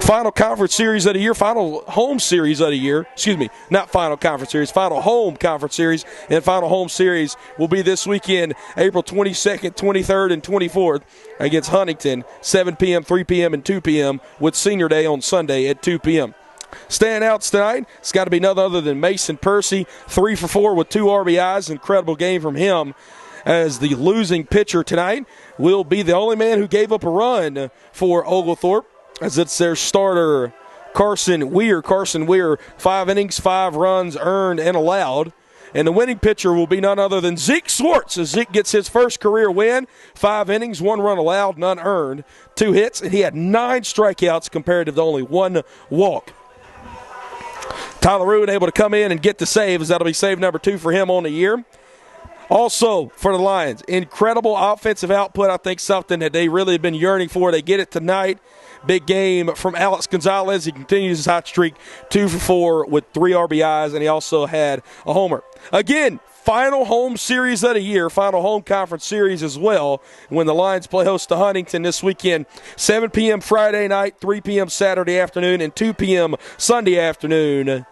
Final conference series of the year, final home series of the year. Excuse me, not final conference series, final home conference series. And final home series will be this weekend, April 22nd, 23rd, and 24th against Huntington, 7 p.m., 3 p.m., and 2 p.m. with Senior Day on Sunday at 2 p.m. Standouts tonight, it's got to be none other than Mason Percy, 3 for 4 with 2 RBIs. Incredible game from him, as the losing pitcher tonight will be the only man who gave up a run for Oglethorpe, as it's their starter, Carson Weir. Carson Weir, 5 innings, 5 runs earned and allowed. And the winning pitcher will be none other than Zeke Swartz, as Zeke gets his first career win. 5 innings, 1 run allowed, none earned, 2 hits, and he had 9 strikeouts comparative to only 1 walk. Tyler Ruin able to come in and get the save, as that'll be save number 2 for him on the year. Also, for the Lions, incredible offensive output. I think something that they really have been yearning for. They get it tonight. Big game from Alex Gonzalez. He continues his hot streak, 2 for 4 with 3 RBIs, and he also had a homer. Again, final home series of the year, final home conference series as well, when the Lions play host to Huntington this weekend, 7 p.m. Friday night, 3 p.m. Saturday afternoon, and 2 p.m. Sunday afternoon,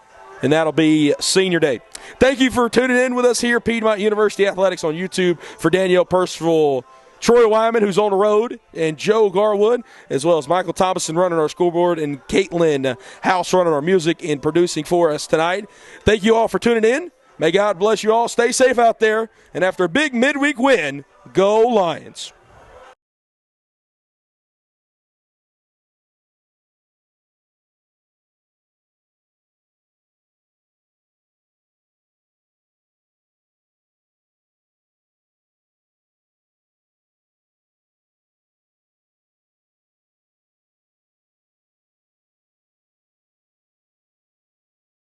and that'll be Senior Day. Thank you for tuning in with us here, Piedmont University Athletics on YouTube. For Danielle Percival, Troy Wyman, who's on the road, and Joe Garwood, as well as Michael Thomason running our scoreboard, and Caitlin House running our music and producing for us tonight. Thank you all for tuning in. May God bless you all. Stay safe out there. And after a big midweek win, go Lions.